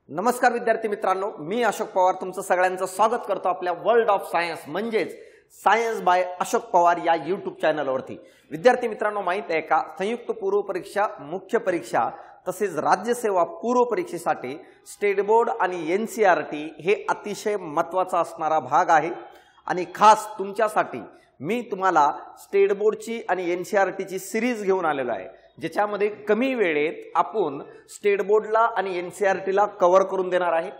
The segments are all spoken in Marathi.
नमस्कार विद्यार्थी मित्रांनो, मी अशोक पवार तुमचं सगळ्यांचं स्वागत करतो आपल्या वर्ल्ड ऑफ सायन्स म्हणजेच सायन्स बाय अशोक पवार या यूट्यूब चॅनलवरती। विद्यार्थी मित्रांनो, माहित आहे का, संयुक्त पूर्व परीक्षा, मुख्य परीक्षा तसेच राज्यसेवा पूर्व परीक्षेसाठी स्टेट बोर्ड आणि एनसीईआरटी हे अतिशय महत्त्वाचा असणारा भाग आहे। आणि खास तुमच्यासाठी मी तुम्हाला स्टेट बोर्डची आणि एनसीईआरटीची सिरीज घेऊन आलेलो आहे, ज्याच्यामध्ये कमी वेळेत आपण स्टेट बोर्डला आणि एनसीईआरटीला कव्हर करून देणार आहे।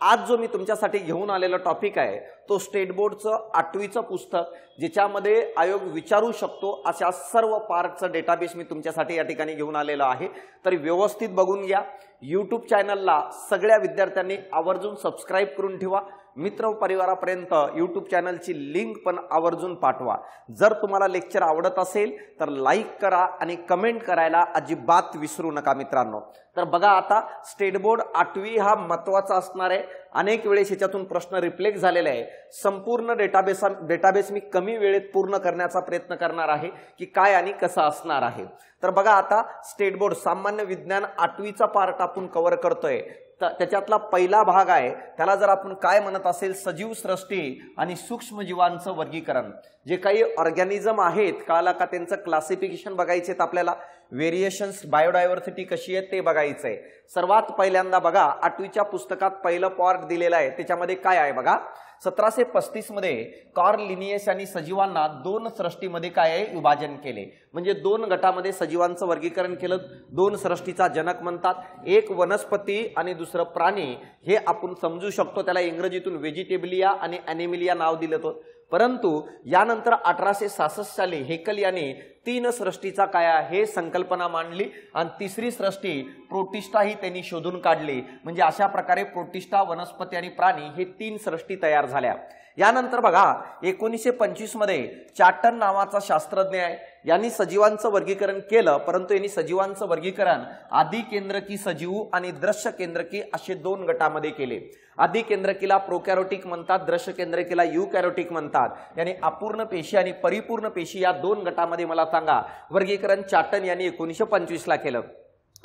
आज जो मी तुमच्यासाठी घेऊन आलेला टॉपिक आहे तो स्टेट बोर्डचं 8वीचं पुस्तक, ज्याच्यामध्ये आयोग विचारू शकतो अशा सर्व पार्टचं डेटाबेस मी तुमच्यासाठी या ठिकाणी घेऊन आलेलो आहे। तर व्यवस्थित बघून घ्या। यूट्यूब चॅनलला सगळ्या विद्यार्थ्यांनी आवर्जून सबस्क्राइब करून ठेवा। मित्र परिवारापर्यंत यूट्यूब चॅनलची लिंक पण आवर्जून पाठवा। जर तुम्हाला लेक्चर आवडत असेल तर लाईक करा आणि कमेंट करायला अजिबात विसरू नका मित्रांनो। तर बघा, आता स्टेट बोर्ड 8वी हा महत्त्वाचा असणार आहे। अनेक वेळेस याच्यातून प्रश्न रिफ्लेक्ट झालेले आहे। संपूर्ण डेटाबेस मी कमी वेळेत पूर्ण करण्याचा प्रयत्न करणार आहे की काय आणि कसं असणार आहे। तर बघा, आता स्टेट बोर्ड सामान्य विज्ञान 8वीचा पार्ट आपण कव्हर करतोय। त्याच्यातला पहिला भाग आहे, त्याला जर आपण काय म्हणत असेल, सजीव सृष्टी आणि सूक्ष्मजीवांचं वर्गीकरण। जे काही ऑर्गॅनिझम आहेत, कळाला का, त्यांचं क्लासिफिकेशन बघायचे आहेत आपल्याला। व्हेरिएशन्स, बायोडायव्हर्सिटी कशी आहे ते बघायचंय। सर्वात पहिल्यांदा बघा, 8वीच्या पुस्तकात पहिलं पार्ट दिलेलं आहे, त्याच्यामध्ये काय आहे बघा। 1735 मध्ये कार्ल लिनियस यांनी सजीवांना 2 सृष्टीमध्ये काय आहे विभाजन केले, म्हणजे 2 गटामध्ये सजीवांचं वर्गीकरण केलं। 2 सृष्टीचा जनक म्हणतात, एक वनस्पती आणि दुसरं प्राणी। हे आपण समजू शकतो, त्याला इंग्रजीतून व्हेजिटेबलिया आणि ॲनिमलिया नाव दिलं होतं। परंतु यानंतर 1866 साली हेकल यांनी 3 सृष्टीचा काय आहे संकल्पना मांडली आणि तिसरी सृष्टी प्रोटिस्टा ही त्यांनी शोधून काढली। म्हणजे अशा प्रकारे प्रोटिस्टा, वनस्पती आणि प्राणी हे 3 सृष्टी तयार झाल्या। यानंतर बघा, 1925 मध्ये चार्टन नावाचा शास्त्रज्ञ आहे, यांनी सजीवांचं वर्गीकरण केलं। परंतु यांनी सजीवांचं वर्गीकरण आदि केंद्रकी सजीव आणि दृश्य केंद्रकी असे 2 गटामध्ये केले। आदि केंद्रकीला प्रोकॅरियोटिक म्हणतात, दृश्य केंद्रकीला यूकॅरियोटिक म्हणतात। यानी अपूर्ण पेशी आणि परिपूर्ण पेशी या 2 गटामध्ये मला सांगा वर्गीकरण चार्टन यांनी 1925 ला केलं।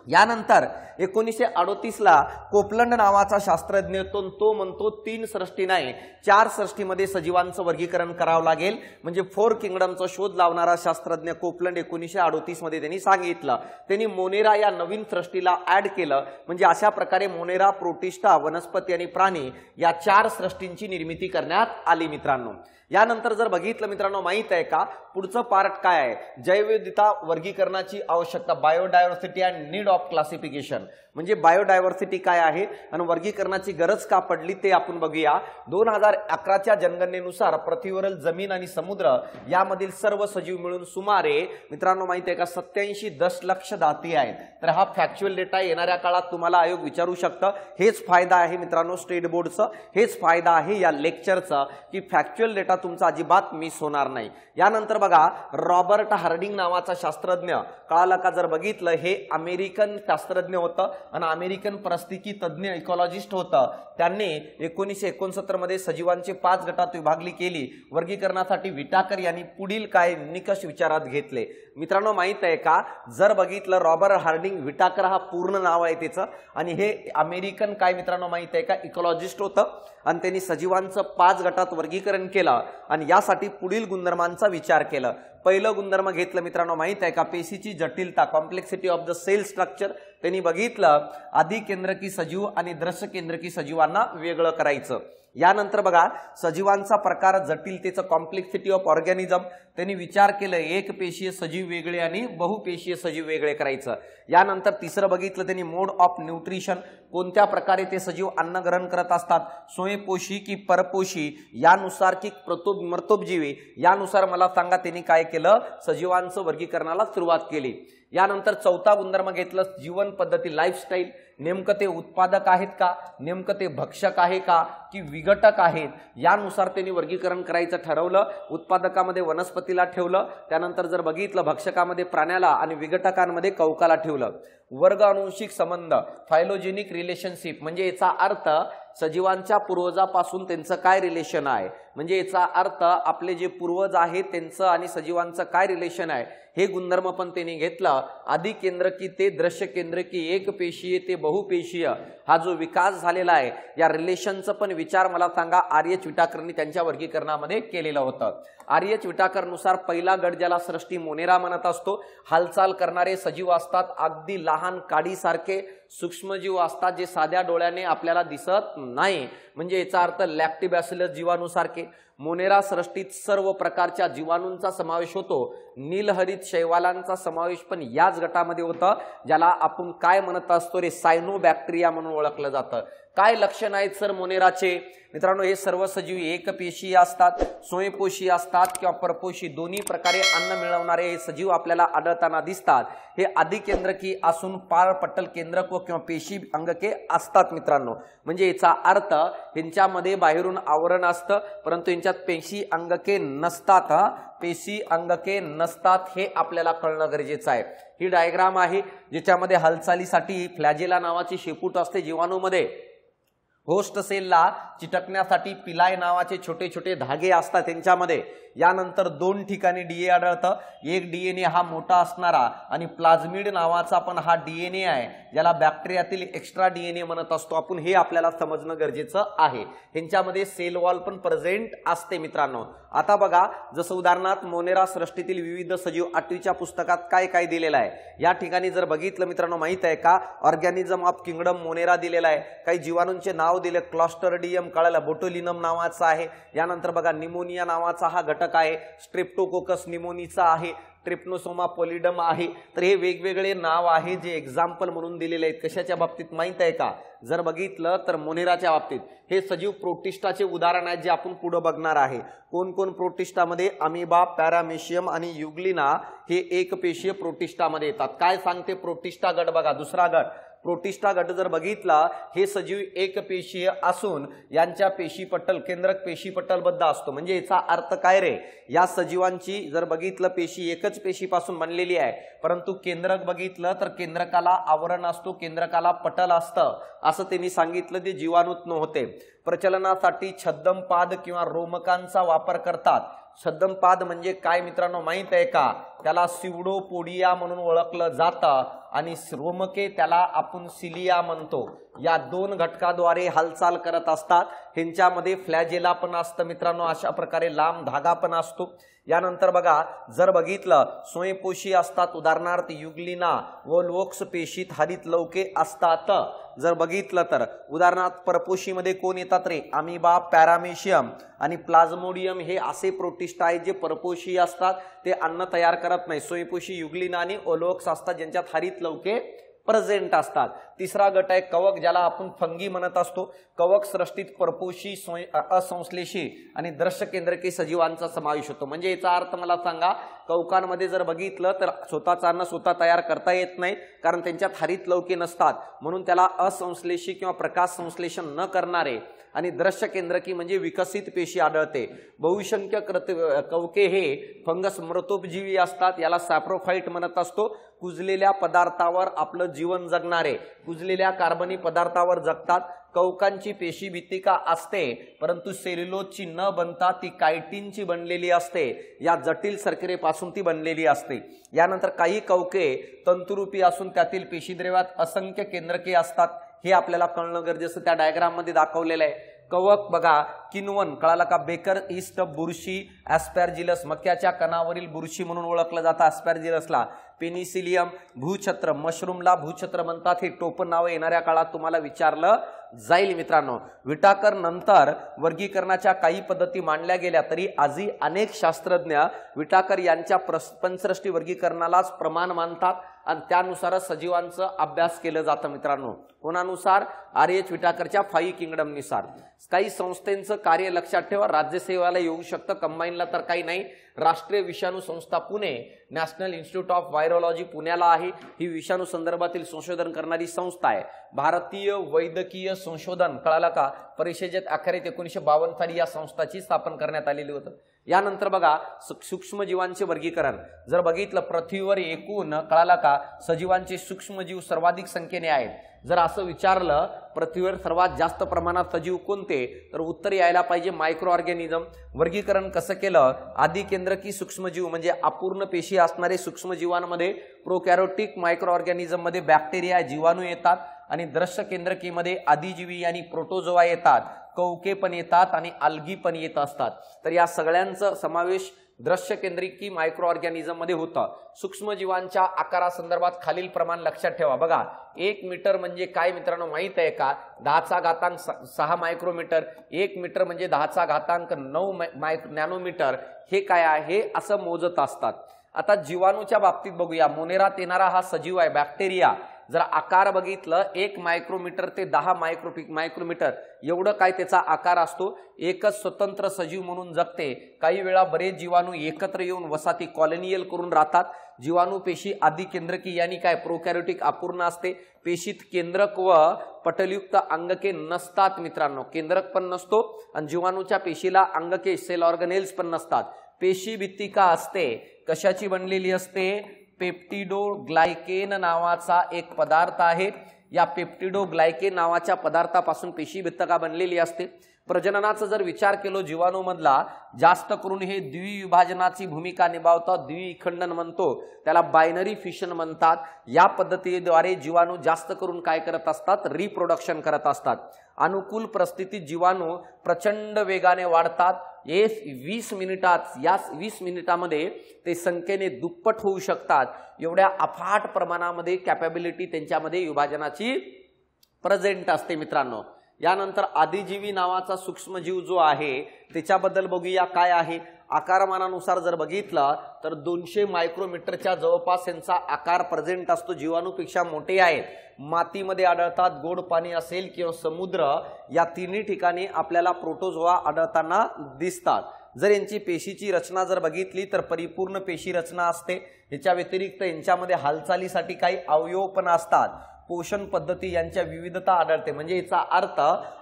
यानंतर 1938 ला कोपलंड नावाचा शास्त्रज्ञ तो म्हणतो 3 सृष्टी नाही 4 सृष्टीमध्ये सजीवांचं वर्गीकरण करावं लागेल। म्हणजे 4 किंगडमचा शोध लावणारा शास्त्रज्ञ कोपलंड 1938 मध्ये त्यांनी सांगितलं। त्यांनी मोनेरा या नवीन सृष्टीला ऍड केलं। म्हणजे अशा प्रकारे मोनेरा, प्रोटिस्टा, वनस्पती आणि प्राणी या 4 सृष्टींची निर्मिती करण्यात आली मित्रांनो। यानंतर जर बघितलं मित्रांनो, माहित आहे का पुढचं पार्ट काय आहे, जैवविविधता वर्गीकरणाची आवश्यकता, biodiversity and need of classification. म्हणजे बायोडायव्हर्सिटी काय आहे आणि वर्गीकरणाची गरज का पडली ते आपण बघूया। 2011च्या जनगणनेनुसार पृथ्वीवरील जमीन आणि समुद्र यामधील सर्व सजीव मिळून सुमारे मित्रांनो माहिती आहे का 87 दशलक्ष जाती आहेत। तर हा फॅक्च्युअल डेटा येणाऱ्या काळात तुम्हाला आयोग विचारू शकतं। हेच फायदा आहे मित्रांनो स्टेट बोर्डचं, हेच फायदा आहे या लेक्चरचा की फॅक्च्युअल डेटा तुमचा अजिबात मिस होणार नाही। यानंतर बघा, रॉबर्ट हार्डिंग नावाचा शास्त्रज्ञ, कळाला का, जर बघितलं हे अमेरिकन शास्त्रज्ञ होतं आणि अमेरिकन परिस्थिती तज्ञ इकॉलॉजिस्ट होतं। त्यांनी 1969 मध्ये सजीवांचे 5 गटात विभागणी केली। वर्गीकरणासाठी विटाकर यांनी पुढील काय निकष विचारात घेतले मित्रांनो माहित आहे का, जर बघितलं रॉबर्ट हार्डिंग, विटाकर हा पूर्ण नाव आहे त्याचं, आणि हे अमेरिकन काय मित्रांनो माहित आहे का इकॉलॉजिस्ट होतं आणि त्यांनी सजीवांचं 5 गटात वर्गीकरण केलं आणि यासाठी पुढील गुणधर्मांचा विचार केला। पहिलं गुणधर्म घेतलं मित्रांनो माहित आहे का, पेशीची जटिलता, complexity of the cell structure. त्यांनी बघितलं आदि केंद्रकी सजीव आणि दृश्य केंद्रकी सजीवांना वेगळं करायचं। यानंतर बघा, सजीवांचा प्रकार, जटिलतेचं, कॉम्प्लेक्सिटी ऑफ ऑर्गॅनिझम, त्यांनी विचार केलं एक पेशीय सजीव वेगळे आणि बहुपेशीय सजीव वेगळे करायचं। यानंतर तिसरं बघितलं त्यांनी मोड ऑफ न्यूट्रिशन, कोणत्या प्रकारे ते सजीव अन्न ग्रहण करत असतात, स्वयंपोषी की परपोषी, यानुसार की मृतोपजीवी, यानुसार मला सांगा त्यांनी काय केलं, सजीवांचं वर्गीकरणाला सुरुवात केली। यानंतर चौथा गुणधर्म घेतलं जीवन पद्धती, लाईफस्टाईल, नेमकं ते उत्पादक आहेत का, नेमकं ते भक्षक आहे का की विघटक आहेत, यानुसार त्यांनी वर्गीकरण करायचं ठरवलं। उत्पादकामध्ये वनस्पतीला ठेवलं, त्यानंतर जर बघितलं भक्षकामध्ये प्राण्याला आणि विघटकांमध्ये कवकाला ठेवलं। वर्ग अनुवंशिक संबंध, फायलोजेनिक रिलेशनशिप, म्हणजे याचा अर्थ सजीवांच्या पूर्वजापासून त्यांचं काय रिलेशन आहे, म्हणजे याचा अर्थ आपले जे पूर्वज आहेत त्यांचं आणि सजीवांचं काय रिलेशन आहे हे गुणधर्म पण त्यांनी घेतलं। आदि केंद्रकी ते दृश्य केंद्रकी एक पेशीय ते बहुपेशीय हा जो विकास झालेला आहे या रिलेशनचा पण विचार मला सांगा आर्यच विटाकरनी त्यांच्या वर्गीकरणामध्ये केलेलं होतं। आर्यच विटाकरनुसार पहिला गट ज्याला सृष्टी मोनेरा म्हणत असतो, हालचाल करणारे सजीव असतात, अगदी लहान काडीसारखे सूक्ष्मजीव असतात जे साध्या डोळ्याने आपल्याला दिसत नाही, म्हणजे याचा अर्थ लॅक्टोबॅसिलस जीवाणूसारखे। मोनेरा सृष्टीत सर्व प्रकारच्या जीवाणूंचा समावेश होतो, नीलहरित शैवालांचा समावेश पण याच गटामध्ये होता ज्याला आपण काय म्हणत असतो रे सायनोबॅक्टेरिया म्हणून ओळखलं जातं। काय लक्षण आहेत सर मोनेराचे? मित्रांनो हे सर्व सजीव एकपेशीय असतात, स्वयंपोषी असतात किंवा परपोषी दोन्ही प्रकारे अन्न मिळवणारे हे सजीव आपल्याला आढळताना दिसतात। हे अधिकेंद्रकी असून पारपटल केंद्रक व किंवा पेशी अंगके असतात मित्रांनो, म्हणजे याचा अर्थ यांच्यामध्ये बाहेरून आवरण असतं परंतु यांच्यात पेशी अंगके नसतात, पेशी अंगके नसतात हे आपल्याला कळणं गरजेचं आहे। ही डायग्राम आहे ज्याच्यामध्ये हालचालीसाठी फ्लॅजेला नावाची शेपूट असते जीवाणूमध्ये, होस्ट सेलला चिटकण्यासाठी पिलाय नावाचे छोटे छोटे धागे असतात त्यांच्यामध्ये। यानंतर दोन ठिकाणी डीए आढळतं, एक डीएनए हा मोठा असणारा आणि प्लाझ्मिड नावाचा पण हा डीएनए आहे ज्याला बॅक्टेरियातील एक्स्ट्रा डीएनए म्हणत असतो आपण, हे आपल्याला समजणं गरजेचं आहे। ह्यांच्यामध्ये सेल वॉल पण प्रेझेंट असते मित्रांनो। आता बघा जसं उदाहरणार्थ मोनेरा सृष्टीतील विविध सजीव 8वीच्या पुस्तकात काय काय दिलेलं आहे, या ठिकाणी जर बघितलं मित्रांनो माहित आहे का ऑर्गॅनिझम ऑफ किंगडम मोनेरा दिलेला आहे, काही जीवाणूंचे नाव दिले, क्लॉस्टरडियम कळालं, बोटुलिनम नावाचा आहे, यानंतर बघा निमोनिया नावाचा हा घटक आहे, स्ट्रेप्टोकोकस निमोनिचा आहे, ट्रिप्नोसोमा पॉलिडम आहे। तर हे वेगवेगळे नाव आहे जे एक्झाम्पल म्हणून दिलेले आहेत, कशाच्या बाबतीत माहित आहे का? जर बघितलं तर मोनेराच्या बाबतीत हे सजीव प्रोटिस्टाचे उदाहरण आहेत जे आपण पुढे बघणार आहे। कोण कोण प्रोटिस्टामध्ये? अमिबा, पॅरामेशियम आणि युग्लिना हे एकपेशीय प्रोटिस्टामध्ये येतात। काय सांगते प्रोटिस्टा गट? बघा दुसरा गट प्रोटिस्टा गट जर बघितला हे सजीव एकपेशीय असून यांच्या पेशीपटल केंद्रक पेशीपटलबद्ध असतो, म्हणजे याचा अर्थ काय रे? या सजीवांची जर बघितलं पेशी एकच पेशीपासून बनलेली आहे परंतु केंद्रक बघितलं तर केंद्रकाला आवरण असतो, केंद्रकाला पटल असतं असं त्यांनी सांगितलं, ते जीवाणूत नव्हते। प्रचलनासाठी छद्मपाद किंवा रोमकांचा वापर करतात। छद्मपाद म्हणजे काय मित्रांनो माहित आहे का? त्याला सिवडोपोडिया म्हणून ओळखलं जातं आणि रोमके त्याला आपण सिलिया म्हणतो। या दोन घटकाद्वारे हालचाल करत असतात, ह्यांच्यामध्ये फ्लॅजेला पण असतं मित्रांनो, अशा प्रकारे लांब धागा पण असतो। यानंतर बघा जर बघितलं स्वयंपोषी असतात, उदाहरणार्थ युग्लिना व लोक्स पेशीत हरित लवके असतात। जर बघितलं तर उदाहरणार्थ परपोशीमध्ये कोण येतात रे? अमिबा, पॅरामेशियम आणि प्लाझ्मोडियम हे असे प्रोटिस्ट आहेत जे परपोशी असतात, ते अन्न तयार करत नाही। स्वयंपोषी युग्लिना आणि ओलोक्स असतात ज्यांच्यात हरित लवके प्रेझेंट असतात। तिसरा गट आहे कवक, ज्याला आपण फंगी म्हणत असतो। कवक सृष्टीत परपोशी, असंश्लेषी आणि दृश्य केंद्रके सजीवांचा समावेश होतो, म्हणजे याचा अर्थ मला सांगा कवकांमध्ये जर बघितलं तर स्वतःचा अन्न स्वतः तयार करता येत नाही कारण त्यांच्यात हरित लवके नसतात, म्हणून त्याला असंश्लेषी किंवा प्रकाश संश्लेषण न करणारे आणि दृश्य केंद्रकी म्हणजे विकसित पेशी आढळते। बहुसंख्य कवके हे फंगस मृतोपजीवी असतात, याला सॅप्रोफाइट म्हणत असतो। कुजलेल्या पदार्थावर आपलं जीवन जगणारे, कुजलेल्या कार्बनी पदार्थावर जगतात। कवकांची पेशी भित्तिका असते परंतु सेल्युलोजची न बनता ती कायटिनची बनलेली असते, या जटिल शर्करेपासून ती बनलेली असते। यानंतर काही कवके तंतुरूपी असून त्यातील पेशीद्रव्यात असंख्य केंद्रके असतात, हे आपल्याला कळणं गरजेचं त्या डायग्राम मध्ये दाखवलेलं आहे। कवक बघा किण्वन कळाला का? बेकर ईस्ट बुरशी, ॲस्पॅर्जिलस मक्याच्या कणावरील बुरशी म्हणून ओळखलं जातं ॲस्पॅर्जिलसला। पेनिसिलियम भूछत्र, मशरूमला भूछत्र म्हणतात, हे टोपण नाव येणाऱ्या काळात तुम्हाला विचारलं जाईल मित्रांनो। विटाकर नंतर वर्गीकरणाच्या काही पद्धती मांडल्या गेल्या तरी आजही अनेक शास्त्रज्ञ विटाकर यांच्या पंचसृष्टी वर्गीकरणालाच प्रमाण मानतात आणि त्यानुसार सजीवांचा अभ्यास केलं जातं मित्रांनो। कोणानुसार? आर्यच विटाकरच्या 5 किंगडम नुसार। काही संस्थांचं कार्य लक्षात ठेवा, राज्यसेवेला येऊ शकतं, कंबाईनला तर काही नाही। राष्ट्रीय विषाणू संस्था Pune, national institute of virology पुण्याला आहे, ही विषाणू संदर्भातील संशोधन करणारी संस्था आहे। भारतीय वैद्यकीय संशोधन कळाला का? परिषदेत अखेरीत 1952 साली या संस्थाची स्थापना करण्यात आलेली होती। यानंतर बघा सूक्ष्मजीवांचे वर्गीकरण जर बघितलं पृथ्वीवर एकूण कळाला का सजीवांचे सूक्ष्मजीव सर्वाधिक संख्येने आहेत, जर असं विचारलं पृथ्वीवर सर्वात जास्त प्रमाणात सजीव कोणते, तर उत्तर यायला पाहिजे मायक्रो ऑर्गॅनिझम. वर्गीकरण कसं केलं? आधी केंद्रकी सूक्ष्मजीव म्हणजे अपूर्ण पेशी असणारे सूक्ष्मजीवांमध्ये प्रोकॅरियोटिक मायक्रो ऑर्गॅनिझम मध्ये बॅक्टेरिया जीवाणू येतात आणि दृश्य केंद्रकीमध्ये आदिजीवी आणि प्रोटोझोआ येतात, कवके पण येतात आणि अल्गी पण येत असतात. तर या सगळ्यांचा समावेश दृश्य केंद्रिकी मायक्रो ऑर्गॅनिझम मध्ये होतं. सूक्ष्मजीवांच्या आकारासंदर्भात खालील प्रमाण लक्षात ठेवा. बघा 1 मीटर म्हणजे काय मित्रांनो माहित आहे का? 10⁻6 मायक्रोमीटर. 1 मीटर म्हणजे 10⁻9 नॅनोमीटर. हे काय आहे असं मोजत असतात. आता जीवाणूच्या बाबतीत बघूया. मोनेरात येणारा हा सजीव आहे बॅक्टेरिया. जर आकार बघितलं 1 मायक्रोमीटर ते 10 मायक्रोमीटर एवढं काय त्याचा आकार असतो. एकच स्वतंत्र सजीव म्हणून जगते. काही वेळा बरेच जीवाणू एकत्र येऊन वसाहती कॉलोनियल करून राहतात. जीवाणू पेशी आधी केंद्रकी यांनी काय प्रोकॅरियोटिक अपूर्ण असते. पेशीत केंद्रक व पटलयुक्त अंगके नसतात मित्रांनो. केंद्रक पण नसतो आणि जीवाणूच्या पेशीला अंगके सेल ऑर्गनेल्स पण नसतात. पेशी भित्तिका असते. कशाची बनलेली असते? पेप्टिडोग्लायकेन नावाचा एक पदार्थ आहे. या पेप्टिडोग्लायकेन नावाच्या पदार्थापासून पेशी भित्तिका बनलेली असते. प्रजननाचा जर विचार केलो जीवाणूमधला जास्त करून हे द्विविभाजनाची भूमिका निभावतात. द्विखंडन म्हणतो त्याला बायनरी फिशन म्हणतात. या पद्धतीद्वारे जीवाणू जास्त करून काय करत असतात? रिप्रोडक्शन करत असतात. अनुकूल परिस्थितीत जीवाणू प्रचंड वेगाने वाढतात. 20 मिनिटात या 20 मिनिटामध्ये ते संख्येने दुप्पट होऊ शकतात. एवढ्या अफाट प्रमाणामध्ये कॅपॅबिलिटी त्यांच्यामध्ये विभाजनाची प्रेझेंट असते मित्रांनो. यानंतर आदिजीवी नावाचा सूक्ष्मजीव जो आहे त्याच्याबद्दल बघूया काय आहे. आकारमानानुसार जर बघितलं तर 200 मायक्रोमीटरच्या जवळपास यांचा आकार प्रेझेंट असतो. जीवाणूपेक्षा मोठे आहेत. मातीमध्ये आढळतात, गोड पाणी असेल किंवा समुद्र या तिन्ही ठिकाणी आपल्याला प्रोटोझोआ आढळताना दिसतात. जर यांची पेशीची रचना जर बघितली तर परिपूर्ण पेशी रचना असते. याच्या व्यतिरिक्त यांच्यामध्ये हालचालीसाठी काही अवयव पण असतात. पोषण पद्धती यांच्या विविधता आढळते. म्हणजे याचा अर्थ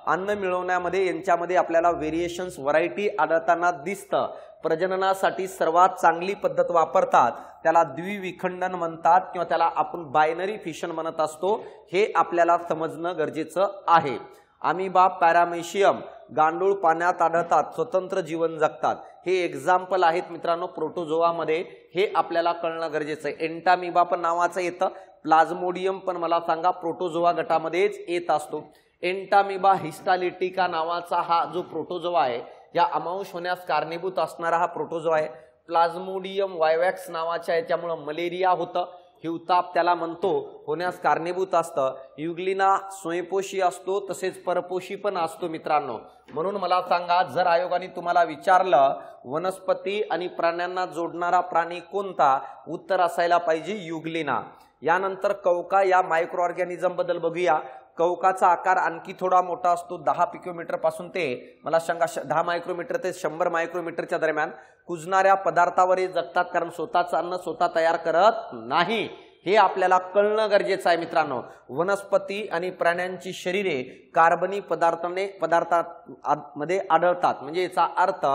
अन्न मिळवण्यामध्ये यांच्यामध्ये आपल्याला व्हेरिएशन्स व्हरायटी आढळताना दिसतं. प्रजननासाठी सर्वात चांगली पद्धत वापरतात त्याला द्विविखंडन म्हणतात किंवा त्याला आपण बायनरी फिशन म्हणत असतो. हे आपल्याला समजणं गरजेचं आहे. अमिबा, पॅरामेशियम गांडूळ पाण्यात आढळतात, स्वतंत्र जीवन जगतात. हे एक्झाम्पल आहेत मित्रांनो प्रोटोझोआमध्ये. हे आपल्याला कळणं गरजेचं आहे. एंटामिबा पण नावाचं येतं. प्लाझ्मोडियम पण मला सांगा प्रोटोझोआ गटामध्येच येत असतो. एंटामिबा हिस्टालिटिका नावाचा हा जो प्रोटोझोआ आहे या अमांश होण्यास कारणीभूत असणारा हा प्रोटोझोआ आहे. प्लाझ्मोडियम वायवॅक्स नावाच्या याच्यामुळे मलेरिया होतं. हिवताप त्याला म्हणतो होण्यास कारणीभूत असतं. युग्लिना स्वयंपोषी असतो तसेच परपोषी पण असतो मित्रांनो. म्हणून मला सांगा जर आयोगाने तुम्हाला विचारलं वनस्पती आणि प्राण्यांना जोडणारा प्राणी कोणता, उत्तर असायला पाहिजे युग्लिना. यानंतर कवका या मायक्रो ऑर्गॅनिझम बद्दल बघूया. कवकाचा आकार आणखी थोडा मोठा असतो. 10 पिकोमीटर पासून ते मला सांगा 10 मायक्रोमीटर ते 100 मायक्रोमीटरच्या दरम्यान. कुजणाऱ्या पदार्थावर जगतात कारण स्वतःचं अन्न स्वतः तयार करत नाही. हे आपल्याला कळणं गरजेचं आहे मित्रांनो. वनस्पती आणि प्राण्यांची शरीरे कार्बनी पदार्थांमध्ये आढळतात. म्हणजे याचा अर्थ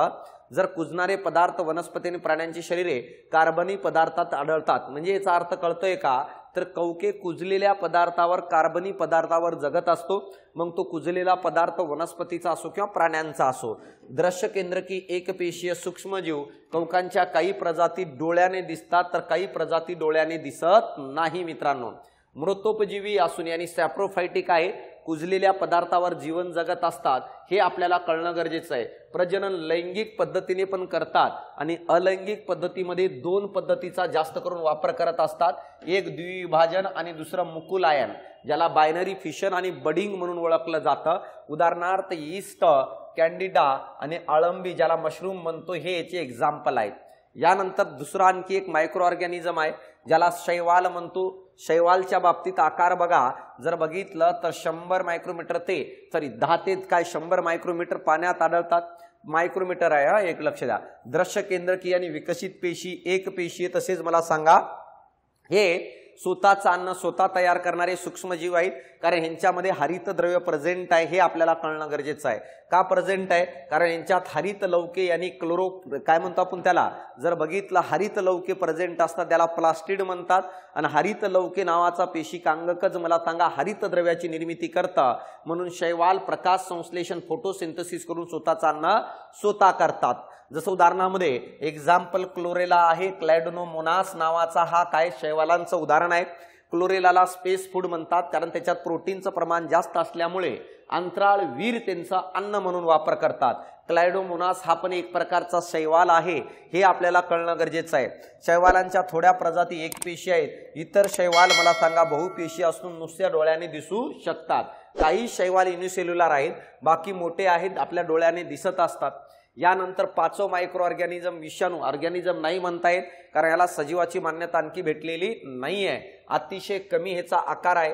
जर कुजणारे पदार्थ वनस्पती आणि प्राण्यांची शरीरे कार्बनी पदार्थात आढळतात म्हणजे याचा अर्थ कळतोय का? तर कवके कुजलेल्या पदार्थावर कार्बनी पदार्थावर जगत असतो. मग तो कुजलेला पदार्थ वनस्पतीचा असो किंवा प्राण्यांचा असो. दृश्य केंद्रकी एकपेशीय सूक्ष्मजीव कवकांच्या काही प्रजाती डोळ्याने दिसतात तर काही प्रजाती डोळ्याने दिसत नाही मित्रांनो. मृतोपजीवी असून यांनी सॅप्रोफायटिक आहे. कुजलेल्या पदार्थावर जीवन जगत असतात हे आपल्याला कळणं गरजेचं आहे. प्रजनन लैंगिक पद्धतीने पण करतात आणि अलैंगिक पद्धतीमध्ये 2 पद्धतीचा जास्त करून वापर करत असतात. एक द्विविभाजन आणि दुसरं मुकुलायन ज्याला बायनरी फिशन आणि बडिंग म्हणून ओळखलं जातं. उदाहरणार्थ ईस्ट, कॅन्डिडा आणि अळंबी ज्याला मशरूम म्हणतो हे याचे एक्झाम्पल आहेत. यानंतर दुसरा आणखी एक मायक्रो ऑर्गॅनिझम आहे ज्याला शैवाल म्हणतो. शैवालच्या बाबतीत आकार बघा जर बघितलं तर 100 मायक्रोमीटर ते 10 ते 100 मायक्रोमीटर पाण्यात आढळतात. मायक्रोमीटर आहे हा, एक लक्ष द्या. दृश्य केंद्रकीय आणि विकसित पेशी एक पेशीय तसेच मला सांगा हे स्वतःचं अन्न स्वतः तयार करणारे सूक्ष्मजीव आहेत. कारण यांच्यामध्ये हरितद्रव्य प्रेझेंट आहे हे आपल्याला कळणं गरजेचं आहे. का प्रेझेंट आहे? कारण यांच्यात हरित लवके आणि क्लोरो काय म्हणतो आपण त्याला, जर बघितलं हरित लवके प्रेझेंट असतात त्याला प्लास्टिड म्हणतात. आणि हरित लवके नावाचा पेशिकांगकच मला सांगा हरितद्रव्याची निर्मिती करतं, म्हणून शैवाल प्रकाश संश्लेषण फोटोसिंथेसिस करून स्वतःचा अन्न स्वतः करतात. जसं उदाहरणामध्ये एक्झाम्पल क्लोरेला आहे, क्लॅडोमोनास नावाचा हा काय शैवालांचं उदाहरण आहे. क्लोरेलाला स्पेस फूड म्हणतात कारण त्याच्यात प्रोटीनचं प्रमाण जास्त असल्यामुळे अंतराळवीर त्यांचा अन्न म्हणून वापर करतात. क्लॅडोमोनास हा पण एक प्रकारचा शैवाल आहे हे आपल्याला कळणं गरजेचं आहे. शैवालांच्या थोड्या प्रजाती एकपेशी आहेत, इतर शैवाल मला सांगा बहुपेशी असून नुसत्या डोळ्याने दिसू शकतात. काही शैवाल युनिसेल्युलर आहेत, बाकी मोठे आहेत, आपल्या डोळ्याने दिसत असतात. यानंतर पाचवं मायक्रो ऑर्गॅनिझम विषाणू. ऑर्गॅनिझम नाही म्हणता येत कारण याला सजीवाची मान्यता आणखी भेटलेली नाही आहे, अतिशय कमी ह्याचा आकार आहे.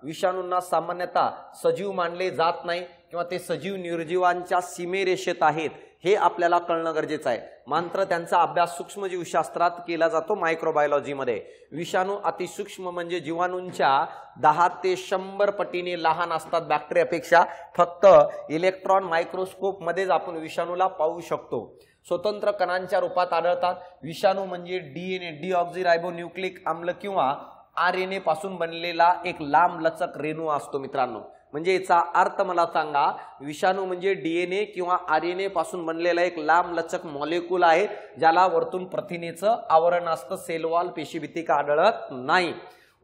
विषाणूंना सामान्यतः सजीव मानले जात नाही किंवा ते सजीव निर्जीवांच्या सीमेरेषेत आहेत हे आपल्याला कळणं गरजेचं आहे. मात्र त्यांचा अभ्यास सूक्ष्मजीवशास्त्रात केला जातो मायक्रोबायोलॉजीमध्ये. विषाणू अतिसूक्ष्म म्हणजे जीवाणूंच्या 10 ते 100 पटीने लहान असतात बॅक्टेरियापेक्षा. फक्त इलेक्ट्रॉन मायक्रोस्कोप मध्येच आपण विषाणूला पाहू शकतो. स्वतंत्र कणांच्या रूपात आढळतात. विषाणू म्हणजे डीएनए डीऑक्झिरायबोन्यूक्लिक आम्ल किंवा आरएनए पासून बनलेला एक लांब लचक रेणू असतो मित्रांनो. म्हणजे याचा अर्थ मला सांगा, विषाणू म्हणजे डीएनए किंवा आरएनए पासून बनलेला एक लांब लचक मॉलिक्यूल आहे ज्याला वरतून प्रथिनेचं आवरण असतं. सेलवॉल पेशीभित्तिका आढळत नाही.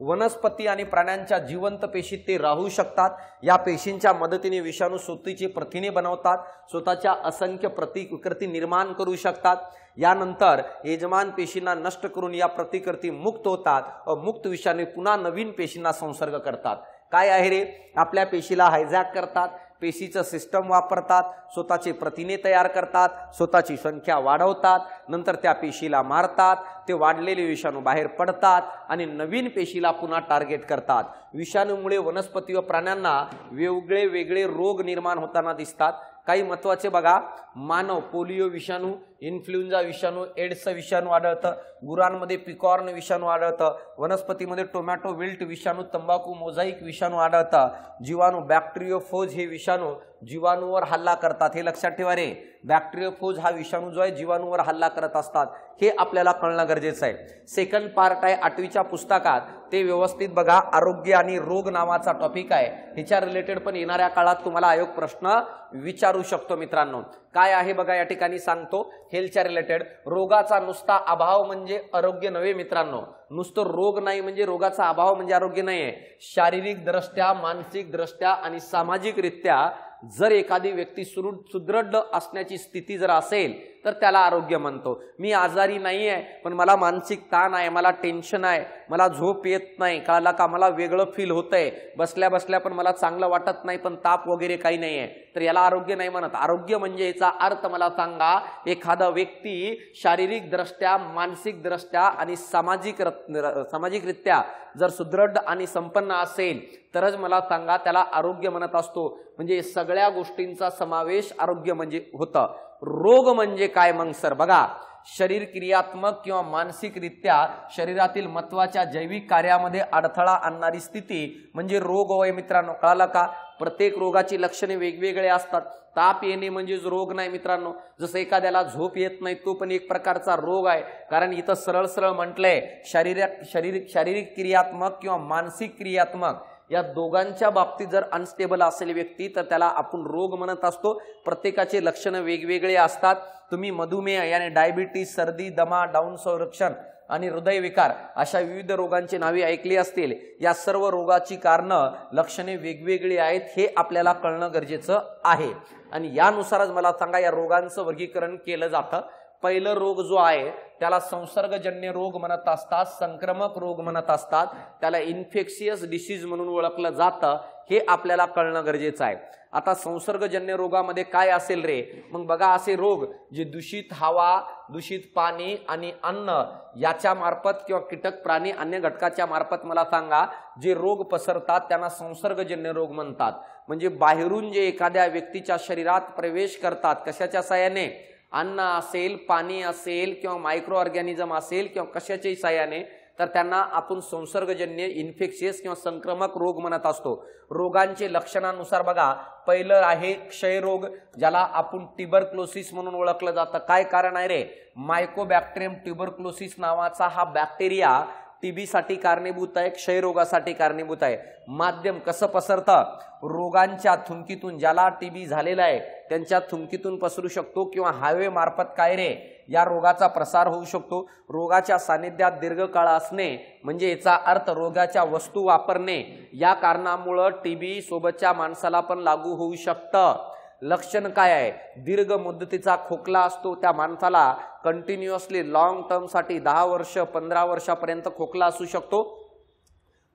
वनस्पती आणि प्राण्यांच्या जिवंत पेशीत ते राहू शकतात. या पेशींच्या मदतीने विषाणू स्वतःची प्रथिने बनवतात, स्वतःच्या असंख्य प्रतिकृती निर्माण करू शकतात. यानंतर यजमान पेशींना नष्ट करून या प्रतिकृती मुक्त होतात. मुक्त विषाणू पुन्हा नवीन पेशींना संसर्ग करतात. काय आहे रे, आपल्या पेशीला हायजॅक करतात, पेशीचं सिस्टम वापरतात, स्वतःचे प्रथिने तयार करतात, स्वतःची संख्या वाढवतात, नंतर त्या पेशीला मारतात, ते वाढलेले विषाणू बाहेर पडतात आणि नवीन पेशीला पुन्हा टार्गेट करतात. विषाणूमुळे वनस्पती व प्राण्यांना वेगळे वेगळे रोग निर्माण होताना दिसतात. काही महत्त्वाचे बघा, मानव पोलिओ विषाणू, इन्फ्लुएन्झा विषाणू, एड्स विषाणू आढळतं. गुरांमध्ये पिकॉर्न विषाणू आढळतं. वनस्पतीमध्ये टोमॅटो विल्ट विषाणू, तंबाखू मोझाईक विषाणू आढळतं. जीवाणू बॅक्टेरियोफोज हे विषाणू जीवाणूवर हल्ला करतात. हे लक्षात ठेवा रे, बॅक्टेरियोफोज हा विषाणू जो आहे जीवाणूवर हल्ला करत असतात हे आपल्याला कळणं गरजेचं आहे. सेकंड पार्ट आहे 8वीच्या पुस्तकात, ते व्यवस्थित बघा. आरोग्य आणि रोग नावाचा टॉपिक आहे. ह्याच्या रिलेटेड पण येणाऱ्या काळात तुम्हाला आयोग प्रश्न विचारू शकतो मित्रांनो. काय आहे बघा, या ठिकाणी सांगतो हेल्थच्या रिलेटेड. रोगाचा नुसता अभाव म्हणजे आरोग्य नव्हे मित्रांनो. नुसतं रोग नाही म्हणजे रोगाचा अभाव म्हणजे आरोग्य नाही आहे. शारीरिक दृष्ट्या, मानसिक दृष्ट्या आणि सामाजिकरित्या जर एखादी व्यक्ती सुदृढ असण्याची स्थिती जर असेल तर त्याला आरोग्य म्हणतो. मी आजारी नाही आहे पण मला मानसिक ताण आहे, मला टेन्शन आहे, मला झोप येत नाही, कळला का, मला वेगळं फील होतंय, बसल्या बसल्या पण मला चांगलं वाटत नाही, पण ताप वगैरे काही नाही आहे, तर याला आरोग्य नाही म्हणत. आरोग्य म्हणजे याचा अर्थ मला सांगा, एखादा व्यक्ती शारीरिक दृष्ट्या, मानसिक दृष्ट्या आणि सामाजिकरित्या जर सुदृढ आणि संपन्न असेल तरच मला सांगा त्याला आरोग्य म्हणत असतो. म्हणजे सगळ्या गोष्टींचा समावेश आरोग्य म्हणजे होतं. रोग म्हणजे काय मग सर बघा, शरीर क्रियात्मक किंवा मानसिकरित्या शरीरातील महत्त्वाच्या जैविक कार्यामध्ये अडथळा आणणारी स्थिती म्हणजे रोग होय मित्रांनो. कळालं का? प्रत्येक रोगाची लक्षणे वेगवेगळे असतात. ताप येणे म्हणजे रोग नाही मित्रांनो. जसं एखाद्याला झोप येत नाही तो पण एक प्रकारचा रोग आहे. कारण इथं सरळ सरळ म्हटलंय शारीरिक क्रियात्मक किंवा मानसिक क्रियात्मक या दोघांच्या बाबतीत जर अनस्टेबल असेल व्यक्ती तर त्याला आपण रोग म्हणत असतो. प्रत्येकाचे लक्षणं वेगवेगळे असतात. तुम्ही मधुमेह याने डायबिटीज, सर्दी, दमा, डाऊन संरक्षण आणि हृदयविकार अशा विविध रोगांची नावे ऐकली असतील. या सर्व रोगाची कारणं, लक्षणे वेगवेगळी आहेत हे आपल्याला कळणं गरजेचं आहे. आणि यानुसारच मला सांगा या रोगांचं वर्गीकरण केलं जातं. पहिलं रोग जो आहे त्याला संसर्गजन्य रोग म्हणत असतात, संक्रमक रोग म्हणत असतात, त्याला इन्फेक्शियस डिसीज म्हणून ओळखलं जातं. हे आपल्याला कळणं गरजेचं आहे. आता संसर्गजन्य रोगामध्ये काय असेल रे, मग बघा असे रोग जे दूषित हवा, दूषित पाणी आणि अन्न याच्या मार्फत किंवा कीटक, प्राणी, अन्य घटकाच्या मार्फत मला सांगा जे रोग पसरतात त्यांना संसर्गजन्य रोग म्हणतात. म्हणजे बाहेरून जे एखाद्या व्यक्तीच्या शरीरात प्रवेश करतात, कशाच्या साहाय्याने, अन्न असेल, पाणी असेल किंवा मायक्रो ऑर्गॅनिझम असेल किंवा कशाच्याही साहाय्याने तर त्यांना आपण संसर्गजन्य इन्फेक्शियस किंवा संक्रमक रोग म्हणत असतो। रोगांचे लक्षणानुसार बघा, पहिलं आहे क्षयरोग, ज्याला आपण ट्युबरक्लोसिस म्हणून ओळखलं जातं। काय कारण आहे रे? मायकोबॅक्टेरियम ट्युबरक्लोसिस नावाचा हा बॅक्टेरिया टीबी साठी कारणीभूत आहे, क्षयरोगासाठी कारणीभूत आहे। माध्यम कसं पसरतं? रोगांच्या थुंकीतून, ज्याला टीबी झालेला आहे त्यांच्या थुंकीतून पसरू शकतो किंवा हवे मार्फत काय रे या रोगाचा प्रसार होऊ शकतो। रोगाच्या सानिध्यात दीर्घकाळ असणे म्हणजे याचा अर्थ रोगाच्या वस्तू वापरणे, या कारणामुळे टीबी सोबतच्या माणसाला पण लागू होऊ शकतं। लक्षण काय आहे? दीर्घ मुदतीचा खोकला असतो त्या माणसाला, कंटिन्युअसली लॉंग टर्म साठी 10 वर्ष 15 वर्षापर्यंत खोकला असू शकतो।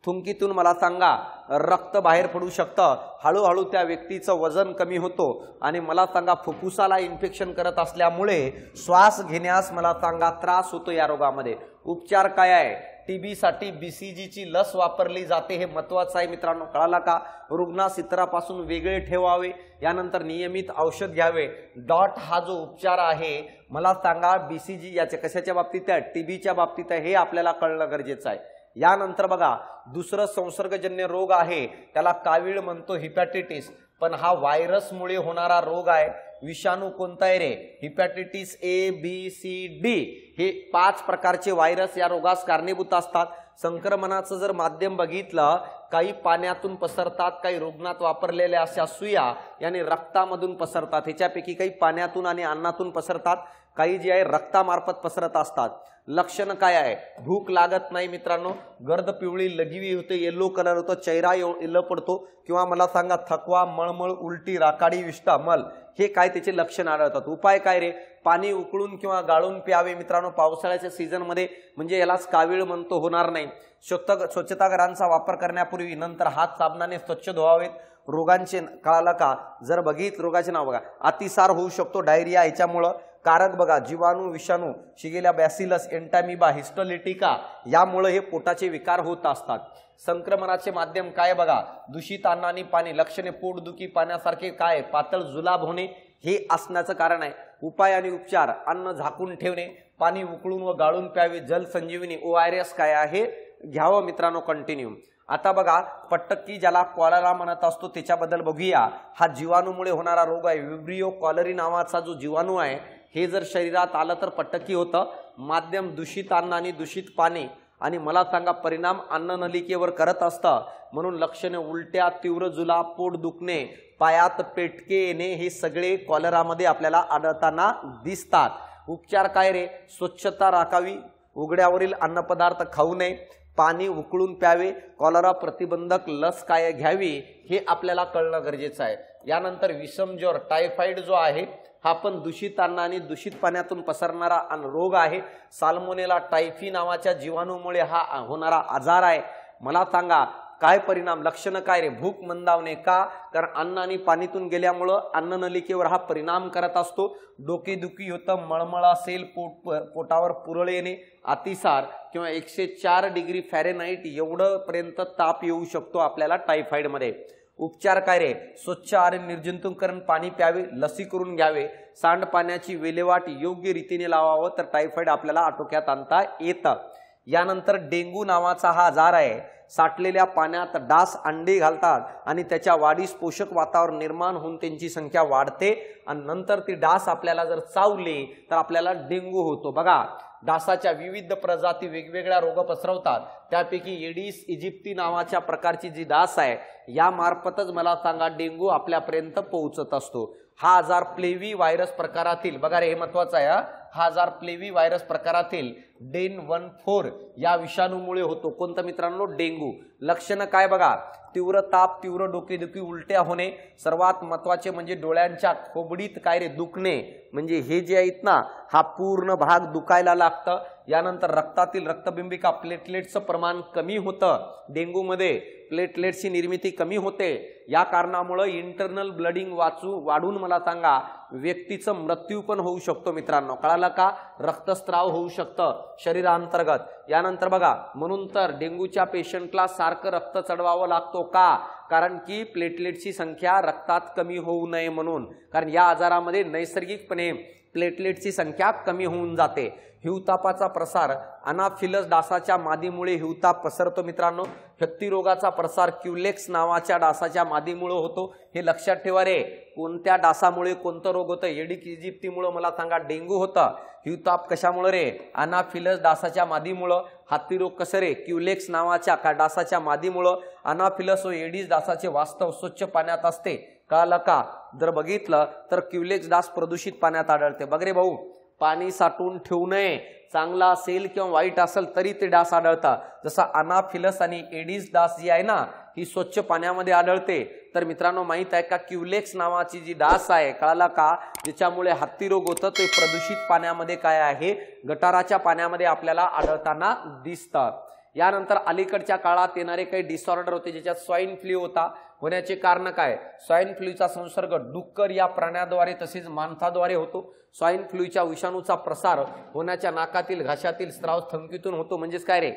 थुंकीतून मला सांगा रक्त बाहेर पडू शकतं, हळूहळू त्या व्यक्तीचं वजन कमी होतो आणि मला सांगा फुफ्फुसाला इन्फेक्शन करत असल्यामुळे श्वास घेण्यास मला सांगा त्रास होतो या रोगामध्ये। उपचार काय आहे? टीबी साठी बीसीजीची लस वापरली जाते, हे महत्त्वाचं आहे मित्रांनो, कळाला का? रुग्णास इतरांपासून वेगळे ठेवावे, यानंतर नियमित औषध घ्यावे। डॉट हा जो उपचार आहे मला सांगा बीसीजी याच्या कशाच्या बाबतीत आहे? टीबीच्या बाबतीत आहे, हे आपल्याला कळणं गरजेचं आहे। यानंतर बघा दुसरं संसर्गजन्य रोग आहे, त्याला कावीळ म्हणतो, हिपॅटायटिस, पण हा व्हायरसमुळे होणारा रोग आहे। विषाणू कोणता आहे रे? Hepatitis A B C D, हे 5 प्रकारचे व्हायरस या रोगास कारणीभूत असतात। संक्रमणाचं जर माध्यम बघितलं, काही पाण्यातून पसरतात, काही रुग्णात वापरलेल्या अशा सुया याने रक्तामधून पसरतात, ह्याच्यापैकी काही पाण्यातून आणि अन्नातून पसरतात, काही जे आहे रक्तामार्फत पसरत असतात। लक्षण काय आहे? भूक लागत नाही मित्रांनो, गर्द पिवळी लघवी होते, येलो कलर होतो, चेहरा येलो पडतो किंवा मला सांगा थकवा, मळमळ, उलटी, राखाडी, विष्ठा, मल, हे काय त्याचे लक्षण आढळतात। उपाय काय रे? पाणी उकळून किंवा गाळून प्यावे मित्रांनो पावसाळ्याच्या सीझन मध्ये, म्हणजे यालाच कावीळ म्हणतो, होणार नाही। स्वच्छतागृहांचा वापर करण्यापूर्वी नंतर हात साबणाने स्वच्छ धुवावेत। रोगांचे कळाला का? जर बघित रोगाचे नाव बघा, अतिसार होऊ शकतो, डायरिया, याच्यामुळं कारक बघा जीवाणू, विषाणू, शिगेला बॅसिलस, एंटामिबा, हिस्टोलिटिका, यामुळे हे पोटाचे विकार होत असतात। संक्रमणाचे माध्यम काय बघा? दूषित अन्न आणि पाणी। लक्षणे पोटदुखी, पाण्यासारखे काय पातळ जुलाब होणे, हे असण्याचं कारण आहे। उपाय आणि उपचार: अन्न झाकून ठेवणे, पाणी उकळून व गाळून प्यावे, जल संजीवनी ORS काय आहे घ्यावं मित्रांनो कंटिन्यू। आता बघा पट्टकी, ज्याला कॉलरा म्हणत असतो, त्याच्याबद्दल बघूया। हा जीवाणूमुळे होणारा रोग आहे। विब्रियो कॉलरी नावाचा जो जीवाणू आहे, हे जर शरीरात आलं तर पट्टकी होतं। माध्यम दूषित अन्न आणि दूषित पाणी, आणि मला सांगा परिणाम अन्ननलिकेवर करत असतं, म्हणून लक्षणे उलट्या, तीव्र जुलाब, पोट दुखणे, पायात पेटके येणे, हे सगळे कॉलरामध्ये आपल्याला आढळताना दिसतात। उपचार काय रे? स्वच्छता राखावी, उघड्यावरील अन्नपदार्थ खाऊ नये, पाणी उकळून प्यावे, कॉलरा प्रतिबंधक लस काय घ्यावी, हे आपल्याला कळणं गरजेचं आहे। यानंतर विषम ज्वर, टायफॉइड जो आहे हा पण दूषित अन्न आणि दूषित पाण्यातून पसरणारा रोग आहे। साल्मोनेला टायफी नावाच्या जीवाणूमुळे हा होणारा आजार आहे। मला सांगा काय परिणाम? लक्षण काय रे? भूक मंदावणे, का? कारण अन्न आणि पाणीतून गेल्यामुळं अन्ननलिकेवर हा परिणाम करत असतो। डोकेदुखी होतं, मळमळ असेल, पोटावर पुरळ येणे, अतिसार किंवा 104 डिग्री फॅरेनहाइट एवढं पर्यंत ताप येऊ शकतो आपल्याला टायफॉइड मध्ये। उपचार काय रे? स्वच्छ आणि निर्जंतुकीकरण पाणी प्यावे, लसीकरण घ्यावे, सांडपाण्याची विल्हेवाट योग्य रीतीने लावावं, तर टायफॉइड आपल्याला आटोक्यात आणता येतं। यानंतर डेंग्यू नावाचा हा आजार आहे। साठलेल्या पाण्यात डास अंडे घालतात आणि त्याच्या वाढीस पोषक वातावरण निर्माण होऊन त्यांची संख्या वाढते आणि नंतर ती डास आपल्याला जर चावली तर आपल्याला डेंग्यू होतो। बघा डासाच्या विविध प्रजाती वेगवेगळ्या रोग पसरवतात, त्यापैकी एडिस इजिप्ती नावाच्या प्रकारची जी डास आहे या मार्फतच मला सांगा डेंग्यू आपल्यापर्यंत पोहोचत असतो। हा आजार प्लेवी व्हायरस प्रकारातील, बघा रे हे महत्वाचं आहे, हा आजार प्लेवी व्हायरस प्रकारातील डेन14 या विषाणूमुळे होतो। कोणतं मित्रांनो? डेंग्यू। लक्षण काय बघा? तीव्र ताप, तीव्र डोकेदुखी, उलट्या होणे, सर्वात महत्वाचे म्हणजे डोळ्यांच्या खोबडीत काय रे दुखणे, म्हणजे हे जे आहेत ना हा पूर्ण भाग दुखायला लागतं। यानंतर रक्तातील रक्तबिंबिका प्लेटलेट्सचं प्रमाण कमी होतं। डेंग्यू मध्ये प्लेटलेट्सची निर्मिती कमी होते, या कारणामुळे इंटरनल ब्लडिंग वाढून मला सांगा व्यक्तीचा मृत्यू पण होऊ शकतो मित्रांनो, कळालं का? रक्तस्राव होऊ शकतं शरीरांतर्गत। यानंतर बघा म्हणून तर डेंग्यूच्या पेशंटला सारखं रक्त चढवावं लागतो, का? कारण की प्लेटलेट्सची संख्या रक्तात कमी होऊ नये म्हणून, कारण या आजारामध्ये नैसर्गिकपणे प्लेटलेटची संख्या कमी होऊन जाते। हिवतापाचा प्रसार अनाफिलस डासाच्या मादीमुळे हिवताप पसरतो मित्रांनो। हत्तीरोगाचा प्रसार क्युलेक्स नावाच्या डासाच्या मादीमुळे होतो। हे लक्षात ठेवा रे, कोणत्या डासामुळे कोणतं रोग होतं? एडिस इजिप्तीमुळे मला सांगा डेंग्यू होता। हिवताप कशामुळे रे? अनाफिलस डासाच्या मादीमुळे। हत्तीरोग कसं रे? क्युलेक्स नावाच्या डासाच्या मादीमुळे। अनाफिलस व एडिस डासाचे वास्तव स्वच्छ पाण्यात असते, कळलं का? जर बघितलं तर क्युलेक्स डास प्रदूषित पाण्यात आढळते। बघ रे भाऊ, पाणी साठवून ठेवू नये, चांगला असेल किंवा वाईट असेल तरी ते डास आढळतात। जसा अनाफिलस आणि एडिस डास जी आहे ना, ही स्वच्छ पाण्यामध्ये आढळते। तर मित्रांनो माहित आहे का, क्युलेक्स नावाची जी डास आहे, कळला का, ज्याच्यामुळे हत्तीरोग होतं ते प्रदूषित पाण्यामध्ये काय आहे? गटाराच्या पाण्यामध्ये आपल्याला आढळताना दिसतं। यानंतर अलीकडच्या काळात येणारे काही डिसऑर्डर होते, ज्याच्यात स्वाईन फ्लू होता। होण्याचे कारण काय? स्वाईन फ्लूचा संसर्ग डुक्कर या प्राण्याद्वारे तसेच माणसाद्वारे होतो। स्वाईन फ्लूच्या विषाणूचा प्रसार होण्याच्या नाकातील घशातील स्राव थंकीतून होतो। म्हणजेच काय रे?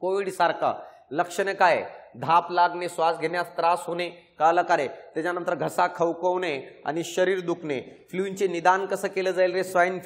कोविड सारखं। लक्षणे काय? धाप लागणे, श्वास घेण्यास त्रास होणे, कळलं का रे? त्याच्यानंतर घसा खवखवणे आणि शरीर दुखणे। फ्लूचे निदान कसं केलं जाईल रे? स्वाईन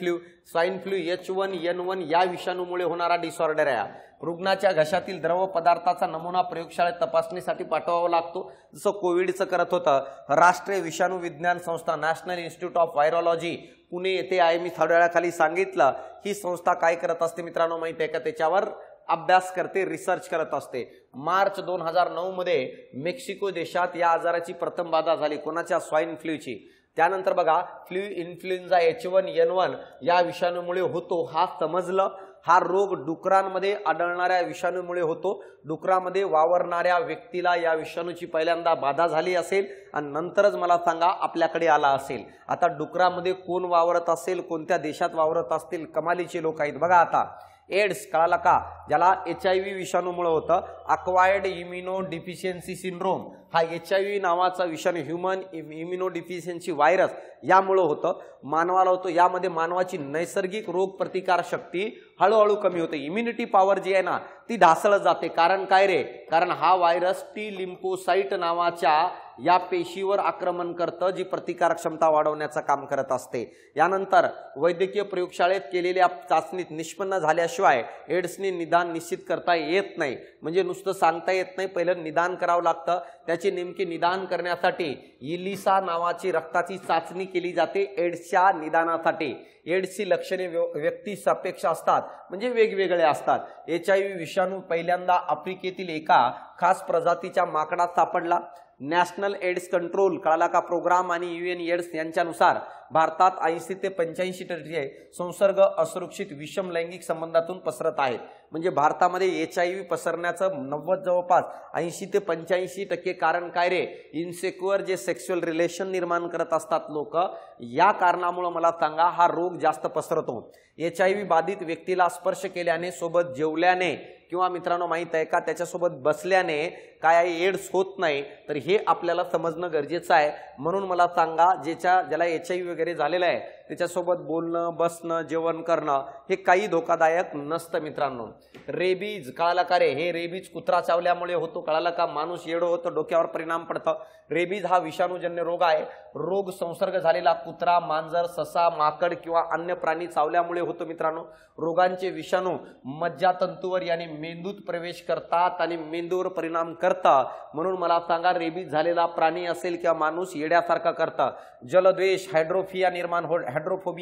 फ्लू H1N1 या विषाणूमुळे होणारा डिसऑर्डर आहे। रुग्णाच्या घशातील द्रव पदार्थाचा नमुना प्रयोगशाळेत तपासणीसाठी पाठवावा लागतो, जसं कोविडचं करत होतं। राष्ट्रीय विषाणू विज्ञान संस्था national institute of virology Pune येथे आहे। मी थोड्या वेळाखाली सांगितलं, ही संस्था काय करत असते मित्रांनो माहिती आहे का? त्याच्यावर अभ्यास करते, रिसर्च करत असते। मार्च 2009 मध्ये मेक्सिको देशात या आजाराची प्रथम बाधा झाली। कोणाच्या? स्वाईन फ्लूची। त्यानंतर बघा, फ्लू इन्फ्लुएन्झा H1N1 या विषाणूमुळे होतो, हा समजलं। हा रोग डुकरांमध्ये आढळणाऱ्या विषाणूमुळे होतो। डुकरामध्ये वावरणाऱ्या व्यक्तीला या विषाणूची पहिल्यांदा बाधा झाली असेल आणि नंतरच मला सांगा आपल्याकडे आला असेल। आता डुकरामध्ये कोण वावरत असेल, कोणत्या देशात वावरत असतील, कमालीचे लोक आहेत। बघा आता एड्स, कळाला का, ज्याला HIV विषाणूमुळे होतं, अक्वायर्ड इम्युनो डिफिशियन्सी सिंड्रोम, हा HIV नावाचा विषाणू ह्यूमन इम्युनो डिफिशियन्सी व्हायरस यामुळे होतं, मानवाला होतो। यामध्ये मानवाची नैसर्गिक रोग प्रतिकार शक्ती हळूहळू कमी होते। इम्युनिटी पॉवर जी आहे ना, ती ढासळत जाते। कारण काय रे? कारण हा व्हायरस टी लिम्फोसाइट नावाच्या या पेशीवर आक्रमण करतं, जी प्रतिकार क्षमता वाढवण्याचं काम करत असते। यानंतर वैद्यकीय प्रयोगशाळेत केलेल्या चाचणीत निष्पन्न झाल्याशिवाय एड्सने निदान निश्चित करता येत नाही। म्हणजे नुसतं सांगता येत नाही, पहिलं निदान करावं लागतं। त्याचे नेमके निदान करण्यासाठी इलिसा नावाची रक्ताची चाचणी केली जाते एड्सच्या निदानासाठी। एड्सची लक्षणे व्यक्ती सापेक्ष असतात, म्हणजे वेगवेगळे असतात। HIV विषाणू पहिल्यांदा आफ्रिकेतील एका खास प्रजातीच्या माकडात सापडला। नॅशनल एड्स कंट्रोल, कळाला का, प्रोग्राम आणि UN एड्स यांच्यानुसार भारतात 80 ते 85% संसर्ग असुरक्षित विषम लैंगिक संबंधातून पसरत आहेत। म्हणजे भारतामध्ये HIV पसरण्याचं 90 जवळपास 80 ते 85% कारण काय रे? इन्सेक्युअर जे सेक्शुअल रिलेशन निर्माण करत असतात लोक, या कारणामुळे मला सांगा हा रोग जास्त पसरतो। HIV बाधित व्यक्तीला स्पर्श केल्याने, सोबत जेवल्याने किंवा मित्रांनो माहित आहे का, त्याच्यासोबत बसल्याने काय एड्स होत नाही, तर हे आपल्याला समजणं गरजेचं आहे। म्हणून मला सांगा, ज्याला HIV वगैरे झालेलं आहे त्याच्यासोबत बोलणं, बसणं, जेवण करणं हे काही धोकादायक नसतं मित्रांनो। रेबीज, कळाला का रे? हे रेबीज कुत्रा चावल्यामुळे होतो, कळाला का, माणूस येडो होतो, डोक्यावर परिणाम पडतं। रेबीज हा विषाणूजन्य रोग आहे। रोग संसर्ग झालेला कुत्रा, मांजर, ससा, माकड किंवा अन्य प्राणी चावल्यामुळे होतो मित्रांनो। रोगांचे विषाणू मज्जातंतूवर यानी मेंदूत प्रवेश करतात आणि मेंदूवर परिणाम करतात। म्हणून मला सांगा, रेबीज झालेला प्राणी असेल किंवा माणूस येड्यासारखा करतं। जलद्वेष, हायड्रोफोबिया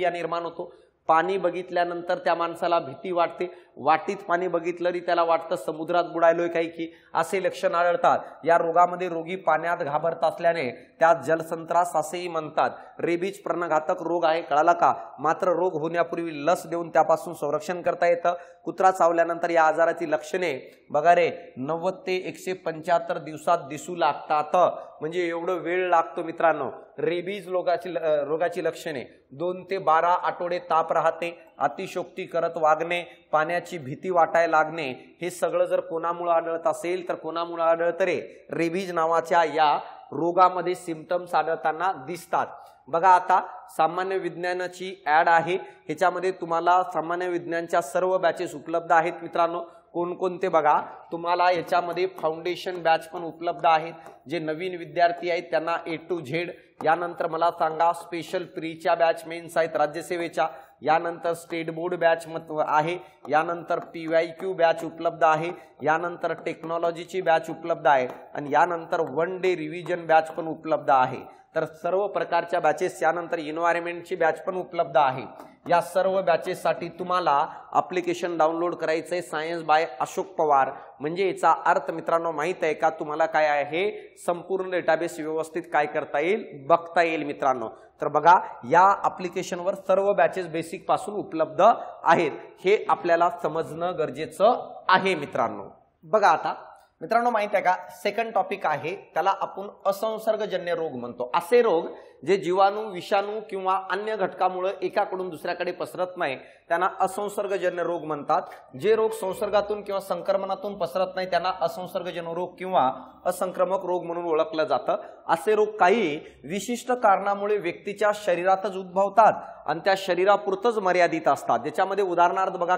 निर्माण होतो। पाणी बघितल्यानंतर त्या माणसाला भीती वाटते। वाटीत पाणी बघितलं तरी त्याला वाटतं समुद्रात बुडायलोय काही की, असे लक्षण आढळतात। या रोगामध्ये रोगी पाण्यात घाबरत असल्याने त्यात जलसंत्रास असेही म्हणतात। रेबीज प्राणघातक रोग आहे, कळाला का, मात्र रोग होण्यापूर्वी लस देऊन त्यापासून संरक्षण करता येतं। कुत्रा चावल्यानंतर या आजाराची लक्षणे बघा रे 90 ते 175 दिवसात दिसू लागतात। म्हणजे एवढं वेळ लागतो मित्रांनो। रेबीज रोगाची लक्षणे 2 ते 12 आठवडे ताप राहते, अतिशोक्ती करत वागणे, पाण्याची भीती वाटायला लागणे, हे सगळं जर कोणामुळे आढळत असेल तर कोणामुळे आढळतं रे? रेबीज नावाच्या या रोगामध्ये सिम्पटम्स आढळताना दिसतात। बघा आता सामान्य विज्ञानाची ऍड आहे, ह्याच्यामध्ये तुम्हाला सामान्य विज्ञानच्या सर्व बॅचेस उपलब्ध आहेत मित्रांनो। कोणकोणते बघा, तुम्हाला याच्यामध्ये फाउंडेशन बॅच पण उपलब्ध आहेत, जे नवीन विद्यार्थी आहेत त्यांना A to Z. यानंतर मला सांगा स्पेशल प्रीच्या बॅच मेन्स आहेत राज्यसेवेच्या, यानंतर स्टेट बोर्ड बॅच आहे, यानंतर PYQ बॅच उपलब्ध आहे, यानंतर टेक्नॉलॉजीची बॅच उपलब्ध आहे आणि यानंतर 1 डे रिव्हिजन बॅच पण उपलब्ध आहे. तर सर्व प्रकारच्या बॅचेस, यानंतर एन्व्हायरमेंटची बॅच पण उपलब्ध आहे. या सर्व बॅचेससाठी तुम्हाला ॲप्लिकेशन डाउनलोड करायचं आहे सायन्स बाय अशोक पवार. म्हणजे याचा अर्थ मित्रांनो माहित आहे का तुम्हाला काय आहे, संपूर्ण डेटाबेस व्यवस्थित काय करता येईल, बघता येईल मित्रांनो. तर बघा या ॲप्लिकेशनवर सर्व बॅचेस बेसिक पासून उपलब्ध आहेत, हे आपल्याला समजणं गरजेचं आहे मित्रांनो. बघा आता मित्रांनो माहित आहे का, सेकंड टॉपिक आहे त्याला आपण असंसर्गजन्य रोग म्हणतो. असे रोग जे जीवाणू, विषाणू किंवा अन्य घटकामुळे एकाकडून दुसऱ्याकडे पसरत नाही त्यांना असंसर्गजन्य रोग म्हणतात. जे रोग संसर्गातून किंवा संक्रमणातून पसरत नाही त्यांना असंसर्गजन्य रोग किंवा असंक्रमक रोग म्हणून ओळखलं जातं. असे रोग काही विशिष्ट कारणामुळे व्यक्तीच्या शरीरातच उद्भवतात आणि त्या शरीरापुरतच मर्यादित असतात. ज्याच्यामध्ये उदाहरणार्थ बघा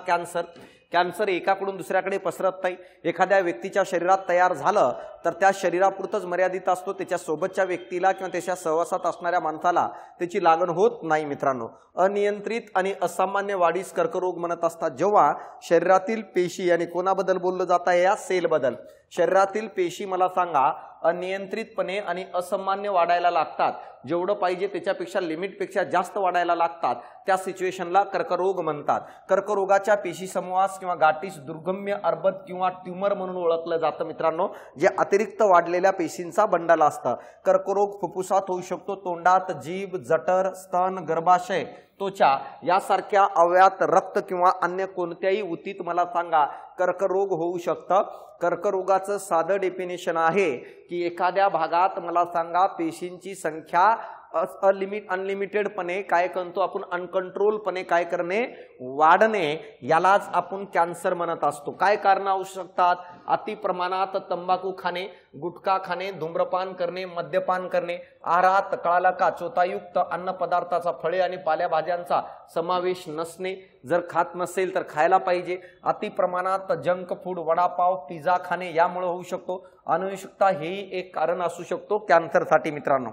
कॅन्सर एकाकडून दुसऱ्याकडे पसरत नाही. एखाद्या व्यक्तीच्या शरीरात तयार झालं तर त्या शरीरापुरतच मर्यादित असतो, त्याच्या सोबतच्या व्यक्तीला किंवा त्याच्या सहवासात असणाऱ्या माणसाला त्याची लागण होत नाही मित्रांनो. अनियंत्रित आणि असामान्य वाढीस कर्करोग म्हणत असतात. जेव्हा शरीरातील पेशी आणि कोणाबद्दल बोललं जात आहे, या सेल बद्दल, शरीरातील पेशी मला सांगा अनियंत्रितपणे आणि असामान्य वाढायला लागतात, जेवढं पाहिजे त्याच्यापेक्षा लिमिटपेक्षा जास्त वाढायला लागतात, त्या सिच्युएशनला कर्करोग म्हणतात. कर्करोगाच्या पेशी समूहास किंवा गाठीस दुर्गम्य अर्बुद किंवा ट्यूमर म्हणून ओळखलं जातं मित्रांनो, जे अतिरिक्त वाढलेल्या पेशींचा बंडल असतं. कर्करोग फुफ्फुसात होऊ शकतो, तोंडात, जीभ, जठर, स्तन, गर्भाशय, त्वचा यासारख्या अवयवात रक्त किंवा अन्य कोणत्याही उतीत मला सांगा कर्करोग होऊ शकतं. कर्करोगाचं साधं डेफिनेशन आहे की एखाद्या भागात मला सांगा पेशींची संख्या अनलिमिटेडपणे काय करतो आपण, अनकंट्रोलपणे काय करणे, वाढणे, यालाच आपण कॅन्सर म्हणत असतो. काय कारण असू शकतात, अति प्रमाणात तंबाखू खाणे, गुटखा खाणे, धूम्रपान करणे, मद्यपान करणे, आहारात कळाला का चोथायुक्त अन्न पदार्थाचा, फळे आणि पालेभाज्यांचा समावेश नसणे, जर खात नसेल तर खायला पाहिजे, अति प्रमाणात जंक फूड, वडापाव, पिझ्झा खाणे यामुळे होऊ शकतो. अनुवंशिकता हेही एक कारण असू शकतो कॅन्सरसाठी मित्रांनो.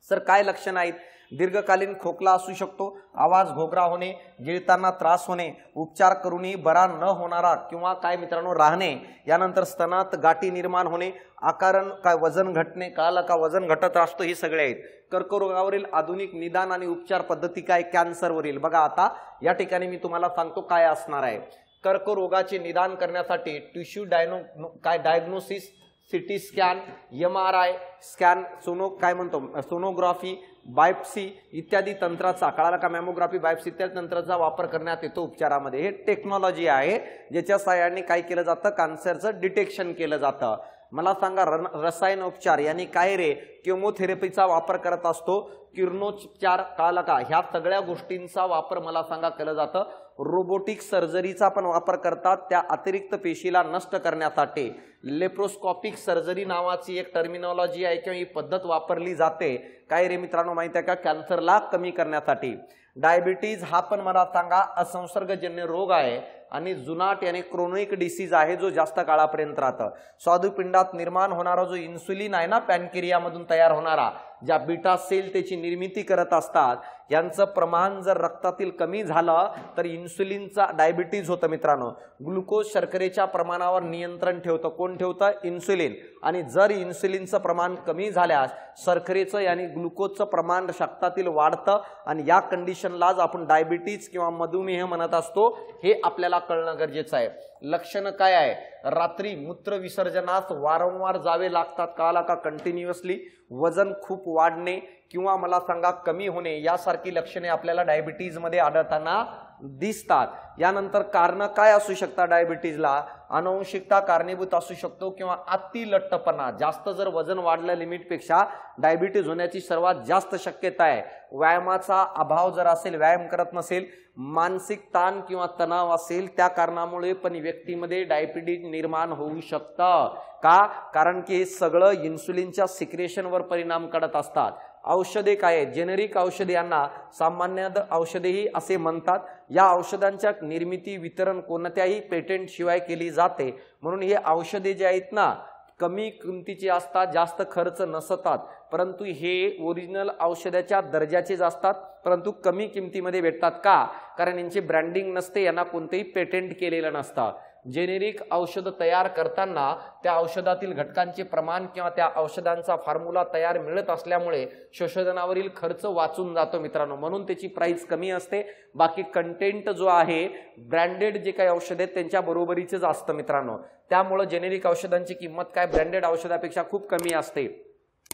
सर काय लक्षण आहेत, दीर्घकालीन खोकला असू शकतो, आवाज घोगरा होणे, गिळताना त्रास होणे, उपचार करूनही बरा न होणारा किंवा काय मित्रांनो राहणे, यानंतर स्तनात गाठी निर्माण होणे, आकारण काय वजन घटणे, कळालं का वजन घटत असतो, हे सगळे आहेत. कर्करोगावरील आधुनिक निदान आणि उपचार पद्धती काय, कॅन्सरवरील बघा आता या ठिकाणी मी तुम्हाला सांगतो काय असणार आहे. कर्करोगाचे निदान करण्यासाठी tissue diagnosis, CT scan, MRI scan, sonography, biopsy इत्यादी तंत्राचा, कळाला का मॅमोग्राफी, बायोप्सी इत्यादी तंत्राचा वापर करण्यात येतो उपचारामध्ये. हे टेक्नॉलॉजी आहे ज्याच्या सहाय्याने काय केलं जातं, कॅन्सरचं डिटेक्शन केलं जातं. मला सांगा रसायन उपचार यानी काय रे, केमोथेरपीचा वापर करत असतो, किरणोपचार, कळाला का, ह्या सगळ्या गोष्टींचा वापर मला सांगा केलं जातं. रोबोटिक सर्जरीचा पण वापर करतात त्या अतिरिक्त पेशीला नष्ट करण्यासाठी. लेप्रोस्कोपिक सर्जरी नावाची एक टर्मिनॉलॉजी आहे किंवा ही पद्धत वापरली जाते काय रे मित्रांनो माहिती आहे का, कॅन्सरला कमी करण्यासाठी. डायबिटीज हा पण मला सांगा असंसर्गजन्य रोग आहे आणि जुनाट यानी क्रोनिक डिसीज आहे जो जास्त काळापर्यंत राहतं. स्वादुपिंडात निर्माण होणारा जो इन्सुलिन आहे ना पॅनक्रियामधून तयार होणारा, ज्या बीटा सेल त्याची निर्मिती करत असतात, यांचं प्रमाण जर रक्तातील कमी झालं तर इन्सुलिनचा डायबिटीज होतं मित्रांनो. ग्लुकोज शर्करेच्या प्रमाणावर नियंत्रण ठेवतं, कोण ठेवतं, इन्सुलिन. आणि जर इन्सुलिनचं प्रमाण कमी झाल्यास शर्करेचं यानी ग्लुकोजचं प्रमाण रक्तातील वाढतं आणि या कंडिशनलाच आपण डायबिटीज किंवा मधुमेह म्हणत असतो. हे आपल्याला कळणं गरजेचं आहे. लक्षण काय आहे, रात्री मूत्र विसर्जनास वारंवार जावे लागतात, कळाला का, कंटिन्युअसली, वजन खूप वाढणे किंवा मला सांगा कमी होणे यासारखी लक्षणे आपल्याला डायबिटीज मध्ये आढळताना दिसतात. यानंतर कारण काय असू शकतात डायबिटीजला, अनुवंशिकता कारणीभूत असू शकतो किंवा अति लठ्ठपणा, जास्त जर वजन वाढलं लिमिटपेक्षा डायबिटीज होण्याची सर्वात जास्त शक्यता आहे. व्यायामाचा अभाव जर असेल, व्यायाम करत नसेल, मानसिक ताण किंवा तणाव असेल, त्या कारणामुळे पण व्यक्तीमध्ये डायबिटीज निर्माण होऊ शकतं. का, कारण की हे सगळं इन्सुलिनच्या सिक्रेशनवर परिणाम करत असतात. औषधे काय आहेत? जेनेरिक औषधे यांना सामान्यतः औषधेही असे म्हणतात. या औषधांच्या निर्मिती वितरण कोणत्याही पेटंट शिवाय केली जाते, म्हणून हे औषधे जे आहेत ना कमी किमतीचे असतात, जास्त खर्च नसतात, परंतु हे ओरिजिनल औषधाच्या दर्जाचेच असतात, परंतु कमी किमतीमध्ये भेटतात. का? कारण यांची ब्रँडिंग नसते, यांना कोणतेही पेटंट केलेलं नसतं. जेनेरिक औषध तयार करताना त्या औषधातील घटकांचे प्रमाण किंवा त्या औषधांचा फॉर्म्युला तयार मिळत असल्यामुळे संशोधनावरील खर्च वाचून जातो मित्रांनो, म्हणून त्याची प्राइस कमी असते. बाकी कंटेंट जो आहे ब्रँडेड जे काही औषध आहेत त्यांच्या बरोबरीचेच असतं मित्रांनो. त्यामुळे जेनेरिक औषधांची किंमत काय ब्रँडेड औषधापेक्षा खूप कमी असते.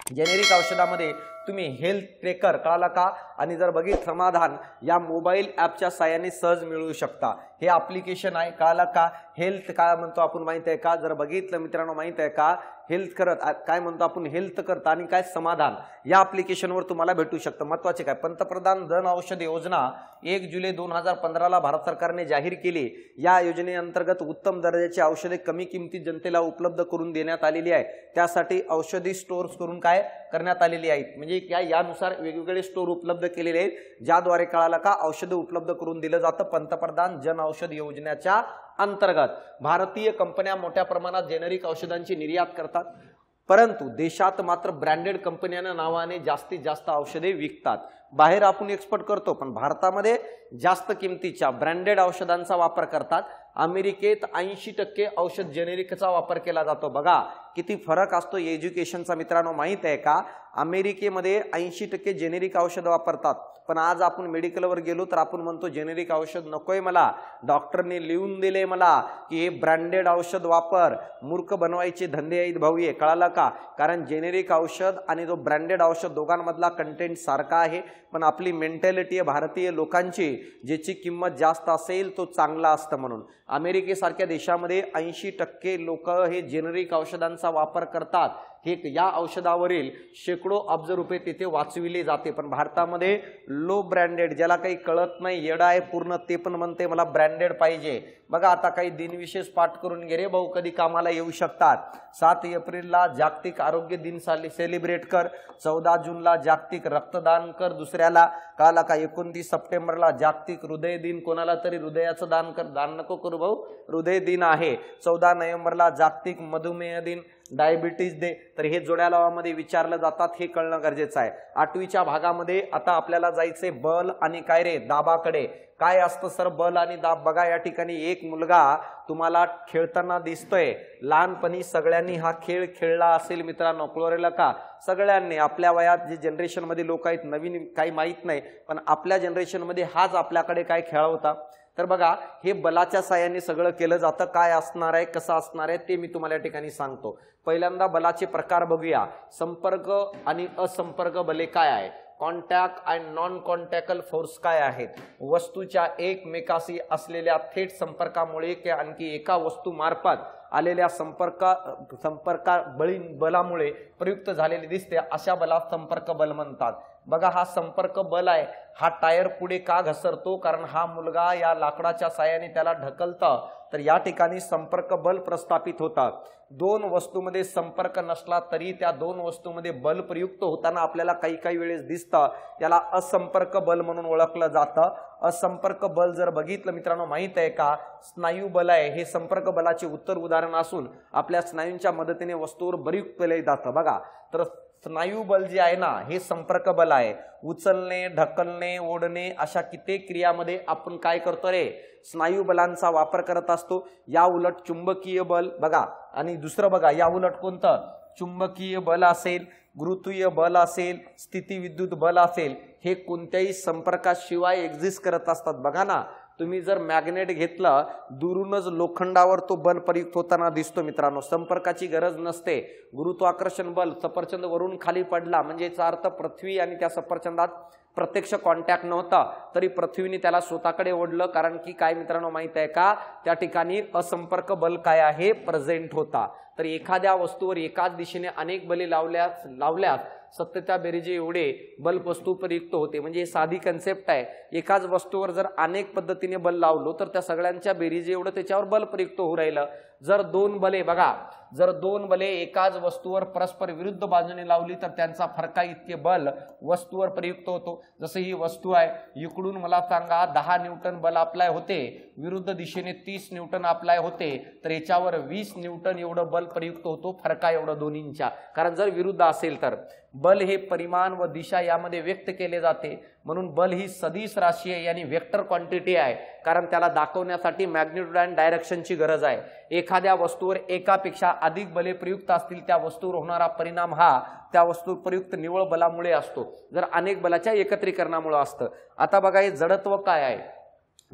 जेनेरिक औषधामध्ये तुम्ही हेल्थ ट्रेकर कळाला का आणि जर बघितलं समाधान या मोबाईल ॲपच्या साहाय्याने सहज मिळवू शकता. हे ॲप्लिकेशन आहे कळाला का. हेल्थ काय म्हणतो आपण माहित आहे का? जर बघितलं मित्रांनो माहित आहे का हेल्थ करत काय म्हणतो आपण हेल्थ करत आणि काय समाधान या ॲप्लिकेशनवर तुम्हाला भेटू शकतं. महत्त्वाचे काय पंतप्रधान जन औषध योजना 1 जुलै 2015ला भारत सरकारने जाहीर केली. या योजनेअंतर्गत उत्तम दर्जाची औषधे कमी किमतीत जनतेला उपलब्ध करून देण्यात आलेली आहे. त्यासाठी औषधी स्टोअर्स करून काय करण्यात आलेली आहेत, म्हणजे यानुसार वेगवेगळे स्टोअर उपलब्ध केलेले आहेत ज्याद्वारे कळाला का औषधे उपलब्ध करून दिलं जातं पंतप्रधान जन औषध योजनेच्या अंतर्गत. भारतीय कंपन्या मोठ्या प्रमाणात जेनेरिक औषधांची निर्यात करतात, परंतु देशात मात्र ब्रँडेड कंपन्यांच्या नावाने जास्तीत जास्त औषधे विकतात. बाहेर आपण एक्सपोर्ट करतो, पण भारतामध्ये जास्त किमतीच्या ब्रँडेड औषधांचा वापर करतात. अमेरिकेत 80% औषध जेनेरिकचा वापर केला जातो. बघा किती फरक असतो एज्युकेशनचा मित्रांनो माहित आहे का. अमेरिकेमध्ये 80% जेनेरिक औषध वापरतात, पण आज आपण मेडिकलवर गेलो तर आपण म्हणतो जेनेरिक औषध नकोय मला, डॉक्टरने लिहून दिले मला की हे ब्रँडेड औषध वापर. मूर्ख बनवायचे धंदे आहेत भाऊ हे कळाला का. कारण जेनेरिक औषध आणि जो ब्रँडेड औषध दोघांमधला कंटेंट सारखा आहे, पण आपली मेंटॅलिटी आहे भारतीय लोकांची ज्याची किंमत जास्त असेल तो चांगला असतं. म्हणून अमेरिकेसारख्या देशामध्ये 80% लोक हे जेनेरिक औषधांचा वापर करतात. हे या औषधावरील शेकडो अब्ज रुपये तिथे वाचविले जाते. पण भारतामध्ये लो ब्रँडेड ज्याला काही कळत नाही येडा आहे पूर्ण ते पण म्हणते मला ब्रँडेड पाहिजे. बघा आता काही दिनविशेष पाठ करून घे रे भाऊ, कधी कामाला येऊ शकतात. 7 एप्रिलला जागतिक आरोग्य दिन सेलिब्रेट कर, 14 जूनला जागतिक रक्तदान कर दुसऱ्याला काला का, 29 सप्टेंबरला जागतिक हृदय दिन, कोणाला तरी हृदयाचं दान कर, दान नको करू भाऊ हृदय दिन आहे. 14 नोव्हेंबरला जागतिक मधुमेह दिन, डायबिटीज डे. तर हे जोड्या लावामध्ये विचारलं जातात, हे कळणं गरजेचं आहे. 8वीच्या भागामध्ये आता आपल्याला जायचंय बल आणि काय रे दाबाकडे. काय असतं सर बल आणि दाब? बघा या ठिकाणी एक मुलगा तुम्हाला खेळताना दिसतोय. लहानपणी सगळ्यांनी हा खेळ खेळला असेल मित्रांनो, कळलं का. सगळ्यांनी आपल्या वयात जे जनरेशन मध्ये लोक आहेत नवीन काही माहित नाही, पण आपल्या जनरेशन मध्ये हाच आपल्याकडे काय खेळ होता. तर बघा हे बलाच्या साहाय्याने सगळं केलं जातं. काय असणार आहे कसं असणार आहे ते मी तुम्हाला या ठिकाणी सांगतो. पहिल्यांदा बलाचे प्रकार बघूया. संपर्क आणि असंपर्क बले काय आहे, कॉन्टॅक्ट अँड नॉन कॉन्टॅक्टल फोर्स काय आहेत, वस्तूच्या एकमेकाशी असलेल्या थेट संपर्कामुळे किंवा आणखी एका वस्तू मार्फत आलेल्या संपर्का बलामुळे प्रयुक्त झालेले दिसते अशा बलास संपर्क बल म्हणतात. बघा हा संपर्क बल आहे. हा टायर पुढे का घसरतो, कारण हा मुलगा या लाकडाच्या साहाय्याने त्याला ढकलतं, तर या ठिकाणी संपर्क बल प्रस्थापित होतात. दोन वस्तूमध्ये संपर्क नसला तरी त्या दोन वस्तूमध्ये बल प्रयुक्त होताना आपल्याला काही वेळेस दिसतं, याला असंपर्क बल म्हणून ओळखलं जातं. असंपर्क बल जर बघितलं मित्रांनो माहित आहे का, स्नायू बल आहे हे संपर्क बलाचे उत्तर उदाहरण असून आपल्या स्नायूंच्या मदतीने वस्तूवर प्रयुक्त केले जातं. बघा तर स्नायू बल जे आहे ना हे संपर्क बल आहे. उचलणे, ढकलणे, ओढणे अशा कित्येक क्रियामध्ये आपण काय करतो रे, स्नायू बलांचा वापर करत असतो. या उलट चुंबकीय बल बघा, आणि दुसरं बघा या उलट कोणतं, चुंबकीय बल असेल, गुरुत्वीय बल असेल, स्थितिविद्युत बल असेल, हे कोणत्याही संपर्काशिवाय एक्झिस्ट करत असतात. बघा ना तुम्ही जर मॅग्नेट घेतलं दुरूनच लोखंडावर तो बल प्रयुक्त होताना दिसतो मित्रांनो, संपर्काची गरज नसते. गुरुत्वाकर्षण बल सफरचंद वरून खाली पडला म्हणजे याचा अर्थ पृथ्वी आणि त्या सफरचंदात प्रत्यक्ष कॉन्टॅक्ट नव्हता, तरी पृथ्वीने त्याला स्वतःकडे ओढलं, कारण की काय मित्रांनो माहित आहे का, त्या ठिकाणी असंपर्क बल काय आहे प्रेझेंट होता. तर एखाद्या वस्तूवर एकाच दिशेने अनेक बले लावल्यास सत्यता बेरीजे एवढे बल वस्तू प्रयुक्त होते. म्हणजे साधी कन्सेप्ट आहे. एकाच वस्तूवर जर अनेक पद्धतीने बल लावलो तर त्या सगळ्यांच्या बेरीजे एवढं त्याच्यावर बल प्रयुक्त होऊ राहिलं. जर दोन बले बघा, जर दोन बले एकाच वस्तूवर परस्पर विरुद्ध बाजूने लावली तर त्यांचा फरका इतके बल वस्तूवर प्रयुक्त होतो. जसं ही वस्तू आहे, इकडून मला सांगा 10 न्यूटन बल अप्लाय होते, विरुद्ध दिशेने 30 न्यूटन अप्लाय होते, तर याच्यावर 20 न्यूटन एवढं बल प्रयुक्त होतो, फरका एवढं दोन्हींच्या. कारण जर विरुद्ध असेल तर बल हे परिमाण व दिशा यामध्ये व्यक्त केले जाते, म्हणून बल ही सदिश राशी आहे, यानी वेक्टर क्वांटिटी आहे, कारण त्याला दाखवण्यासाठी मॅग्निट्यूड अँड डायरेक्शनची गरज आहे. एखाद्या वस्तूवर एकापेक्षा अधिक बले प्रयुक्त असतील त्या वस्तूवर होणारा परिणाम हा त्या वस्तूवर प्रयुक्त निव्वळ बलामुळे असतो, जर अनेक बलाच्या एकत्रीकरणामुळे असतं. आता बघा हे जडत्व काय आहे.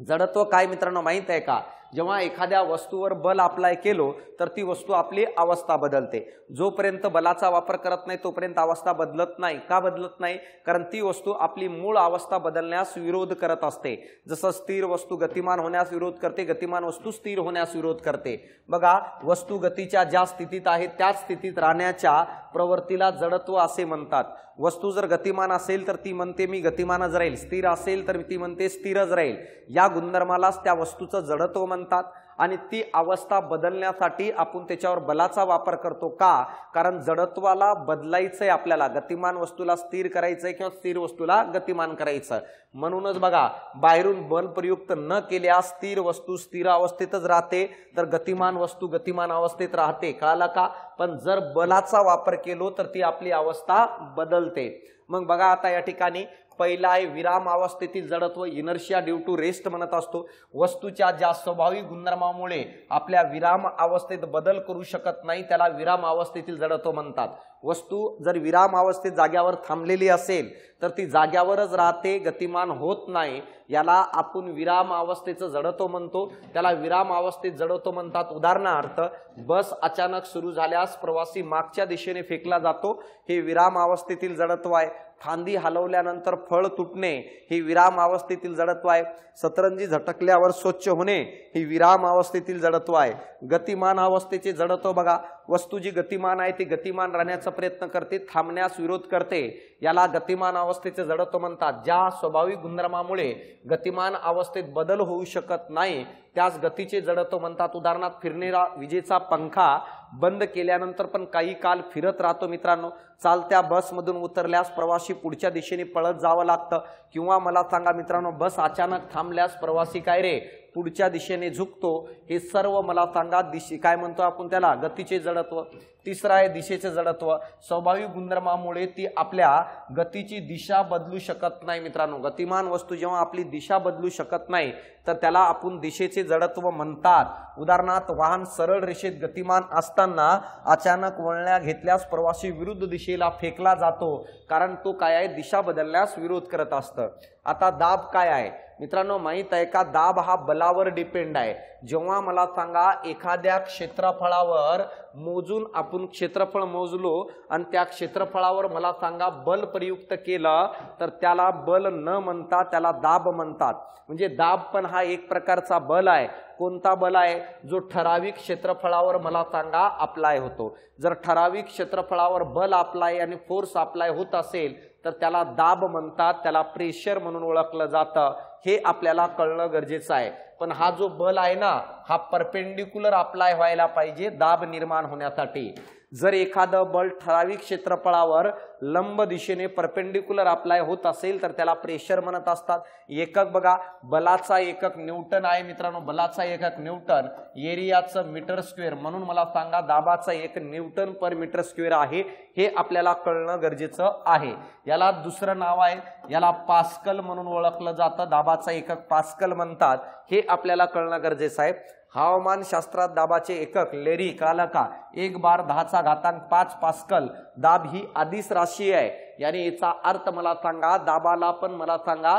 जडत्व काय मित्रांनो माहित आहे का? जेव्हा एखाद्या वस्तूवर बल अप्लाय केलो तर ती वस्तू आपली अवस्था बदलते. जोपर्यंत बलाचा वापर करत नाही तोपर्यंत अवस्था बदलत नाही. का बदलत नाही? कारण ती वस्तू आपली मूळ अवस्था बदलण्यास विरोध करत असते. जसं स्थिर वस्तू गतिमान होण्यास विरोध करते, गतिमान वस्तू स्थिर होण्यास विरोध करते. बघा, वस्तू गतीच्या ज्या स्थितीत आहे त्याच स्थितीत राहण्याच्या प्रवृत्तीला जडत्व असे म्हणतात. वस्तू जर गतिमान असेल तर ती म्हणते मी गतिमानच राहील, स्थिर असेल तर ती म्हणते स्थिरच राहील. या गुणधर्मालाच त्या वस्तूचं जडत्व म्हणतात. आणि ती अवस्था बदलण्यासाठी आपण त्याच्यावर बलाचा वापर करतो. का? कारण जडत्वाला बदलायचंय आपल्याला, गतिमान वस्तूला स्थिर करायचंय किंवा स्थिर वस्तूला गतिमान करायचं. म्हणूनच बघा, बाहेरून बल प्रयुक्त न केल्यास स्थिर वस्तू स्थिर अवस्थेतच राहते, तर गतिमान वस्तू गतिमान अवस्थेत राहते. कळालं का? पण जर बलाचा वापर केलो तर ती आपली अवस्था बदलते. मग बघा आता या ठिकाणी पहिला आहे विराम अवस्थेतील जडत्व, इनर्शिया ड्यू टू रेस्ट म्हणत असतो. वस्तूच्या ज्या स्वाभाविक गुणधर्मामुळे आपल्या विराम अवस्थेत बदल करू शकत नाही त्याला विराम अवस्थेतील जडत्व म्हणतात. वस्तू जर विराम अवस्थेत जाग्यावर थांबलेली असेल तर ती जाग्यावरच राहते, गतिमान होत नाही. याला आपण विराम अवस्थेचं जडत्व म्हणतो, त्याला विराम अवस्थेत जडत्व म्हणतात. उदाहरणार्थ, बस अचानक सुरू झाल्यास प्रवासी मागच्या दिशेने फेकला जातो, हे विराम अवस्थेतील जडत्व आहे. फांदी हलवल्यानंतर फळ तुटणे ही विराम अवस्थेतील जडत्व आहे. सतरंजी झटकल्यावर स्वच्छ होणे ही विराम अवस्थेतील जडत्व आहे. गतिमान अवस्थेचे जडत्व बघा, वस्तू जी गतिमान आहे ती गतिमान राहण्याचा प्रयत्न करते, थांबण्यास विरोध करते, याला गतिमान अवस्थेचे जडत्व म्हणतात. ज्या स्वाभाविक गुणधर्मामुळे गतिमान अवस्थेत बदल होऊ शकत नाही त्यास गतीचे जडत्व म्हणतात. उदाहरणार्थ, फिरणारा विजेचा पंखा बंद केल्यानंतर पण काही काल फिरत राहतो. मित्रांनो, चालत्या बसमधून उतरल्यास प्रवासी पुढच्या दिशेने पळत जावं लागतं. किंवा मला सांगा मित्रांनो, बस अचानक थांबल्यास प्रवासी काय रे पुढच्या दिशेने झुकतो. हे सर्व मला सांगा काय म्हणतो आपण त्याला? गतीचे जडत्व. तिसरा आहे दिशेचे जडत्व. स्वाभाविक गुणधर्मामुळे ती आपल्या गतीची दिशा बदलू शकत नाही. मित्रांनो, गतिमान वस्तू जेव्हा आपली दिशा बदलू शकत नाही तर त्याला आपण दिशेचे जडत्व म्हणतात. उदाहरणार्थ, वाहन सरळ रेषेत गतिमान असताना अचानक वळण्या घेतल्यास प्रवासी विरुद्ध दिशेला फेकला जातो, कारण तो काय आहे? दिशा बदलण्यास विरोध करत असतं. आता दाब काय आहे मित्रांनो माहित आहे का? दाब हा बलावर डिपेंड आहे. जेव्हा मला सांगा एखाद्या क्षेत्रफळावर मोजून आपण क्षेत्रफळ मोजलो आणि त्या क्षेत्रफळावर मला सांगा बल प्रयुक्त केलं तर त्याला बल न म्हणता त्याला दाब म्हणतात. म्हणजे दाब पण हा एक प्रकारचा बल आहे. कोणता बल आहे? जो ठराविक क्षेत्रफळावर मला सांगा अप्लाय होतो. जर ठराविक क्षेत्रफळावर बल अप्लाय आणि फोर्स अप्लाय होत असेल तर त्याला दाब म्हणतात, त्याला प्रेशर म्हणून ओळखलं जातं. हे आपल्याला कळणं गरजेचं आहे. पण हा जो बल आहे ना, हा परपेंडिक्युलर अप्लाय व्हायला पाहिजे दाब निर्माण होण्यासाठी. जर एखादं बल ठराविक क्षेत्रफळावर लंब दिशेने परपेंडिक्युलर अप्लाय होत असेल तर त्याला प्रेशर म्हणत असतात. एकक बघा, बलाचा एकक न्यूटन आहे मित्रांनो, बलाचा एकक न्यूटन, एरियाचं मीटर स्क्वेअर, म्हणून मला सांगा दाबाचा एक न्यूटन पर मीटर स्क्वेअर आहे. हे आपल्याला कळणं गरजेचं आहे. याला दुसरं नाव आहे, याला पास्कल म्हणून ओळखलं जातं. दाबाचा एकक पास्कल म्हणतात. हे आपल्याला कळणं गरजेचं आहे. हवामान शास्त्रात दाबाचे एकक लेरी काला का 1 बार 10⁵5 पास्कल. दाब ही आदिश राशी आहे. यानी याचा अर्थ मला सांगा दाबाला पण मला सांगा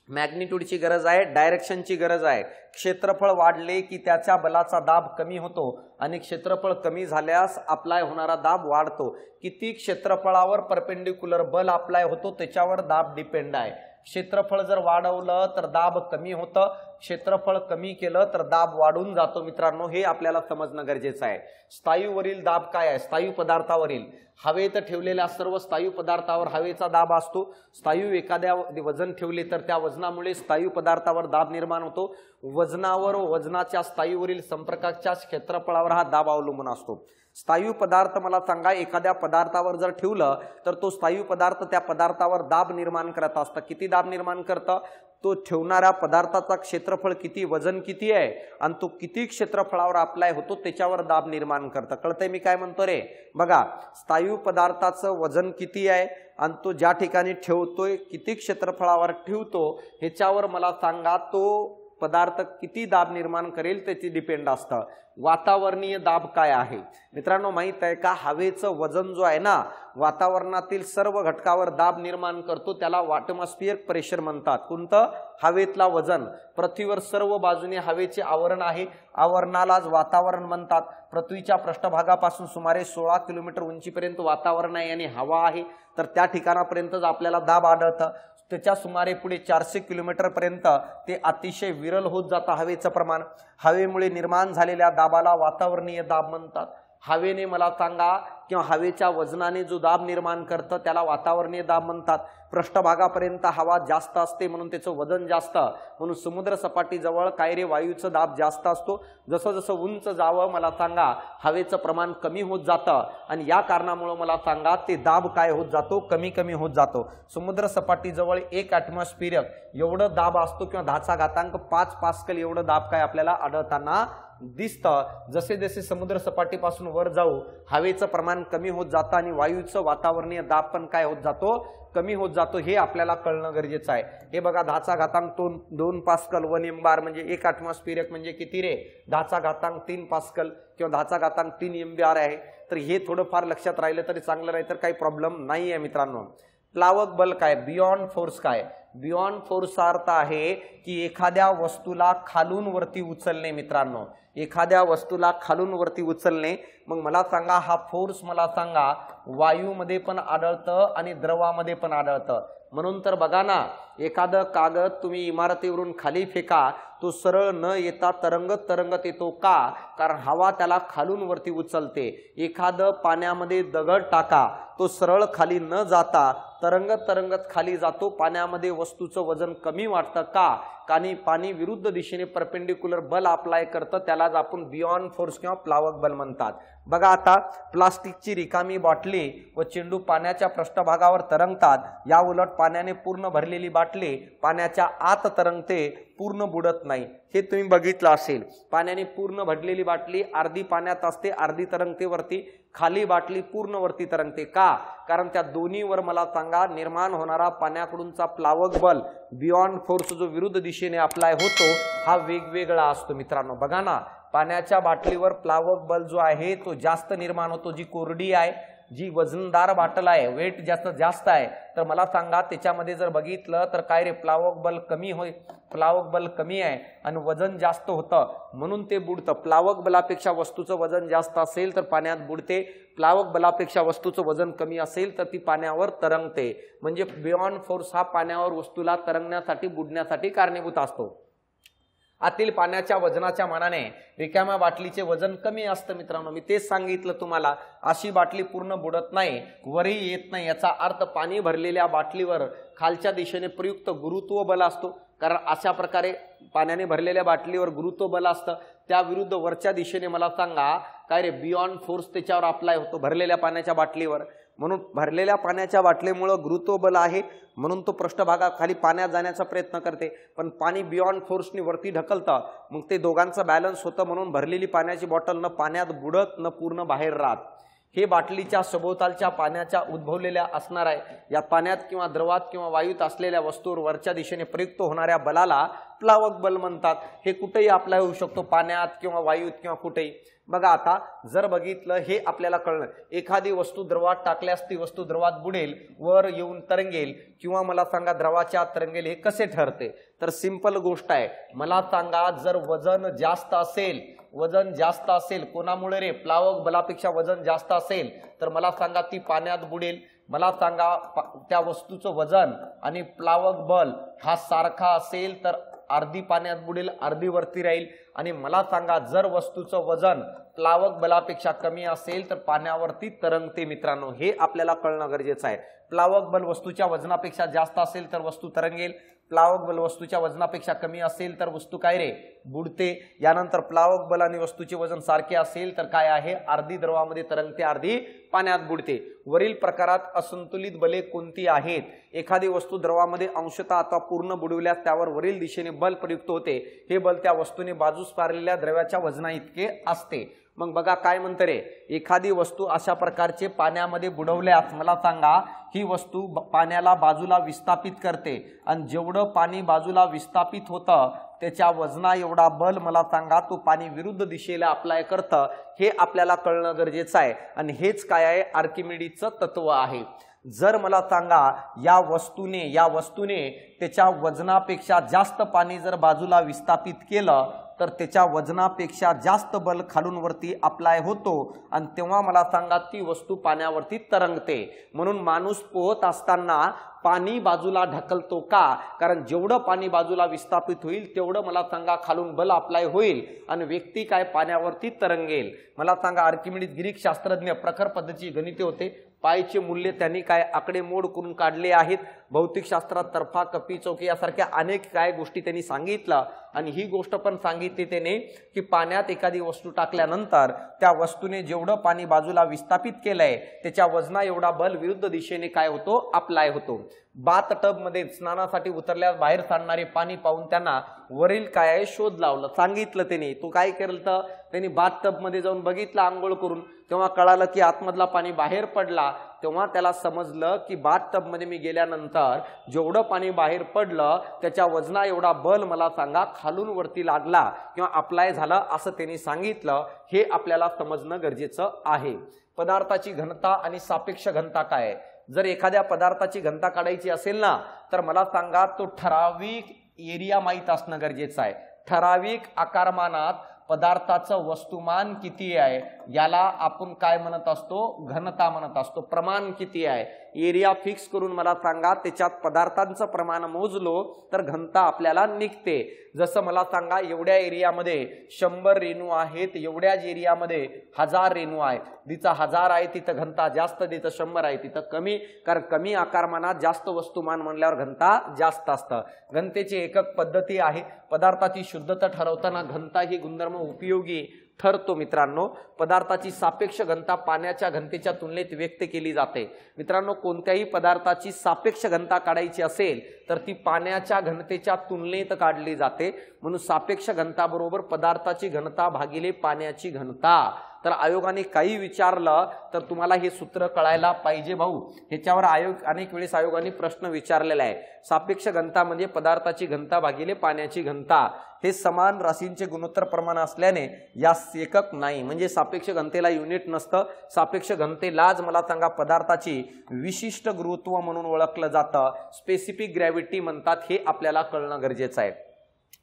मॅग्निट्यूडची गरज आहे, डायरेक्शनची गरज आहे. क्षेत्रफळ वाढले की त्याच्या बलाचा दाब कमी होतो आणि क्षेत्रफळ कमी झाल्यास अप्लाय होणारा दाब वाढतो. किती क्षेत्रफळावर परपेंडिक्युलर बल अप्लाय होतो त्याच्यावर दाब डिपेंड आहे. क्षेत्रफळ जर वाढवलं तर दाब कमी होतं, क्षेत्रफळ कमी केलं तर दाब वाढून जातो. मित्रांनो, हे आपल्याला समजणं गरजेचं आहे. स्थायूवरील दाब काय आहे? स्थायू पदार्थावरील हवेत ठेवलेल्या सर्व स्थायू पदार्थावर हवेचा दाब असतो. स्थायू एखाद्या वजन ठेवले तर त्या वजनामुळे स्थायू पदार्थावर दाब निर्माण होतो. वजनावर व वजनाच्या स्थायीवरील संपर्काच्या क्षेत्रफळावर हा दाब अवलंबून असतो। स्थायू पदार्थ मला सांगा एखाद्या पदार्थावर जर ठेवलं तर तो स्थायू पदार्थ त्या पदार्थावर दाब निर्माण करत असतं। किती दाब निर्माण करतं? तो ठेवणाऱ्या पदार्थाचा क्षेत्रफळ किती, वजन किती आहे आणि तो किती क्षेत्रफळावर अप्लाय होतो त्याच्यावर दाब निर्माण करतं। कळतंय मी काय म्हणतो रे? बघा, स्थायू पदार्थाचं वजन किती आहे आणि तो ज्या ठिकाणी ठेवतोय किती क्षेत्रफळावर ठेवतो ह्याच्यावर मला सांगा तो पदार्थ किती दाब निर्माण करेल त्याची डिपेंड असतं। वातावरणीय दाब काय आहे मित्रांनो माहित आहे का? हवेचं वजन जो आहे ना वातावरणातील सर्व घटकावर दाब निर्माण करतो, त्याला ॲटमॉस्फिअर प्रेशर म्हणतात। कोणतं? हवेतला वजन। पृथ्वीवर सर्व बाजूने हवेचे आवरण आहे, आवरणालाच वातावरण म्हणतात। पृथ्वीच्या पृष्ठभागापासून सुमारे 16 किलोमीटर उंचीपर्यंत वातावरण आहे आणि हवा आहे, तर त्या ठिकाणापर्यंतच आपल्याला दाब आढळतं। त्याच्या सुमारे पुढे 400 किलोमीटर पर्यंत ते अतिशय विरल होत जातं हवेचं प्रमाण। हवेमुळे निर्माण झालेल्या दाबाला वातावरणीय दाब म्हणतात। हवेने मला सांगा किंवा हवेच्या वजनाने जो दाब निर्माण करतं त्याला वातावरणीय दाब म्हणतात। पृष्ठभागापर्यंत हवा जास्त असते म्हणून त्याचं वजन जास्त, म्हणून समुद्र सपाटीजवळ काय रे वायूचं दाब जास्त असतो। जसं जसं उंच जावं मला सांगा हवेचं प्रमाण कमी होत जातं आणि या कारणामुळे मला सांगा ते दाब काय होत जातो, कमी कमी होत जातो। समुद्र सपाटीजवळ 1 ॲटमॉस्फिअर एवढं दाब असतो किंवा 10⁵5 पास्कल एवढं दाब काय आपल्याला आढळताना दिसतं। जसे जसे समुद्र सपाटीपासून वर जाऊ हवेचं प्रमाण कमी होत जातं आणि वायूचं वातावरणीय दाब पण काय होत जातो, कमी होत जातो। हे आपल्याला कळणं गरजेचं आहे। हे बघा 10⁻2 पास्कल 1 MBAR म्हणजे 1 ॲटमॉस्फिअर म्हणजे किती रे? 10⁻3 पास्कल किंवा 10⁻3 MBAR आहे। तर हे थोडंफार लक्षात राहिलं तरी चांगलं राहील, तर काही प्रॉब्लेम नाही आहे मित्रांनो। प्लावक बल काय? बियॉन्ड फोर्स काय? बियॉन्ड फोर्सचा अर्थ आहे की एखाद्या वस्तूला खालून वरती उचलणे मित्रांनो, एखाद्या वस्तूला खालून वरती उचलणे। मग मला सांगा हा फोर्स मला सांगा वायूमध्ये पण आढळतं आणि द्रवामध्ये पण आढळतं। म्हणून तर बघा ना एखादं कागद तुम्ही इमारतीवरून खाली फेका तो सरळ न येता तरंगत तरंगत येतो का? कारण हवा त्याला खालून वरती उचलते। एखादं पाण्यामध्ये दगड टाका तो सरळ खाली न जाता तरंगत तरंगत खाली जातो। पाण्यामध्ये वस्तूचं वजन कमी वाटतं का? कारण पाणी विरुद्ध दिशेने परपेंडिक्युलर बल अप्लाय करतं, त्यालाच आपण बियॉन्ड फोर्स किंवा प्लावक बल म्हणतात। बघा आता प्लास्टिकची रिकामी बाटली व चेंडू पाण्याच्या पृष्ठभागावर तरंगतात, या उलट पाण्याने पूर्ण भरलेली बाटली पाण्याच्या आत तरंगते, पूर्ण बुडत नाही। हे तुम्ही बघितलं असेल। पाण्याने पूर्ण भरलेली बाटली अर्धी पाण्यात असते, अर्धी तरंगते वरती, खाली बाटली पूर्ण वरती तरंगते का? कारण त्या दोन्हीवर मला सांगा निर्माण होणारा पाण्याकडूनचा प्लावक बल बियॉन्ड फोर्स जो विरुद्ध दिशेने अप्लाय होतो हा वेगवेगळा असतो मित्रांनो। बघा ना पाण्याच्या बाटलीवर प्लावक बल जो आहे तो जास्त निर्माण होतो, जी कोरडी आहे, जी वजनदार बाटल आहे, वेट जास्त आहे, तर मला सांगा त्याच्यामध्ये जर बघितलं तर काय रे प्लावक बल कमी होय, प्लावक बल कमी आहे आणि वजन जास्त होतं म्हणून ते बुडतं। प्लावक बलापेक्षा वस्तूचं वजन जास्त असेल तर पाण्यात बुडते, प्लावक बलापेक्षा वस्तूचं वजन कमी असेल तर ती पाण्यावर तरंगते। म्हणजे बियॉन्ड फोर्स हा पाण्यावर वस्तूला तरंगण्यासाठी बुडण्यासाठी कारणीभूत असतो। आतील पाण्याच्या वजनाच्या मानाने रिकाम्या बाटलीचे वजन कमी असतं मित्रांनो। मी तेच सांगितलं तुम्हाला, अशी बाटली पूर्ण बुडत नाही, वरही येत नाही। याचा अर्थ पाणी भरलेल्या बाटलीवर खालच्या दिशेने प्रयुक्त गुरुत्व बल असतो, कारण अशा प्रकारे पाण्याने भरलेल्या बाटलीवर गुरुत्व बल असतं। त्या विरुद्ध वरच्या दिशेने मला सांगा काय रे बियॉन्ड फोर्स त्याच्यावर अप्लाय होतो भरलेल्या पाण्याच्या बाटलीवर। म्हणून भरलेल्या पाण्याच्या बाटलीमुळे गुरुत्व बल आहे म्हणून तो पृष्ठभागाखाली पाण्यात जाण्याचा प्रयत्न करते, पण पाणी बियॉन्ड फोर्सने वरती ढकलतं, मग ते दोघांचं बॅलन्स होतं म्हणून भरलेली पाण्याची बॉटल न पाण्यात बुडत न पूर्ण बाहेर राहत। हे बाटलीच्या सभोवतालच्या पाण्याच्या उद्भवलेल्या असणार आहे। या पाण्यात किंवा द्रवात किंवा वायूत असलेल्या वस्तूवर वरच्या दिशेने प्रयुक्त होणाऱ्या बलाला प्लावक बल म्हणतात। हे कुठेही अप्लाय होऊ शकतो, पाण्यात किंवा वायूत किंवा कुठेही। बघा आता जर बघितलं हे आपल्याला कळलं, एखादी वस्तू द्रवात टाकल्यास ती वस्तू द्रवात बुडेल, वर येऊन तरंगेल किंवा मला सांगा द्रवाच्या आत तरंगेल, हे कसे ठरते? तर सिंपल गोष्ट आहे, मला सांगा जर वजन जास्त असेल कोणामुळे रे? प्लावक बलापेक्षा वजन जास्त असेल तर मला सांगा ती पाण्यात बुडेल। मला सांगा त्या वस्तूचं वजन आणि प्लावक बल हा सारखा असेल तर अर्धी पाण्यात बुडेल, अर्धी वरती राहील। आणि मला सांगा जर वस्तूचं वजन प्लावक बलापेक्षा कमी असेल तर पाण्यावरती तरंगते मित्रांनो। हे आपल्याला कळणं गरजेचं आहे। प्लावक बल वस्तूच्या वजनापेक्षा जास्त असेल तर वस्तू तरंगेल, प्लावक बल वस्तूच्या वजनापेक्षा कमी असेल तर वस्तू काय रे बुडते। यानंतर प्लावक बल आणि वस्तूचे वजन सारखे असेल तर काय आहे अर्धी द्रवामध्ये तरंगते अर्धी पाण्यात बुडते। वरील प्रकारात असंतुलित बले कोणती आहेत? एखादी वस्तू द्रवामध्ये अंशतः अथवा पूर्ण बुडविल्यास त्यावर वरील दिशेने बल प्रयुक्त होते। हे बल त्या वस्तूने बाजूस पारलेल्या द्रव्याच्या वजना इतके असते। मग बघा काय म्हणते रे, एखादी वस्तू अशा प्रकारचे पाण्यामध्ये बुडवल्यास मला सांगा ही वस्तू पाण्याला बाजूला विस्थापित करते आणि जेवढं पाणी बाजूला विस्थापित होतं त्याच्या वजना एवढा बल मला सांगा तो पाणी विरुद्ध दिशेला अप्लाय करतं, हे आपल्याला कळणं गरजेचं आहे। आणि हेच काय आहे आर्किमिडीजचं तत्व आहे। जर मला सांगा या वस्तूने त्याच्या वजनापेक्षा जास्त पाणी जर बाजूला विस्थापित केलं तर त्याच्या वजनापेक्षा जास्त बल खालून वरती अप्लाय होतो आणि तेव्हा मला सांगा ती वस्तू पाण्यावरती तरंगते। म्हणून माणूस पोहत असताना पाणी बाजूला ढकलतो का? कारण जेवढं पाणी बाजूला विस्थापित होईल तेवढं मला सांगा खालून बल अप्लाय होईल आणि व्यक्ती काय पाण्यावरती तरंगेल। मला सांगा आर्किमिडीज ग्रीक शास्त्रज्ञ प्रखर पद्धतीचे गणिते होते। पायचे मूल्य त्यांनी काय आकडेमोड करून काढले आहेत। भौतिकशास्त्रात तर्फा कपी चौकी यासारख्या अनेक काय गोष्टी त्यांनी सांगितलं आणि ही गोष्ट पण सांगितली त्याने की पाण्यात एखादी वस्तू टाकल्यानंतर त्या वस्तूने जेवढं पाणी बाजूला विस्थापित केलंय त्याच्या वजना एवढा बल विरुद्ध दिशेने काय होतो अप्लाय होतो। बाथ टब मध्ये स्नानासाठी उतरल्यास बाहेर सांडणारे पाणी पाहून त्यांना वरील काय आहे शोध लावलं सांगितलं त्याने। तो काय केलं तर त्यांनी बाथ टब मध्ये जाऊन बघितलं आंघोळ करून, तेव्हा कळालं की आतमधला पाणी बाहेर पडला। तेव्हा त्याला समजलं की बाथ टब मध्ये मी गेल्यानंतर जेवढं पाणी बाहेर पडलं त्याच्या वजना एवढा बल मला सांगा खालून वरती लागला किंवा अप्लाय झाला असं त्यांनी सांगितलं। हे आपल्याला समजणं गरजेचं आहे। पदार्थाची घनता आणि सापेक्ष घनता काय? जर एखाद्या पदार्थाची घनता काढायची असेल ना तर मला सांगा तो ठराविक एरिया माहित असणं गरजेचं आहे। ठराविक आकारमानात पदार्थाचं वस्तुमान किती आहे याला आपण काय म्हणत असतो घनता म्हणत असतो। प्रमाण किती आहे एरिया फिक्स करून मला सांगा त्याच्यात पदार्थांचं प्रमाण मोजलो तर घनता आपल्याला निघते। जसं मला सांगा एवढ्या एरियामध्ये 100 रेणू आहेत, एवढ्याच एरियामध्ये 1000 रेणू आहेत, जिथं 1000 आहे तिथं घनता जास्त, जिथं 100 आहे तिथं कमी, कारण कमी आकारमानात जास्त वस्तुमान म्हणल्यावर घनता जास्त असतं। घनतेची एकक पद्धती आहे। पदार्थाची शुद्धता ठरवताना घनता ही गुणधर्म उपयोगी ठरतो। मित्रांनो पदार्थाची सापेक्ष घनता पाण्याच्या घनतेच्या तुलनेत व्यक्त केली जाते। मित्रांनो कोणत्याही पदार्थाची सापेक्ष घनता काढायची असेल तर ती पाण्याच्या घनतेच्या तुलनेत काढली जाते। म्हणून सापेक्ष घनता बरोबर पदार्थाची घनता भागिले पाण्याची घनता। तर आयोगाने काही विचारलं तर तुम्हाला हे सूत्र कळायला पाहिजे भाऊ। ह्याच्यावर अनेक वेळेस आयोगाने प्रश्न विचारलेला आहे। सापेक्ष घनता म्हणजे पदार्थाची घनता भागिले पाण्याची घनता। हे समान राशींचे गुणोत्तर प्रमाण असल्याने यास एकक नाही, म्हणजे सापेक्ष घनतेला युनिट नसतं। सापेक्ष घनतेलाच मला सांगा पदार्थाची विशिष्ट गुरुत्व म्हणून ओळखलं जातं, स्पेसिफिक ग्रॅव्हिटी म्हणतात। हे आपल्याला कळणं गरजेचं आहे।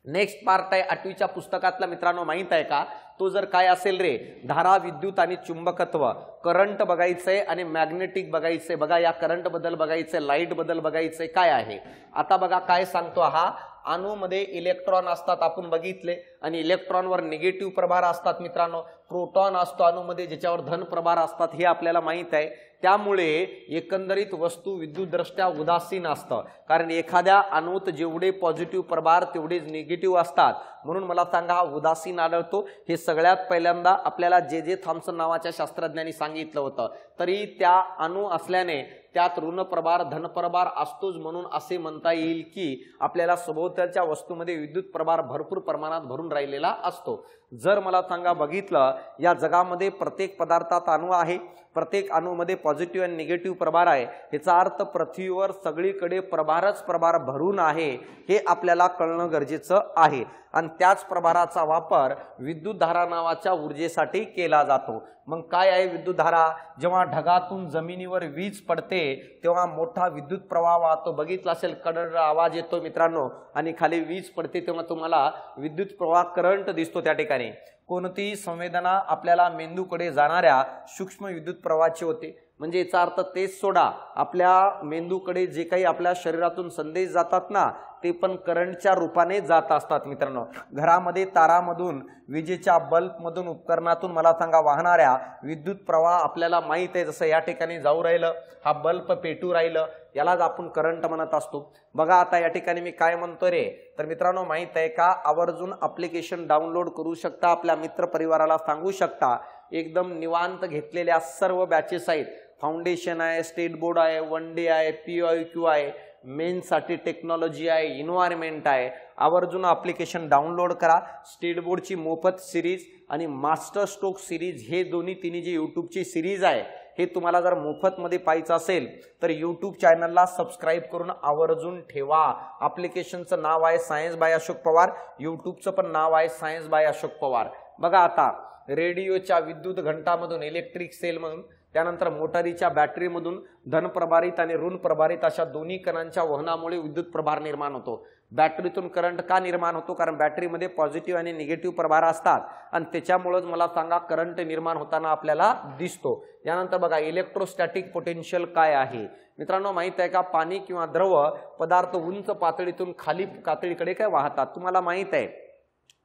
नेक्स्ट पार्ट आहे 8वीच्या पुस्तकातला मित्रांनो माहित आहे का? तो जर काय असेल रे धारा, विद्युत आणि चुंबकत्व, करंट बघायचंय आणि मॅग्नेटिक बघायचंय। बघा या करंट बद्दल बघायचंय, लाईट बद्दल बघायचंय काय आहे। आता बघा काय सांगतो हा अणूमध्ये इलेक्ट्रॉन असतात आपण बघितले आणि इलेक्ट्रॉनवर निगेटिव्ह प्रभार असतात मित्रांनो। प्रोटॉन असतो अणूमध्ये ज्याच्यावर धन प्रभार असतात हे आपल्याला माहित आहे। त्यामुळे एकंदरीत वस्तू विद्युतदृष्ट्या उदासीन असतं, कारण एखाद्या अणूत जेवढे पॉझिटिव्ह प्रभार तेवढेच निगेटिव्ह असतात, म्हणून मला सांगा हा उदासीन आढळतो। हे सगळ्यात पहिल्यांदा आपल्याला जे थॉम्सन नावाच्या शास्त्रज्ञांनी सांगितलं होतं। तरी त्या अणू असल्याने त्यात ऋण प्रभार धन प्रभार असतोच, म्हणून असे म्हणता येईल की आपल्याला सभोवतालच्या वस्तूमध्ये विद्युत प्रभार भरपूर प्रमाणात भरून राहिलेला असतो। जर मला सांगा बघितलं या जगामध्ये प्रत्येक पदार्थात अणू आहे, प्रत्येक अणूमध्ये पॉझिटिव्ह आणि निगेटिव्ह प्रभार आहे। याचा अर्थ पृथ्वीवर सगळीकडे प्रभारच प्रभार भरून आहे हे आपल्याला कळणं गरजेचं आहे। आणि त्याच प्रभाराचा वापर विद्युत धारा नावाच्या ऊर्जेसाठी केला जातो। मग काय आहे विद्युत धारा? जेव्हा ढगातून जमिनीवर वीज पडते तेव्हा मोठा विद्युत प्रवाह वाहतो, बघितला असेल कडड आवाज येतो मित्रांनो, आणि खाली वीज पडते तेव्हा तुम्हाला विद्युत प्रवाह करंट दिसतो त्या ठिकाणी। कोणतीही संवेदना आपल्याला मेंदूकडे जाणाऱ्या सूक्ष्म विद्युत प्रवाहाची होते। म्हणजे याचा अर्थ तेच सोडा, आपल्या मेंदूकडे जे काही आपल्या शरीरातून संदेश जातात ना ते पण करंटच्या रूपाने जात असतात मित्रांनो. घरामध्ये तारामधून, विजेच्या बल्बमधून, उपकरणातून मला सांगा वाहणाऱ्या विद्युत प्रवाह आपल्याला माहित आहे. जसं या ठिकाणी जाऊ राहिलं, हा बल्ब पेटू राहिलं, यालाच आपण करंट म्हणत असतो. बघा आता या ठिकाणी मी काय म्हणतो रे, तर मित्रांनो माहित आहे का, आवर्जून ऍप्लिकेशन डाउनलोड करू शकता, आपल्या मित्र परिवाराला सांगू शकता. एकदम निवांत घेतलेल्या सर्व बॅचेस आहेत. फाउंडेशन आहे, स्टेट बोर्ड आहे, वन डे आहे, PYQ आहे, मेन्ससाठी टेक्नॉलॉजी आहे, इन्व्हायरमेंट आहे. आवर्जून ऍप्लिकेशन डाउनलोड करा. स्टेट बोर्डची मोफत सिरीज आणि मास्टर स्ट्रोक सिरीज हे दोन्ही तिन्ही जी यूट्यूबची सिरीज आहे हे तुम्हाला जर मोफतमध्ये पाहायचं असेल तर यूट्यूब चॅनलला सबस्क्राईब करून आवर्जून ठेवा. ऍप्लिकेशनचं नाव आहे सायन्स बाय अशोक पवार, यूट्यूबचं पण नाव आहे सायन्स बाय अशोक पवार. बघा आता रेडिओच्या विद्युत घंटामधून, इलेक्ट्रिक सेलमधून, त्यानंतर मोटारीच्या बॅटरीमधून धन प्रभारित आणि ऋण प्रभारित अशा दोन्ही कणांच्या वहनामुळे विद्युत प्रभार निर्माण होतो. बॅटरीतून करंट का निर्माण होतो, कारण बॅटरीमध्ये पॉझिटिव्ह आणि निगेटिव्ह प्रभार असतात आणि त्याच्यामुळेच मला सांगा करंट निर्माण होताना आपल्याला दिसतो. यानंतर बघा इलेक्ट्रोस्टॅटिक पोटेन्शियल काय आहे मित्रांनो, माहित आहे का, पाणी किंवा द्रव पदार्थ उंच पातळीतून खाली पातळीकडे काय वाहतात. तुम्हाला माहित आहे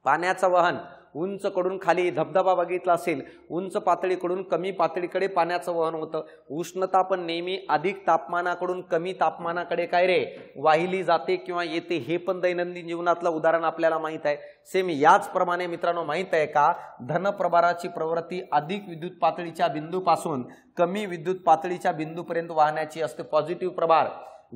पाण्याचं वहन उंच कडून खाली, धबधबा बघितला असेल, उंच पातळीकडून कमी पातळीकडे पाण्याचं वहन होतं. उष्णता पण नेहमी अधिक तापमानाकडून कमी तापमानाकडे काय रे वाहिली जाते किंवा येते. हे पण दैनंदिन जीवनातलं उदाहरण आपल्याला माहित आहे. सेम याचप्रमाणे मित्रांनो माहित आहे का, धनप्रभाराची प्रवृत्ती अधिक विद्युत पातळीच्या बिंदूपासून कमी विद्युत पातळीच्या बिंदूपर्यंत वाहण्याची असते. पॉझिटिव्ह प्रभार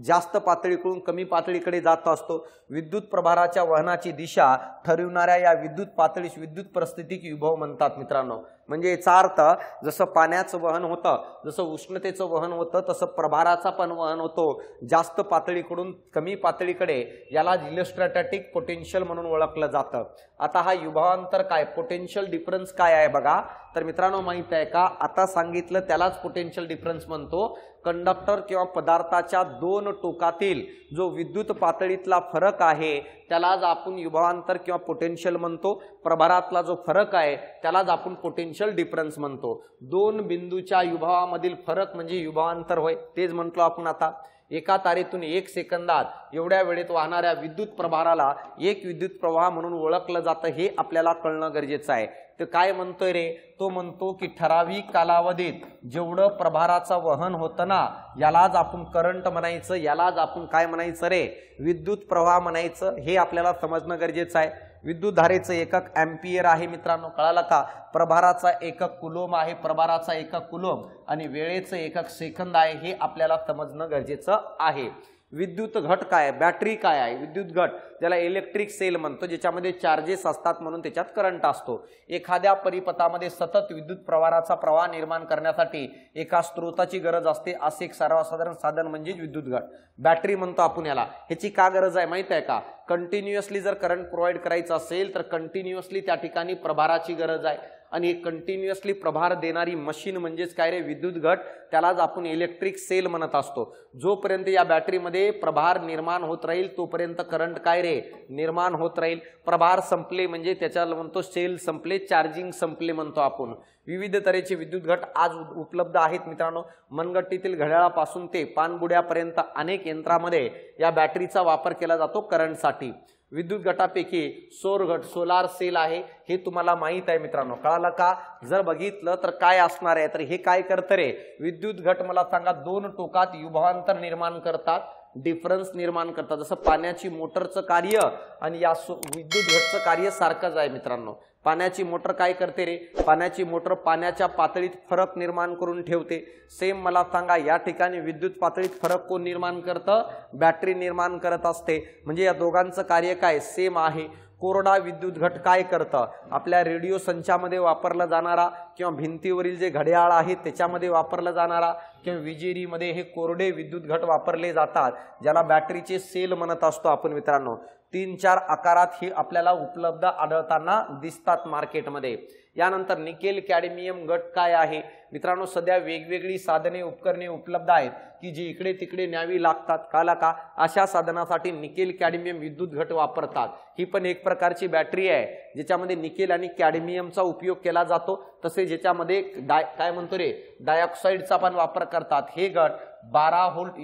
जास्त पातळीकडून कमी पातळीकडे जात असतो. विद्युत प्रभाराच्या वहनाची दिशा ठरविणाऱ्या या विद्युत पातळीस विद्युत परिस्थितिक विभव म्हणतात मित्रांनो. म्हणजे याचा अर्थ जसं पाण्याचं वहन होतं, जसं उष्णतेचं वहन होतं, तसं प्रभाराचा पण वहन होतो जास्त पातळीकडून कमी पातळीकडे. याला इलेक्ट्रोस्टॅटिक पोटेन्शियल म्हणून ओळखलं जातं. आता हा विभवांतर काय, पोटेन्शियल डिफरन्स काय आहे बघा, तर मित्रांनो माहित आहे का, आता सांगितलं त्यालाच पोटेन्शियल डिफरन्स म्हणतो. कंडक्टर किंवा पदार्थाच्या दोन टोकातील जो विद्युत पातळीतला फरक आहे त्यालाच आपण विभवांतर किंवा पोटेन्शियल म्हणतो. प्रभारातला जो फरक आहे त्यालाच आपण पोटेन्शियल डिफरन्स म्हणतो. दोन बिंदूच्या विभवामधील फरक म्हणजे विभवांतर होय. तेच म्हटलो आपण आता. एका तारेतून 1 सेकंदात एवढ्या वेळेत वाहणाऱ्या विद्युत प्रभाराला एक विद्युत प्रवाह म्हणून ओळखलं जातं. हे आपल्याला कळणं गरजेचं आहे. तर काय म्हणतोय रे, तो म्हणतो की ठराविक कालावधीत जेवढं प्रभाराचं वहन होतं ना यालाच आपण करंट म्हणायचं, यालाच आपण काय म्हणायचं रे, विद्युत प्रवाह म्हणायचं. हे आपल्याला समजणं गरजेचं आहे. विद्युत धारेचं एकक अँपियर आहे मित्रांनो, कळालं का. प्रभाराचा एकक कुलोम आहे, प्रभाराचा एकक कुलोम, आणि वेळेचं एकक सेकंद आहे. हे आपल्याला समजणं गरजेचं आहे. विद्युत घट काय, बॅटरी काय आहे, विद्युत घट ज्याला इलेक्ट्रिक सेल म्हणतो, ज्याच्यामध्ये चार्जेस असतात म्हणून त्याच्यात करंट असतो. एखाद्या परिपथामध्ये सतत विद्युत प्रवाहाचा प्रवाह निर्माण करण्यासाठी एका स्त्रोताची गरज असते. असे एक सर्वसाधारण साधन म्हणजे विद्युत घट, बॅटरी म्हणतो आपण याला. ह्याची का गरज आहे माहित आहे का, कंटिन्युअसली जर करंट प्रोव्हाइड करायचं असेल तर कंटिन्युअसली त्या ठिकाणी प्रभाराची गरज आहे. आणि कंटिन्युअसली प्रभार देणारी मशीन म्हणजेच काय रे, विद्युत घट, त्यालाच आपण इलेक्ट्रिक सेल म्हणत असतो. जोपर्यंत या बॅटरीमध्ये प्रभार निर्माण होत राहील तोपर्यंत करंट काय रे निर्माण होत राहील. प्रभार संपले म्हणजे त्याच्याला म्हणतो सेल संपले, चार्जिंग संपले म्हणतो आपण. विविध तऱ्हेचे विद्युत घट आज उपलब्ध आहेत मित्रांनो. मनगट्टीतील घड्याळापासून ते पाणबुड्यापर्यंत अनेक यंत्रामध्ये या बॅटरीचा वापर केला जातो करंटसाठी. विद्युत घटापैकी सौर घट, सोलार सेल आहे, हे तुम्हाला माहित आहे मित्रांनो, कळालं का. जर बघितलं तर काय असणार आहे, तर हे काय करतं रे, विद्युत घट मला सांगा दोन टोकात विभवांतर निर्माण करतात, डिफरन्स निर्माण करतात. जसं पाण्याची मोटरचं कार्य आणि या विद्युत घटचं कार्य सारखंच आहे मित्रांनो. पाण्याची मोटर काय करते रे, पाण्याची मोटर पाण्याच्या पातळीत फरक निर्माण करून ठेवते. सेम मला सांगा या ठिकाणी विद्युत पातळीत फरक कोण निर्माण करतं, बॅटरी निर्माण करत असते. म्हणजे या दोघांचं कार्य काय सेम आहे. कोरडा विद्युत घट काय करतं, आपल्या रेडिओ संचामध्ये वापरला जाणारा किंवा भिंतीवरील जे घड्याळ आहे त्याच्यामध्ये वापरला जाणारा किंवा विजेरीमध्ये हे कोरडे विद्युत घट वापरले जातात, ज्याला बॅटरीचे सेल म्हणत असतो आपण मित्रांनो. 3-4 आकारात ही आपल्याला उपलब्ध आढळताना दिसतात मार्केटमध्ये. यानंतर निकेल कॅडमियम गट काय आहे मित्रांनो, सध्या वेगवेगळी साधने उपकरणे उपलब्ध आहेत की जी इकडे तिकडे न्यावी लागतात, कळलं का? अशा साधनासाठी निकेल कॅडमियम विद्युत घट वापरतात। ही पण एक प्रकारची बॅटरी आहे ज्याच्यामध्ये निकेल आणि कॅडमियमचा उपयोग केला जातो। तसे ज्याच्यामध्ये काय म्हणतो रे डायऑक्साईडचा पण वापर करतात। हे गट 12 व्होल्ट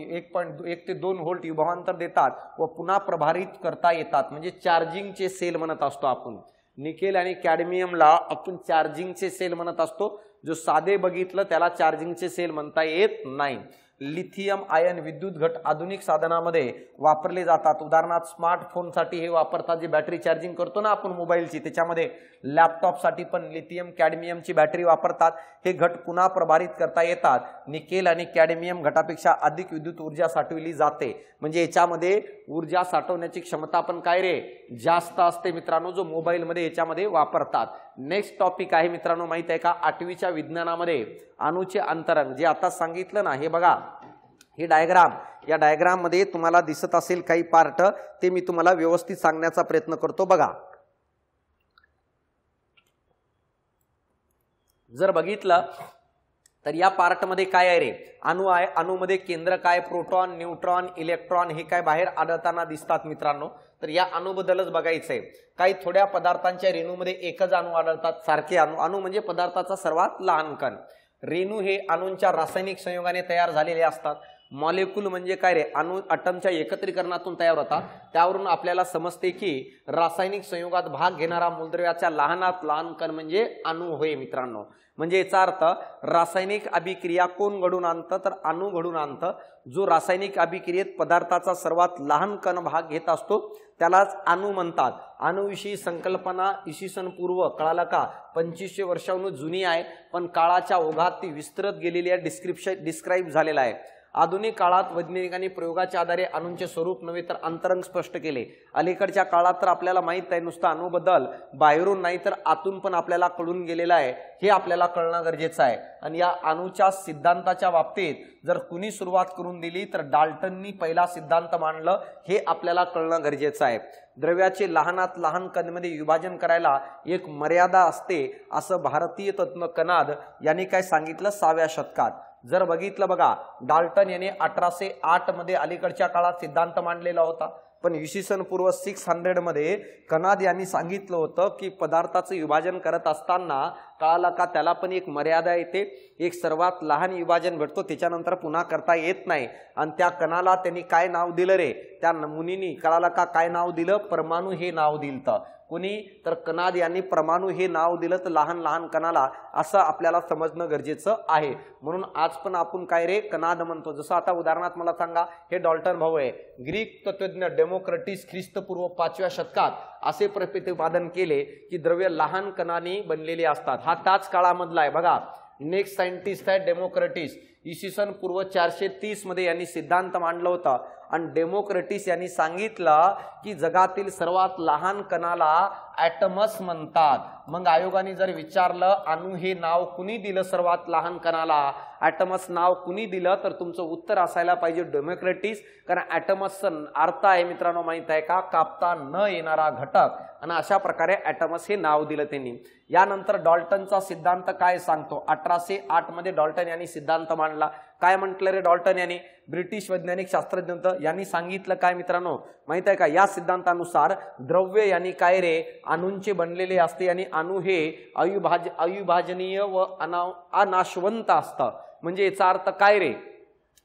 1 ते 2 व्होल्ट विभवांतर देतात व पुन्हा प्रभारित करता येतात, म्हणजे चार्जिंगचे सेल म्हणत असतो आपण। निकेल आणि कॅडमियमला आपण चार्जिंगचे सेल म्हणत असतो, जो साधे बघितलं त्याला चार्जिंगचे सेल म्हणता येत नाही। लिथियम आयन विद्युत घट आधुनिक साधनामध्ये वापरले जातात। उदाहरणार्थ स्मार्टफोनसाठी हे वापरतात, जे बॅटरी चार्जिंग करतो ना आपण मोबाईलची, त्याच्यामध्ये लॅपटॉपसाठी पण लिथियम कॅडमियमची बॅटरी वापरतात। हे घट पुन्हा प्रभारित करता येतात। निकेल आणि कॅडमियम घटापेक्षा अधिक विद्युत ऊर्जा साठवली जाते, म्हणजे याच्यामध्ये ऊर्जा साठवण्याची क्षमता पण काय रे जास्त असते मित्रांनो, जो मोबाईलमध्ये याच्यामध्ये वापरतात। नेक्स्ट टॉपिक आहे मित्रांनो, माहित आहे का, 8वीच्या विज्ञानामध्ये अणूचे अंतरण जे आता सांगितलं ना, हे बघा हे डायग्राम, या डायग्राम मध्ये तुम्हाला दिसत असेल काही पार्ट, ते मी तुम्हाला व्यवस्थित सांगण्याचा प्रयत्न करतो। बघा जर बघितलं तर या पार्ट मध्ये काय आहे रे, अणू आहे। अणूमध्ये केंद्र काय, प्रोटॉन न्यूट्रॉन इलेक्ट्रॉन हे काय बाहेर आढळताना दिसतात मित्रांनो। तर या अणूबद्दलच बघायचंय। काही थोड्या पदार्थांच्या रेणूमध्ये एकच अणू आढळतात, सारखे अणू। अणू म्हणजे पदार्थाचा सर्वात लहान कण। रेणू हे अणूंच्या रासायनिक संयोगाने तयार झालेले असतात। मॉलिक्यूल म्हणजे काय रे, अणू अटमच्या एकत्रीकरणातून तयार होतात। त्यावरून आपल्याला समजते की रासायनिक संयोगात भाग घेणारा मूलद्रव्याचा लहानात लहान कण म्हणजे अणू होय मित्रांनो। म्हणजे याचा अर्थ रासायनिक अभिक्रिया कोण घडून आणतं, तर अणू घडून आणतं। जो रासायनिक अभिक्रियेत पदार्थाचा सर्वात लहान कण भाग घेत असतो त्यालाच अणू म्हणतात। अणुविषयी संकल्पना इसवी पूर्व कळालं का 2500 वर्षांहून जुनी आहे, पण काळाच्या ओघात ती विस्तृत गेलेली आहे, डिस्क्राईब झालेला आहे। आधुनिक काळात वैज्ञानिकांनी प्रयोगाच्या आधारे अणूंचे स्वरूप नव्हे तर अंतरंग स्पष्ट केले। अलीकडच्या काळात तर आपल्याला माहित आहे नुसतं अणूबद्दल बाहेरून नाही तर आतून पण आपल्याला कळून गेलेलं आहे, हे आपल्याला कळणं गरजेचं आहे। आणि या अणूच्या सिद्धांताच्या बाबतीत जर कुणी सुरुवात करून दिली तर डाल्टननी पहिला सिद्धांत मांडलं, हे आपल्याला कळणं गरजेचं आहे। द्रव्याचे लहानात लहान कणांमध्ये विभाजन करायला एक मर्यादा असते, असं भारतीय तज्ञ कनाद यांनी काय सांगितलं 6व्या शतकात। जर बघितलं बघा, डाल्टन याने 1808 मध्ये अलीकडच्या काळात सिद्धांत मांडलेला होता, पण इसवी पूर्व 600 मध्ये कनाद यांनी सांगितलं होतं की पदार्थाचं विभाजन करत असताना कळालं का त्याला पण एक मर्यादा येते, एक सर्वात लहान विभाजन भेटतो, त्याच्यानंतर पुन्हा करता येत नाही। आणि त्या कणाला त्यांनी काय नाव दिलं रे, त्या मुनींनी कळालं का काय नाव दिलं, परमाणू हे नाव दिलं। कोणी, तर कनाद यांनी परमाणू हे नाव दिलं तर लहान लहान कणाला, असं आपल्याला समजणं गरजेचं आहे। म्हणून आज पण आपण काय रे कनाद म्हणतो। जसं आता उदाहरणार्थ मला सांगा, हे डाल्टन भाऊ आहे, ग्रीक तत्वज्ञ डेमोक्रेटिस ख्रिस्तपूर्व 5व्या शतकात असे प्रतिपादन केले की द्रव्य लहान कणांनी बनलेले असतात। हा त्याच काळामधला आहे बघा। नेक्स्ट सायंटिस्ट आहे डेमोक्रेटिस, इसवी पूर्व 430 मध्ये यांनी सिद्धांत मांडला होता। आणि डेमोक्रेटिस यांनी सांगितलं की जगातील सर्वात लहान कणाला ॲटमस म्हणतात। मग आयोगाने जर विचारलं अणू हे नाव कुणी दिलं सर्वात लहान कणाला, ॲटमस नाव कुणी दिलं, तर तुमचं उत्तर असायला पाहिजे डेमोक्रेटिस। कारण ॲटमसचा अर्थ आहे मित्रांनो माहित आहे का, कापता न येणारा घटक, आणि अशा प्रकारे ॲटमस हे नाव दिलं त्यांनी। यानंतर डाल्टनचा सिद्धांत काय सांगतो, 1808 मध्ये डाल्टन यांनी सिद्धांत मांडला। काय म्हटलं रे डाल्टन यांनी, ब्रिटिश वैज्ञानिक शास्त्रज्ञ यांनी सांगितलं काय मित्रांनो माहित आहे का, या सिद्धांतानुसार द्रव्य यांनी काय रे अणूंचे बनलेले असते आणि अणू हे अविभाजनीय व अनाशवंत असतं। म्हणजे याचा अर्थ काय रे,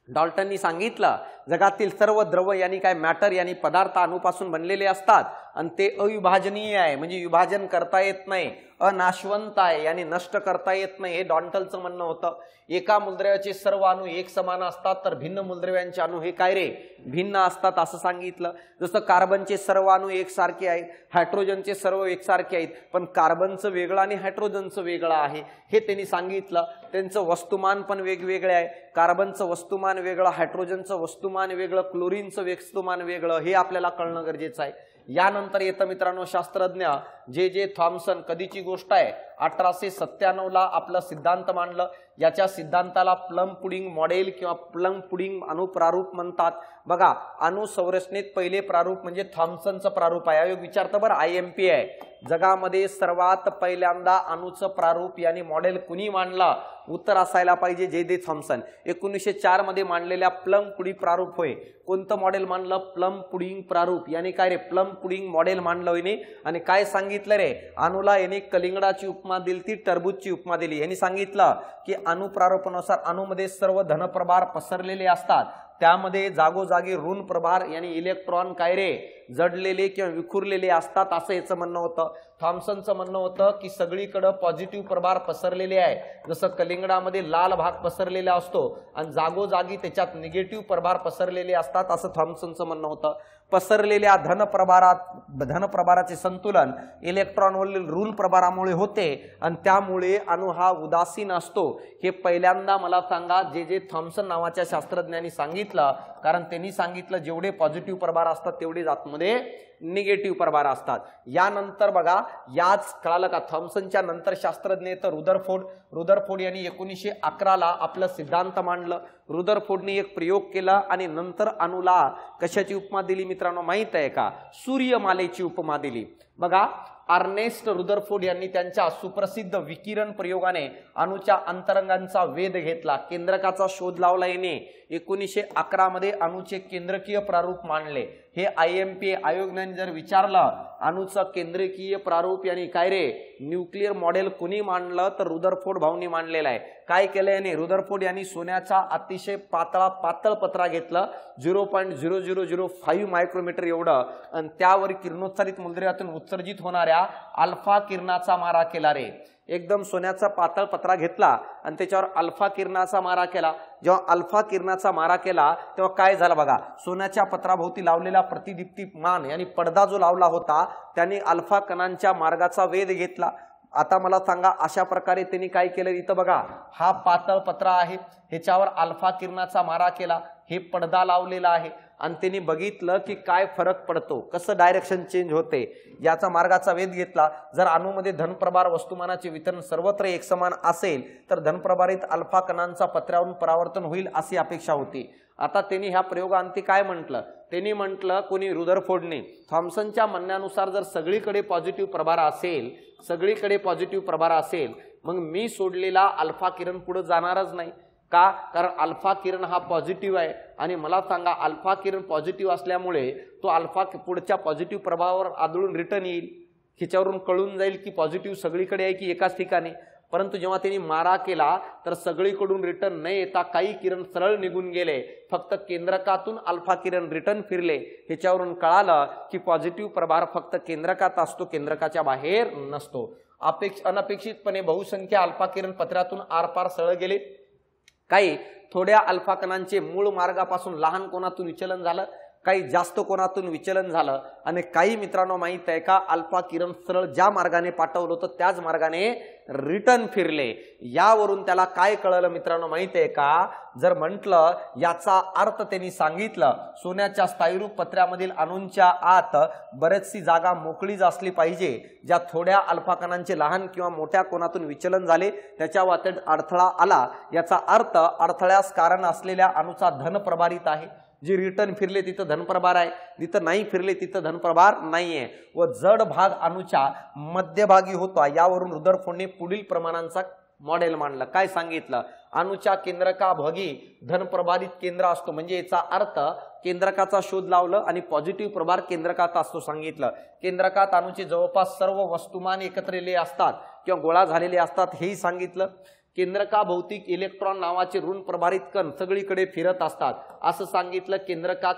डाल्टननी सांगितलं जगातील सर्व द्रव यांनी काय मॅटर यांनी पदार्थ अणूपासून बनलेले असतात आणि ते अविभाजनीय आहे, म्हणजे विभाजन करता येत नाही, अनाशवंत आहे यानी नष्ट करता येत नाही, हे डाल्टनचं म्हणणं होतं। एका मूलद्रव्याचे सर्व अणू एक समान असतात तर भिन्न मूलद्रव्यांचे अणू हे काय रे भिन्न असतात असं सांगितलं। जसं कार्बनचे सर्व अणू एकसारखे आहेत, हायड्रोजनचे सर्व एकसारखे आहेत, पण कार्बनचं वेगळं आणि हायड्रोजनचं वेगळं आहे हे त्यांनी सांगितलं। त्यांचं वस्तुमान पण वेगवेगळे आहे, कार्बनचं वस्तुमान वेगळं, हायड्रोजनचं वस्तुमान वेगळं, क्लोरीनचं वस्तुमान वेगळं, हे आपल्याला कळणं गरजेचं आहे। यानंतर येतं मित्रांनो शास्त्रज्ञ जे थॉम्सन, कधीची गोष्ट आहे 1897ला आपलं सिद्धांत मांडलं। याच्या सिद्धांताला प्लम पुडिंग मॉडेल किंवा प्लम पुडिंग अणुप्रारूप म्हणतात। बघा, अणुसंरचनेत पहिले प्रारूप म्हणजे थॉम्सनचं प्रारूप आहे। आयोग विचारतं बरं, IMP आहे, जगामध्ये सर्वात पहिल्यांदा अणुचं प्रारूप यानी मॉडेल कुणी मांडला? उत्तर असायला पाहिजे J.J. थॉम्सन। 1904 मध्ये मांडलेल्या प्लम पुडिंग प्रारूप होय। कोणतं मॉडेल मांडलं? प्लम पुडिंग प्रारूप, यानी काय रे, प्लम पुडिंग मॉडेल मांडलं याने। आणि काय सांगितलं रे, अणुला याने कलिंगडाची उपमा दिली, ती टरबूजची उपमा दिली। यांनी सांगितलं की अणुप्रारूपानुसार अणुमध्ये सर्व धनप्रभार पसरलेले असतात, त्यामध्ये जागोजागी ऋण प्रभार यानी इलेक्ट्रॉन काय रे, जडलेले किंवा विखुरलेले असतात, असं याचं म्हणणं होतं। थॉम्सनचं म्हणणं होतं की सगळीकडे पॉझिटिव्ह प्रभार पसरलेले आहे, जसं कलिंगडामध्ये लाल भाग पसरलेला असतो आणि जागोजागी त्याच्यात निगेटिव्ह प्रभार पसरलेले असतात, असं थॉम्सनचं म्हणणं होतं। पसरलेल्या धनप्रभाराचे संतुलन इलेक्ट्रॉनवरील ऋण प्रभारामुळे होते आणि त्यामुळे अणु हा उदासीन असतो। हे पहिल्यांदा मला सांगा J.J. थॉम्सन नावाच्या शास्त्रज्ञांनी सांगितलं, कारण त्यांनी सांगितलं जेवढे पॉझिटिव्ह प्रभार असतात तेवढे आतमध्ये निगेटिव्ह प्रभार असतात। यानंतर बघा, याच कळालं का, थॉम्सनच्या नंतर शास्त्रज्ञ तर रुदरफोर्ड यांनी 1911ला आपलं सिद्धांत मांडलं। रुदरफोर्डने एक प्रयोग केला आणि नंतर अणुला कशाची उपमा दिली मित्रांनो माहित आहे का? सूर्यमालेची उपमा दिली। बघा, अर्नेस्ट रुदरफोर्ड यांनी त्यांच्या सुप्रसिद्ध विकिरण प्रयोगाने अणुच्या अंतरंगांचा वेध घेतला, केंद्रकाचा शोध लावला। याने 1911 मध्ये अणुचे केंद्रकीय प्रारूप मांडले। हे IMP आयोगाने जर विचारलं अणुचं केंद्रकीय प्रारूप यानी काय रे, न्यूक्लिअर मॉडेल कोणी मांडलं, तर रुदरफोर्ड भाऊंनी मांडलेला आहे। काय केलं याने, रुदरफोर्ड यांनी सोन्याचा अतिशय पातळ पत्रा घेतलं, 0.0005 मायक्रोमीटर एवढं, आणि त्यावर किरणोत्सर्जित मूलद्रव्यातून उत्सर्जित होणाऱ्या अल्फा किरणाचा मारा केला रे। एकदम सोन्याचा पातळ पत्रा घेतला आणि त्याच्यावर अल्फा किरणाचा मारा केला। जेव्हा अल्फा किरणाचा मारा केला तेव्हा काय झालं बघा, सोन्याच्या पत्राभोवती लावलेला प्रतिदीप्तिमान यानी पडदा जो लावला होता त्याने अल्फा कणांच्या मार्गाचा वेध घेतला। आता मला सांगा, अशा प्रकारे त्यांनी काय केलं, इथं बघा हा पातळ पत्रा आहे, ह्याच्यावर अल्फा किरणाचा मारा केला, हे पडदा लावलेला आहे आणि त्यांनी बघितलं की काय फरक पडतो, कसं डायरेक्शन चेंज होते, याचा मार्गाचा वेध घेतला। जर अणुमध्ये धनप्रभार वस्तुमानाचे वितरण सर्वत्र एकसमान असेल तर धनप्रभारित अल्फा कणांचा पत्र्यावरून परावर्तन होईल अशी अपेक्षा होती। आता त्यांनी ह्या प्रयोगांती काय म्हटलं, त्यांनी म्हटलं कोणी रुदरफोर्डने, थॉम्सनच्या म्हणण्यानुसार जर सगळीकडे पॉझिटिव्ह प्रभार असेल मग मी सोडलेला अल्फा किरण पुढे जाणारच नाही का, कारण अल्फा किरण हा पॉझिटिव्ह आहे आणि मला सांगा अल्फा किरण पॉझिटिव्ह असल्यामुळे तो अल्फा पुढच्या पॉझिटिव्ह प्रभावावर आदळून रिटर्न येईल, ह्याच्यावरून कळून जाईल की पॉझिटिव्ह सगळीकडे आहे की एकाच ठिकाणी। परंतु जेव्हा त्यांनी मारा केला तर सगळीकडून रिटर्न न येता काही किरण सरळ निघून गेले, फक्त केंद्रकातून अल्फा किरण रिटर्न फिरले। ह्याच्यावरून कळालं की पॉझिटिव्ह प्रभार फक्त केंद्रकात असतो, केंद्रकाच्या बाहेर नसतो। अनपेक्षितपणे बहुसंख्य अल्फा किरण पत्र्यातून आरपार सरळ गेले, काही थोड्या अल्फा कणांचे मूळ मार्गापासून लहान कोनातून विचलन झालं, काही जास्त कोनातून विचलन झालं आणि काही मित्रांनो माहित आहे का, अल्फा किरण सरळ ज्या मार्गाने पाठवलं होतं त्याच मार्गाने रिटर्न फिरले। यावरून त्याला काय कळलं मित्रांनो माहित आहे का, जर म्हटलं याचा अर्थ त्यांनी सांगितलं सोन्याच्या स्थायीरूप पत्र्यामधील अणूंच्या आत बरेचशी जागा मोकळीच असली पाहिजे, ज्या थोड्या अल्फा कणांचे लहान किंवा मोठ्या कोनातून विचलन झाले त्याच्या वाटेत अडथळा आला, याचा अर्थ अडथळ्यास कारण असलेल्या अणूचा धन प्रभारित आहे। जी रिटर्न फिरले तिथं धनप्रभार आहे, जिथं नाही फिरले तिथं धनप्रभार नाहीये व जड भाग अणुच्या मध्यभागी होता। यावरून रुदरफोर्डने पुढील प्रमाणांचा मॉडेल मांडलं। काय सांगितलं, अणुच्या केंद्रकाभागी धनप्रभारित केंद्र असतो, म्हणजे याचा अर्थ केंद्रकाचा शोध लावलं आणि पॉझिटिव्ह प्रभार केंद्रकात असतो सांगितलं। केंद्रकात अणुचे जवळपास सर्व वस्तुमान एकत्रिले असतात किंवा गोळा झालेले असतात हेही सांगितलं। केंद्रकाभोवती इलेक्ट्रॉन नावाचे ऋण प्रभारित कण सगळीकडे फिरत असतात असं सांगितलं।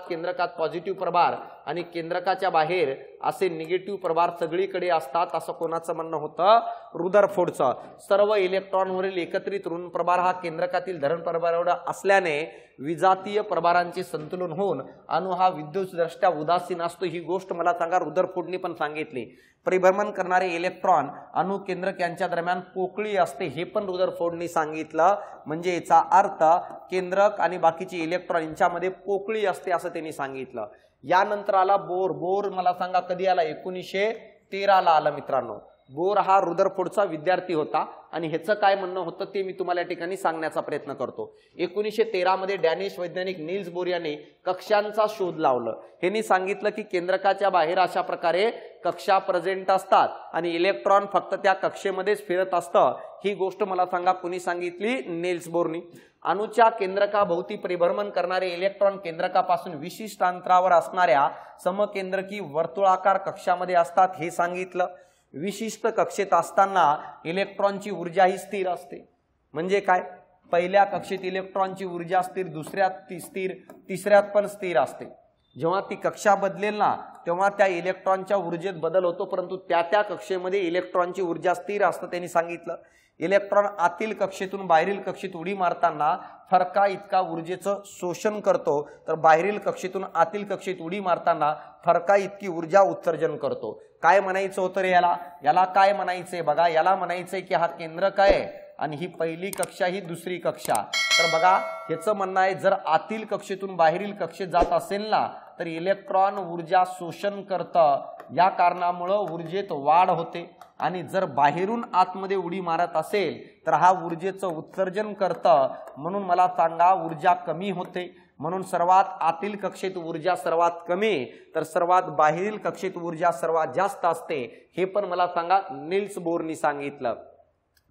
केंद्रकात पॉझिटिव्ह प्रभार आणि केंद्रकाच्या बाहेर असे निगेटिव्ह प्रभार सगळीकडे असतात असं कोणाचं म्हणणं होतं, रुदरफोर्डचं। सर्व इलेक्ट्रॉनवरील एकत्रित ऋण प्रभार हा केंद्रकातील धन प्रभाराएवढा असल्याने विजातीय प्रभारांचे संतुलन होऊन अणु हा विद्युतदृष्ट्या उदासीन असतो। ही गोष्ट मला सांगा रुदरफोर्डने पण सांगितली। परिभ्रमण करणारे इलेक्ट्रॉन अणु केंद्रक यांच्या दरम्यान पोकळी असते हे पण रुदरफोर्डने सांगितलं, म्हणजे याचा अर्थ केंद्रक आणि बाकीचे इलेक्ट्रॉन यांच्यामध्ये पोकळी असते असं त्यांनी सांगितलं। यानंतर आला बोर। बोर मला सांगा कधी आला, 1913 ला आला मित्रांनो। बोर हा रुदरफोर्डचा विद्यार्थी होता आणि ह्याचं काय म्हणणं होतं ते मी तुम्हाला या ठिकाणी सांगण्याचा प्रयत्न करतो। 1913 मध्ये डॅनिश वैज्ञानिक नील्स बोर यांनी कक्षांचा शोध लावलं। ह्यांनी सांगितलं की केंद्रकाच्या बाहेर अशा प्रकारे कक्षा प्रेझेंट असतात आणि इलेक्ट्रॉन फक्त त्या कक्षेमध्येच फिरत असतं। ही गोष्ट मला सांगा कोणी सांगितली? नील्स बोरनी। अणूच्या केंद्रकाभोवती परिभ्रमण करणारे इलेक्ट्रॉन केंद्रकापासून विशिष्ट अंतरावर असणाऱ्या समकेंद्रकी वर्तुळाकार कक्षामध्ये असतात हे सांगितलं। विशिष्ट कक्षेत असताना इलेक्ट्रॉनची ऊर्जा ही स्थिर असते। म्हणजे काय? पहिल्या कक्षेत इलेक्ट्रॉनची ऊर्जा स्थिर, दुसऱ्यात स्थिर, तिसऱ्यात पण स्थिर असते। जेव्हा ती कक्षा बदलेल ना तेव्हा त्या इलेक्ट्रॉनच्या ऊर्जेत बदल होतो, परंतु त्या कक्षेमध्ये इलेक्ट्रॉनची ऊर्जा स्थिर असतं। त्यांनी सांगितलं इलेक्ट्रॉन आतील कक्षेतून बाहेरील कक्षेत उडी मारताना फरका इतका ऊर्जेचं शोषण करतो, तर बाहेरील कक्षेतून आतील कक्षेत उडी मारताना फरका इतकी ऊर्जा उत्सर्जन करतो। काय म्हणायचं होतं रे याला? याला काय म्हणायचंय बघा, याला म्हणायचंय की हा केंद्रक आहे आणि ही पहिली कक्षा ही दुसरी कक्षा। तर बघा ह्याचं म्हणणं आहे जर आतील कक्षेतून बाहेरील कक्षेत जात असेल ना तर इलेक्ट्रॉन ऊर्जा शोषण करतं, या कारणामुळे ऊर्जेत वाढ होते। आणि जर बाहेरून आतमध्ये उडी मारत असेल तर हा ऊर्जेचं उत्सर्जन करतं, म्हणून मला सांगा ऊर्जा कमी होते। म्हणून सर्वात आतील कक्षेत ऊर्जा सर्वात कमी तर सर्वात बाहेरील कक्षेत ऊर्जा सर्वात जास्त असते, हे पण मला सांगा नील्स बोरनी सांगितलं।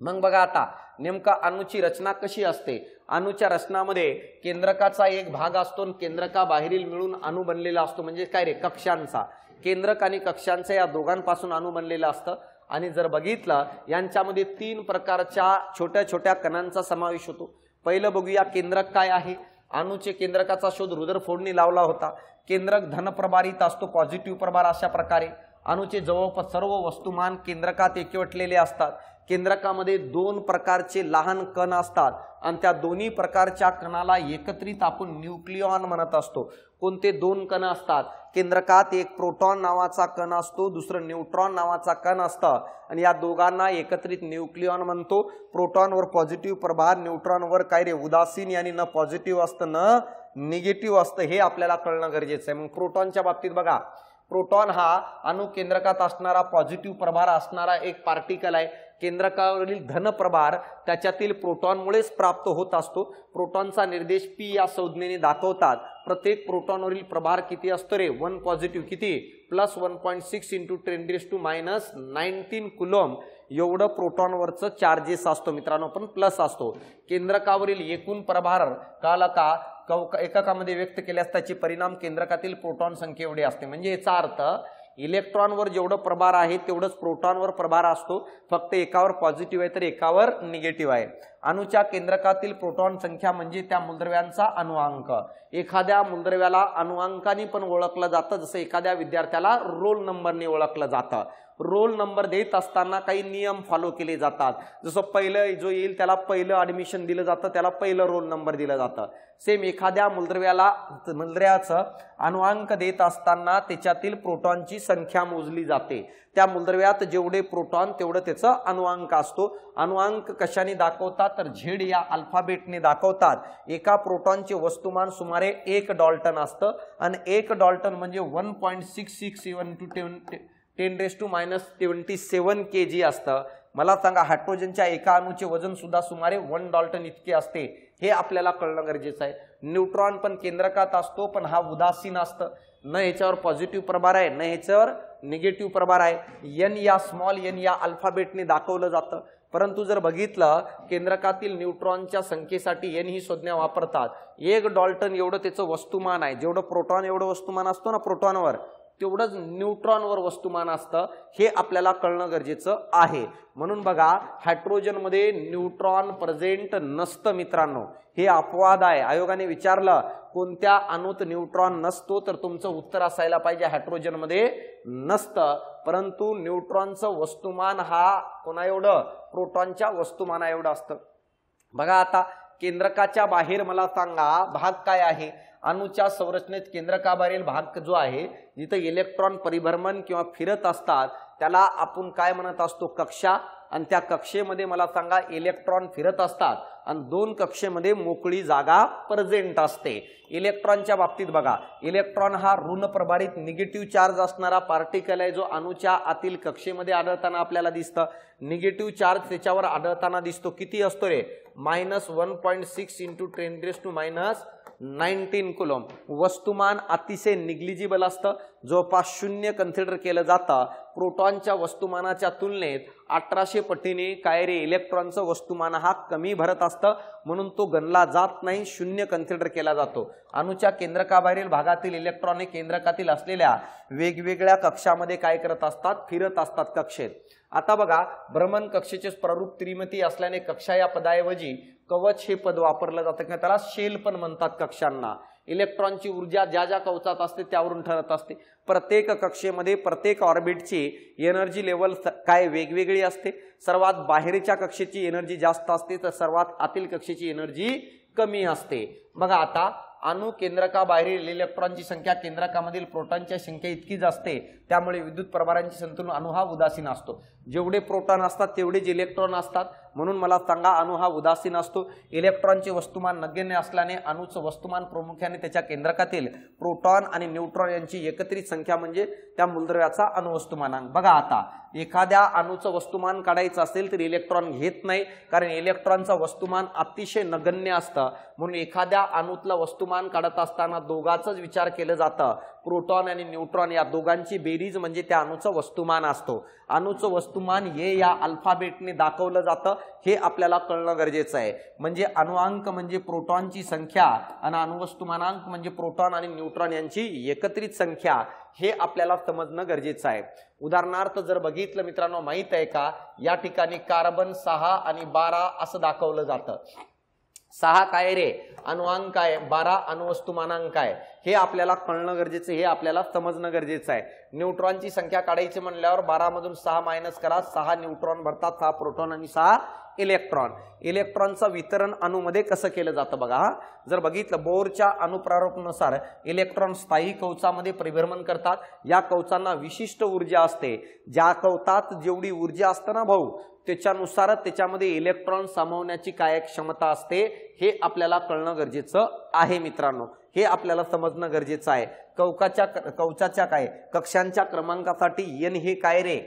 मग बघा आता नेमका अणूची रचना कशी असते। अणूच्या रचनामध्ये केंद्रकाचा एक भाग असतो आणि केंद्रका बाहेरील मिळून अणू बनलेला असतो। म्हणजे काय रे? कक्षांचा। केंद्रक आणि कक्षांचा या दोघांपासून अणू बनलेला असतं। आणि जर बघितलं यांच्यामध्ये 3 प्रकारच्या छोट्या छोट्या कणांचा समावेश होतो। पहिलं बघूया केंद्रक काय आहे। अणूचे केंद्रकाचा शोध रुदरफोर्डने लावला होता। केंद्रक धनप्रभारित असतो, पॉझिटिव्ह प्रभार। अशा प्रकारे अणूचे जवळपास सर्व वस्तुमान केंद्रकात एकवटलेले असतात। केंद्रकामध्ये 2 प्रकारचे लहान कण असतात आणि त्या दोन्ही प्रकारच्या कणाला एकत्रित आपण न्यूक्लियॉन म्हणत असतो। कोणते 2 कण असतात? केंद्रकात एक प्रोटॉन नावाचा कण असतो, दुसरं न्यूट्रॉन नावाचा कण असतं आणि या दोघांना एकत्रित न्यूक्लियॉन म्हणतो। प्रोटॉनवर पॉझिटिव्ह प्रभार, न्यूट्रॉनवर काय रे? उदासीन, यानी न पॉझिटिव्ह असतं न निगेटिव्ह असतं, हे आपल्याला कळणं गरजेचं आहे। मग प्रोटॉनच्या बाबतीत बघा, प्रोटॉन हा अणु केंद्रकात असणारा पॉझिटिव्ह प्रभार असणारा एक पार्टिकल आहे। केंद्रकावरील धन प्रभार त्याच्यातील प्रोटॉनमुळेच प्राप्त होत असतो। प्रोटॉनचा निर्देश p या संज्ञेने दाखवतात। प्रत्येक प्रोटॉनवरील प्रभार किती असतो रे? 1 पॉझिटिव्ह किती? प्लस 1.6 × 10⁻⁹ कुलॉम एवढं प्रोटॉनवरचं चार्जेस असतो मित्रांनो, पण प्लस असतो। केंद्रकावरील एकूण प्रभार काला का एककामध्ये व्यक्त केल्यास त्याचे परिणाम केंद्रकातील प्रोटॉन संख्या एवढे असते। म्हणजे याचा अर्थ इलेक्ट्रॉनवर जेवढं प्रभार आहे तेवढंच प्रोटॉनवर प्रभार असतो, फक्त एकावर पॉझिटिव्ह आहे तर एकावर निगेटिव्ह आहे। अणूच्या केंद्रकातील प्रोटॉन संख्या म्हणजे त्या मूलद्रव्यांचा अणुअंक। एखाद्या मूलद्रव्याला अणुअंकाने पण ओळखलं जातं, जसं एखाद्या विद्यार्थ्याला रोल नंबरने ओळखलं जातं। रोल नंबर देत असताना काही नियम फॉलो केले जातात। जसं पहिलं जो येईल त्याला पहिलं ॲडमिशन दिलं जातं, त्याला पहिलं रोल नंबर दिलं जातं। सेम एखाद्या मूलद्रव्याचं अणुअंक देत असताना त्याच्यातील प्रोटॉनची संख्या मोजली जाते। त्या मूलद्रव्यात जेवढे प्रोटॉन तेवढं त्याचा अणुअंक असतो। अणुअंक कशाने दाखवतात तर झेड या अल्फाबेटने दाखवतात। एका प्रोटॉनचे वस्तुमान सुमारे 1 डाल्टन असतं आणि 1 डाल्टन म्हणजे 1.667 × 10⁻27 kg असतं। मला सांगा हायड्रोजनच्या एका अणूचे वजन सुद्धा सुमारे 1 डाल्टन इतके असते, हे आपल्याला कळणं गरजेचं आहे। न्यूट्रॉन पण केंद्रकात असतो, पण हा उदासीन असतं, न ह्याच्यावर पॉझिटिव्ह प्रभार आहे न ह्याच्यावर निगेटिव्ह प्रभार आहे। एन या स्मॉल एन या अल्फाबेटने दाखवलं जातं। परंतु जर बघितलं केंद्रकातील न्यूट्रॉनच्या संख्येसाठी एन ही संज्ञा वापरतात। 1 डाल्टन एवढं त्याचं वस्तुमान आहे। जेवढं प्रोटॉन एवढं वस्तुमान असतो ना प्रोटॉनवर, तेवढंच न्यूट्रॉनवर वस्तुमान असतं, हे आपल्याला कळणं गरजेचं आहे। म्हणून बघा हायड्रोजन मध्ये न्यूट्रॉन प्रेझेंट नसतं मित्रांनो, हे अपवाद आहे। आयोगाने विचारलं कोणत्या अणूत न्यूट्रॉन नसतो, तर तुमचं उत्तर असायला पाहिजे हायड्रोजन मध्ये नसतं। परंतु न्यूट्रॉनचं वस्तुमान हा कोणा एवढं? प्रोटॉनच्या वस्तुमाना एवढं असतं। बघा आता केंद्रकाच्या बाहेर मला सांगा भाग काय आहे? अणूच्या संरचनेत केंद्रकाबाहेरील भाग जो आहे जिथे इलेक्ट्रॉन परिभ्रमण किंवा फिरत असतात त्याला आपण काय म्हणत असतो, कक्षा. आणि त्या कक्षेमध्ये मला सांगा इलेक्ट्रॉन फिरत असतात आणि 2 कक्षेमध्ये मोकळी जागा प्रेझेंट असते. इलेक्ट्रॉनच्या बाबतीत बघा, इलेक्ट्रॉन हा ऋण प्रभारित निगेटिव्ह चार्ज असणारा पार्टिकल आहे जो अणूच्या आतील कक्षेमध्ये आढळताना आपल्याला दिसतं. निगेटिव्ह चार्ज त्याच्यावर आढळताना दिसतो. किती असतो रे, -1.6 × 10⁻19 कुलम. वस्तुमान अतिशय निग्लिजिबल असतं, जवळपास 0 कन्सिडर केलं जातं. प्रोटॉनच्या वस्तुमानाच्या तुलनेत 1800 पटीने काय रे इलेक्ट्रॉनचं वस्तुमान हा कमी भरत असतं, म्हणून तो गणला जात नाही, 0 कन्सिडर केला जातो. अणूच्या केंद्रकाबाहेरील भागातील इलेक्ट्रॉन हे केंद्रकातील असलेल्या वेगवेगळ्या कक्षामध्ये काय करत असतात, फिरत असतात कक्षेत. आता बघा, भ्रमण कक्षेचे प्ररूप त्रिमिती असल्याने कक्षा या पदाऐवजी कवच हे पद वापरलं जातं किंवा त्याला शेल पण म्हणतात कक्षांना. इलेक्ट्रॉनची ऊर्जा ज्या ज्या कवचात असते त्यावरून ठरत असते. प्रत्येक कक्षेमध्ये प्रत्येक ऑर्बिटची एनर्जी लेवल काय वेगवेगळी असते. सर्वात बाहेरच्या कक्षेची एनर्जी जास्त असते तर सर्वात आतील कक्षेची एनर्जी कमी असते. बघा आता अणु केंद्रकाबाहेरील इलेक्ट्रॉनची संख्या केंद्रकामधील प्रोटॉनच्या संख्या इतकीच असते, त्यामुळे विद्युत प्रभारांची संतुलन अणु हा उदासीन असतो. जेवढे प्रोटॉन असतात तेवढेच इलेक्ट्रॉन असतात, म्हणून मला सांगा अणु हा उदासीन असतो. इलेक्ट्रॉनचे वस्तुमान नगण्य असल्याने अणूचं वस्तुमान प्रामुख्याने त्याच्या केंद्रकातील प्रोटॉन आणि न्यूट्रॉन यांची एकत्रित संख्या म्हणजे त्या मूलद्रव्याचा अणुवस्तुमानांक. बघा आता एखाद्या अणूचं वस्तुमान काढायचं असेल तर इलेक्ट्रॉन घेत नाही, कारण इलेक्ट्रॉनचं वस्तुमान अतिशय नगण्य असतं. म्हणून एखाद्या अणूतलं वस्तुमान काढत असताना दोघांचाच विचार केलं जातं. प्रोटॉन आणि न्यूट्रॉन या दोघांची बेरीज म्हणजे त्या अणूचं वस्तुमान असतो. अणूचं वस्तुमान हे या अल्फाबेटने दाखवलं जातं, हे आपल्याला कळणं गरजेचं आहे. म्हणजे अणुअंक म्हणजे प्रोटॉनची संख्या आणि अणुवस्तुमानांक म्हणजे प्रोटॉन आणि न्यूट्रॉन यांची एकत्रित संख्या, हे आपल्याला समजणं गरजेचं आहे. उदाहरणार्थ जर बघितलं मित्रांनो, माहित आहे का, या ठिकाणी कार्बन 6 आणि 12 असं दाखवलं जातं. 6 काय रे अणुअंक आहे, 12 अणुवस्तुमानांक आहे. हे आपल्याला कळणं गरजेचं, हे आपल्याला समजणं गरजेचं आहे. न्यूट्रॉनची संख्या काढायची म्हणल्यावर 12 मधून 6 मायनस करा, 6 न्यूट्रॉन भरतात, 6 प्रोटॉन आणि 6 इलेक्ट्रॉन. इलेक्ट्रॉनचं वितरण अणूमध्ये कसं केलं जातं बघा. जर बघितलं बोरच्या अणुप्रारूपानुसार इलेक्ट्रॉन स्थायी कवचामध्ये परिभ्रमण करतात. या कवचांना विशिष्ट ऊर्जा असते. ज्या कवचात जेवढी ऊर्जा असते ना भाऊ, त्याच्यानुसार त्याच्यामध्ये इलेक्ट्रॉन सामावण्याची काय क्षमता असते, हे आपल्याला कळणं गरजेचं आहे मित्रांनो. हे आपल्याला समजणं गरजेचं आहे. कवचाच्या काय कक्षांच्या क्रमांकासाठी एन हे काय रे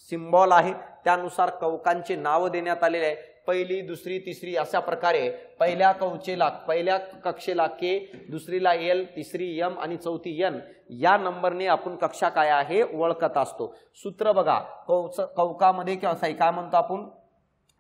सिम्बॉल आहे. त्यानुसार कवकांचे नाव देण्यात आलेले आहे. पहिली, दुसरी, तिसरी अशा प्रकारे पहिल्या कक्षेला के, दुसरीला एल, तिसरी एम आणि चौथी एन या नंबरने आपण कक्षा काय आहे ओळखत असतो. सूत्र बघा, कवकामध्ये किंवा काय म्हणतो आपण,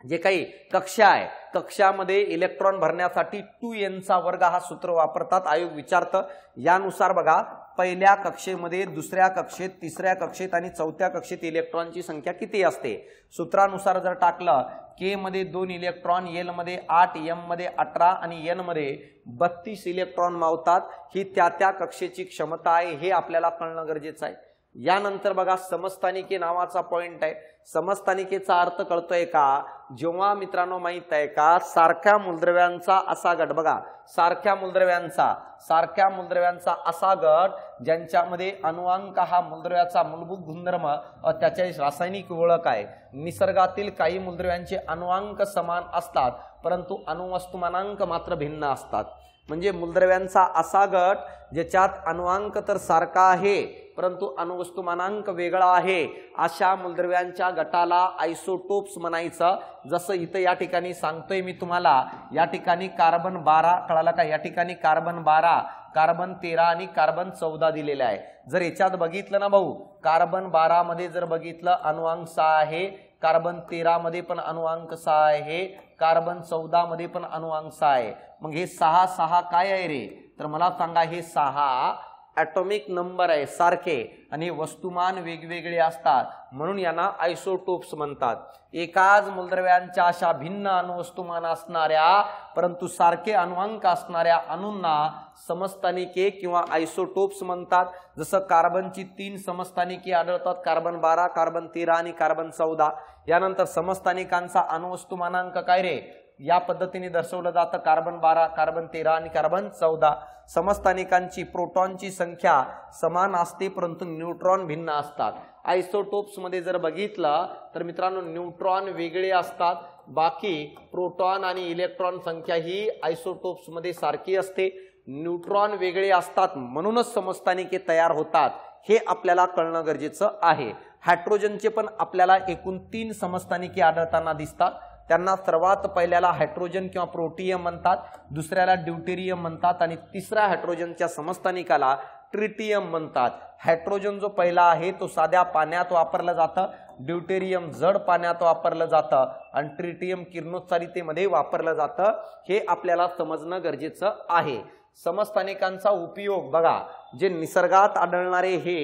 जे काही कक्षा आहे कक्षामध्ये इलेक्ट्रॉन भरण्यासाठी 2n चा वर्ग हा सूत्र वापरतात. आयोग विचारतं यानुसार बघा, पहिल्या कक्षेमध्ये, दुसऱ्या कक्षेत, तिसऱ्या कक्षेत आणि चौथ्या कक्षेत इलेक्ट्रॉनची संख्या किती असते. सूत्रानुसार जर टाकलं के मध्ये 2 इलेक्ट्रॉन, एल मध्ये 8, एम मध्ये 18 आणि एन मध्ये 32 इलेक्ट्रॉन मावतात. ही त्या त्या कक्षेची क्षमता आहे, हे आपल्याला कळणं गरजेचं आहे. यानंतर बघा समस्थानिके नावाचा पॉइंट आहे. समस्थानिकेचा अर्थ कळतोय का, जेव्हा मित्रांनो माहित आहे का, सारख्या मूलद्रव्यांचा असा गट बघा, सारख्या मूलद्रव्यांचा असा गट ज्यांच्यामध्ये अणुअंक हा मूलद्रव्याचा मूलभूत गुणधर्म त्याची रासायनिक ओळख आहे. निसर्गातील काही मूलद्रव्यांचे अणुअंक समान असतात परंतु अणुवस्तुमानांक मात्र भिन्न असतात. म्हणजे मूलद्रव्यांचा असा गट ज्याच्यात अणुअंक तर सारखा आहे परंतु अणुवस्तुमानांक वेगळा आहे, अशा मूलद्रव्यांच्या गटाला आयसोटोप्स म्हणायचं. जसं इथं या ठिकाणी सांगतोय मी तुम्हाला, या ठिकाणी कार्बन 12 कळाला का, या ठिकाणी कार्बन 12, कार्बन 13 आणि कार्बन 14 दिलेले आहे. जर याच्यात बघितलं ना भाऊ, कार्बन 12 मध्ये जर बघितलं अणुअंक 6 आहे, कार्बन 13 मध्ये पण अणुअंक 6 आहे, कार्बन 14 मध्ये पण अणुअंक 6 आहे. मग हे 6 6 काय आहे रे, तर मला सांगा, हे 6 ॲटॉमिक नंबर आहे सारखे आणि वस्तुमान वेगवेगळे असतात, म्हणून यांना आयसोटोप्स म्हणतात. एकाच मूलद्रव्यांच्या अशा भिन्न अणुवस्तुमान असणाऱ्या परंतु सारखे अणुअंक असणाऱ्या अणूंना समस्थानिके किंवा आयसोटोप्स म्हणतात. जसं कार्बनची 3 समस्थानिके आढळतात, कार्बन 12, कार्बन 13 आणि कार्बन 14. यानंतर समस्थानिकांचा अणुवस्तुमानांक काय रे, या पद्धतीने दर्शवलं जातं, कार्बन 12, कार्बन 13 आणि कार्बन 14. समस्थानिकांची प्रोटॉनची संख्या समान असते परंतु न्यूट्रॉन भिन्न असतात. आयसोटोप्स मध्ये जर बघितलं तर मित्रांनो न्यूट्रॉन वेगळे असतात, बाकी प्रोटॉन आणि इलेक्ट्रॉन संख्या ही आयसोटोप्स मध्ये सारखी असते. न्यूट्रॉन वेगळे असतात म्हणूनच समस्थानिके तयार होतात, हे आपल्याला कळणं गरजेचं आहे. हायड्रोजनचे पण आपल्याला एकूण 3 समस्थानिके आढळताना दिसतात. त्यांना सर्वात पहिल्याला हायड्रोजन किंवा प्रोटियम म्हणतात, दुसऱ्याला ड्यूटेरियम म्हणतात आणि तिसऱ्या हायड्रोजनच्या समस्थानिकाला ट्रिटियम म्हणतात. हायड्रोजन जो पहिला आहे तो साध्या पाण्यात वापरलं जातं, ड्यूटेरियम जड पाण्यात वापरलं जातं आणि ट्रिटियम किरणोत्सारितेमध्ये वापरलं जातं, हे आपल्याला समजणं गरजेचं आहे. समस्थानिकांचा उपयोग बघा, जे निसर्गात आढळणारे हे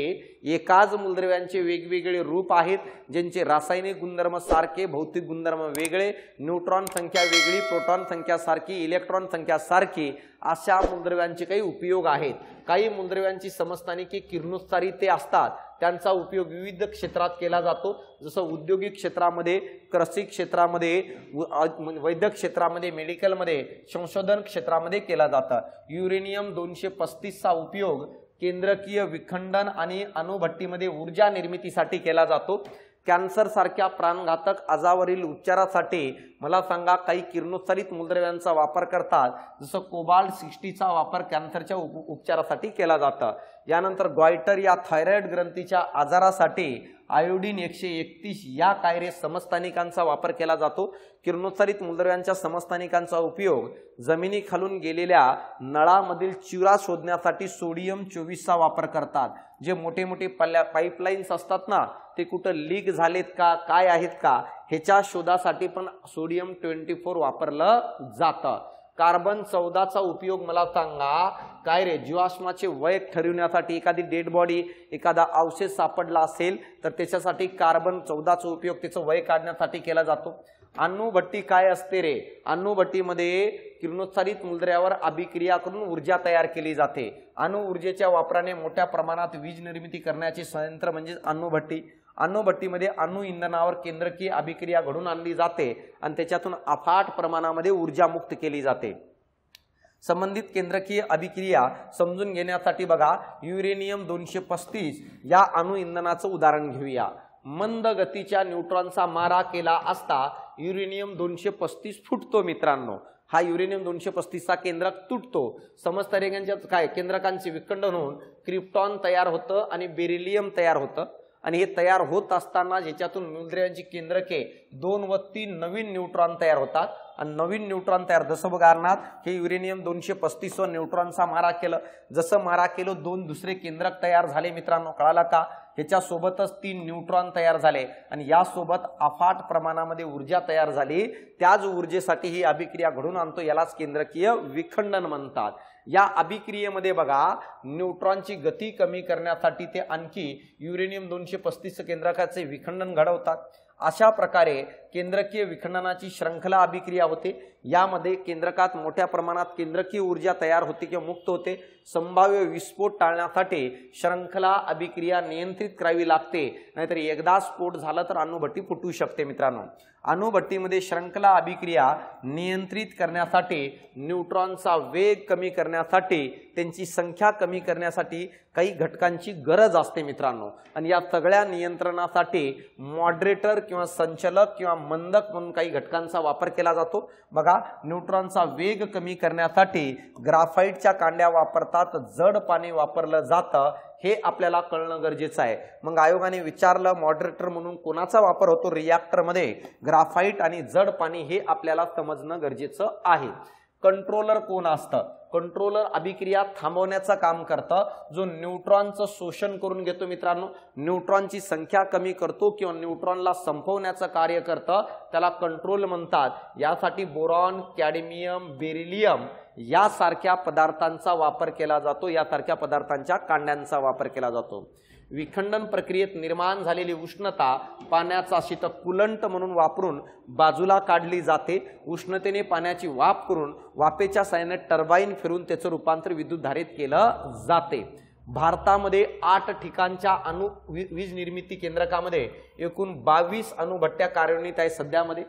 एकाच मूलद्रव्यांचे वेगवेगळे रूप आहेत, ज्यांचे रासायनिक गुणधर्म सारखे, भौतिक गुणधर्म वेगळे, न्यूट्रॉन संख्या वेगळी, प्रोटॉन संख्या सारखी, इलेक्ट्रॉन संख्या सारखी, अशा मूलद्रव्यांचे काही उपयोग आहेत. काही मूलद्रव्यांची समस्थानिके किरणोत्सारी असतात, त्यांचा उपयोग विविध क्षेत्रात केला जातो, जसं औद्योगिक क्षेत्रामध्ये, कृषी क्षेत्रामध्ये, वैद्यक क्षेत्रामध्ये, मेडिकलमध्ये, संशोधन क्षेत्रामध्ये केला जातो. युरेनियम 235 चा उपयोग केंद्रकीय विखंडन आणि अणुभट्टीमध्ये ऊर्जा निर्मितीसाठी केला जातो. कॅन्सर सारख्या प्राणघातक आजारावरील उपचारासाठी मला सांगा काही किरणोत्सारित मूलद्रव्यांचा वापर करतात, जसं कोबाल्ट 60 चा वापर कॅन्सरच्या उपचारासाठी केला जातो. यानंतर गॉयटर या थायरॉइड ग्रंथीच्या आजारासाठी आयोडीन 131 या कायरे समस्थानिकांचा वापर केला जातो. किरणोत्सारित मूलद्रव्यांच्या समस्थानिकांचा उपयोग जमिनीखालून गेलेल्या नळामधील चिरा शोधण्यासाठी सोडियम 24 चा वापर करतात. जे मोठे मोठे पाईपलाईन्स असतात ना, ते कुठं लीक झालेत का, काय आहेत का, ह्याच्या शोधासाठी पण सोडियम 24 वापरलं जातं. कार्बन 14 चा उपयोग मला सांगा काय रे, जीवाश्माचे वय ठरविण्यासाठी, एखादी डेड बॉडी, एखादा अवशेष सापडला असेल तर त्याच्यासाठी कार्बन 14 चा उपयोग त्याचं वय काढण्यासाठी केला जातो. अणुभट्टी काय असते रे, अणुभट्टीमध्ये किरणोत्सारित मूलद्रव्यावर अभिक्रिया करून ऊर्जा तयार केली जाते. अणु ऊर्जेच्या वापराने मोठ्या प्रमाणात वीज निर्मिती करण्याचे संयंत्र म्हणजे अणुभट्टी. अणुभट्टीमध्ये अणु इंधनावर केंद्रकीय अभिक्रिया घडून आणली जाते आणि त्याच्यातून अफाट प्रमाणामध्ये ऊर्जा मुक्त केली जाते. संबंधित केंद्रकीय अभिक्रिया समजून घेण्यासाठी बघा, युरेनियम 235 या अणु इंधनाचं उदाहरण घेऊया. मंद गतीच्या न्यूट्रॉनचा मारा केला असता युरेनियम 235 फुटतो. मित्रांनो, हा युरेनियम 235 चा केंद्रक तुटतो. समस्थानिकांच्या काय केंद्रकांचे विखंडन होऊन क्रिप्टॉन तयार होतं आणि बेरिलियम तयार होतं. आणि हे तयार होत असताना ज्याच्यातून मूलद्रव्यांची केंद्रके 2 व 3 नवीन न्यूट्रॉन तयार होतात आणि नवीन न्यूट्रॉन तयार, जसं उदाहरणार्थ हे युरेनियम 235 न्यूट्रॉनचा मारा केलं, जसं मारा केलं 2 दुसरे केंद्रक तयार झाले. मित्रांनो कळाला का, ह्याच्या सोबतच 3 न्यूट्रॉन तयार झाले आणि यासोबत अफाट प्रमाणामध्ये ऊर्जा तयार झाली. त्याच ऊर्जेसाठी ही अभिक्रिया घडून आणतो, यालाच केंद्रकीय विखंडन म्हणतात. या अभिक्रियेमध्ये बघा, न्यूट्रॉनची गती कमी करण्यासाठी ते आणखी युरेनियम 235 केंद्रकाचे विखंडन घडवतात. अशा प्रकारे केंद्रकीय विखंडनाची श्रृंखला अभिक्रिया होते. यामध्ये केंद्रकात मोठ्या प्रमाणात केंद्रकीय ऊर्जा तयार होते किंवा मुक्त होते. संभाव्य विस्फोट टाळण्यासाठी श्रृंखला अभिक्रिया नियंत्रित करावी लागते, नाहीतर एकदा स्फोट झाला तर अणुभट्टी फुटू शकते. मित्रांनो, अणुभट्टीमध्ये श्रृंखला अभिक्रिया नियंत्रित करण्यासाठी, न्यूट्रॉनचा वेग कमी करण्यासाठी, त्यांची संख्या कमी करण्यासाठी काही घटकांची गरज असते. मित्रांनो, आणि या सगळ्या नियंत्रणासाठी मॉडरेटर किंवा संचलक किंवा मंदक म्हणून काही घटकांचा वापर केला जातो. बघा, न्यूट्रॉनचा वेग कमी करण्यासाठी ग्राफाइटच्या कांड्या वापरतात, जड पाणी वापरलं जातं, हे आपल्याला कळणं गरजेचं आहे. मग आयोगाने विचारलं मॉडरेटर म्हणून कोणाचा वापर होतो रिॲक्टर मध्ये, ग्राफाइट आणि जड पाणी, हे आपल्याला समजणं गरजेचं आहे. कंट्रोलर कोण असतं, कंट्रोलर अभिक्रिया थांबवण्याचं काम करतं, जो न्यूट्रॉनचं शोषण करून घेतो. मित्रांनो, न्यूट्रॉनची संख्या कमी करतो किंवा न्यूट्रॉनला संपवण्याचं कार्य करतं, त्याला कंट्रोल म्हणतात. यासाठी बोरॉन, कॅडमियम, बेरिलियम यासारख्या पदार्थांचा वापर केला जातो, यासारख्या पदार्थांच्या कांड्यांचा वापर केला जातो. विखंडन प्रक्रियेत निर्माण झालेली उष्णता पाण्याचा शीतकुलंट म्हणून वापरून बाजूला काढली जाते. उष्णतेने पाण्याची वाफ करून वाफेच्या साहाय्याने टर्बाईन फिरून त्याचं रूपांतर विद्युत धारेत केलं जाते. भारतामध्ये 8 ठिकाणच्या वीज निर्मिती केंद्रकामध्ये एकूण 22 अणुभट्ट्या कार्यान्वित आहे सध्यामध्ये.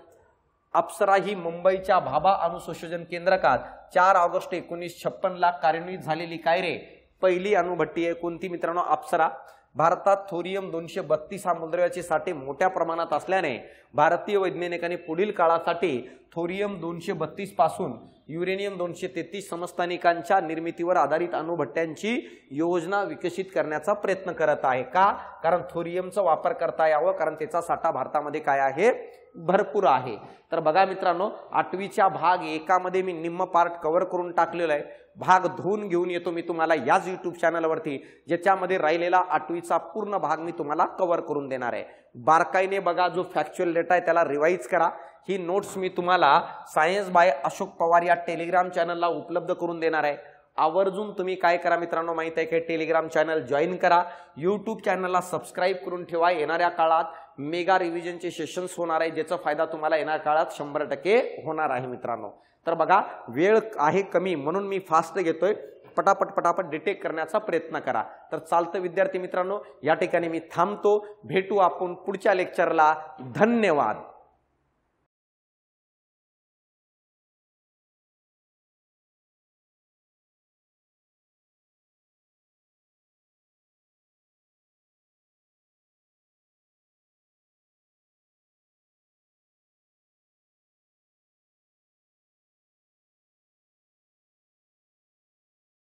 अप्सरा ही मुंबईच्या भाभा अणुसंशोधन केंद्रात 4 ऑगस्ट 1956 कार्यान्वित झालेली काय रे पहिली अणुभट्टी आहे कोणती मित्रांनो अप्सरा। भारतात थोरियम 232 हा मूलद्रव्याचे साठे मोठ्या प्रमाणात असल्याने भारतीय वैज्ञानिकांनी पुढील काळासाठी थोरियम 232 पासून युरेनियम 233 समस्थानिकांच्या निर्मितीवर आधारित अणुभट्ट्यांची योजना विकसित करण्याचा प्रयत्न करत आहे। का? कारण थोरियमचा वापर करता यावं, कारण त्याचा साठा भारतामध्ये काय आहे भरपूर आहे। तर बघा मित्रांनो 8वीच्या भाग 1 मध्ये मी निम्म पार्ट कव्हर करून टाकलेला आहे। भाग 2 घेऊन येतो मी तुम्हाला याच YouTube चॅनलवरती, ज्याच्यामध्ये राहिलेला 8वीचा पूर्ण भाग मी तुम्हाला कव्हर करून देणार आहे। बारकाईने बघा, जो फॅक्च्युअल डेटा आहे त्याला रिवाइज करा। ही नोट्स मी तुम्हाला सायन्स बाय अशोक पवार या टेलिग्राम चॅनलला उपलब्ध करून देणार आहे। आवर्जून तुम्ही काय करा मित्रांनो माहित आहे की टेलिग्राम चॅनल जॉईन करा, YouTube चॅनलला सबस्क्राइब करून ठेवा। येणाऱ्या काळात मेगा रिव्हिजनचे सेशन्स होणार आहे, ज्याचा फायदा तुम्हाला येणाऱ्या काळात 100% होणार आहे मित्रांनो। तर बघा वेळ आहे कमी म्हणून मी फास्ट घेतोय, पटापट डिटेक्ट करण्याचा प्रयत्न करा। तर चालतं विद्यार्थी मित्रांनो, या ठिकाणी मी थांबतो। भेटू आपण पुढच्या लेक्चरला। धन्यवाद।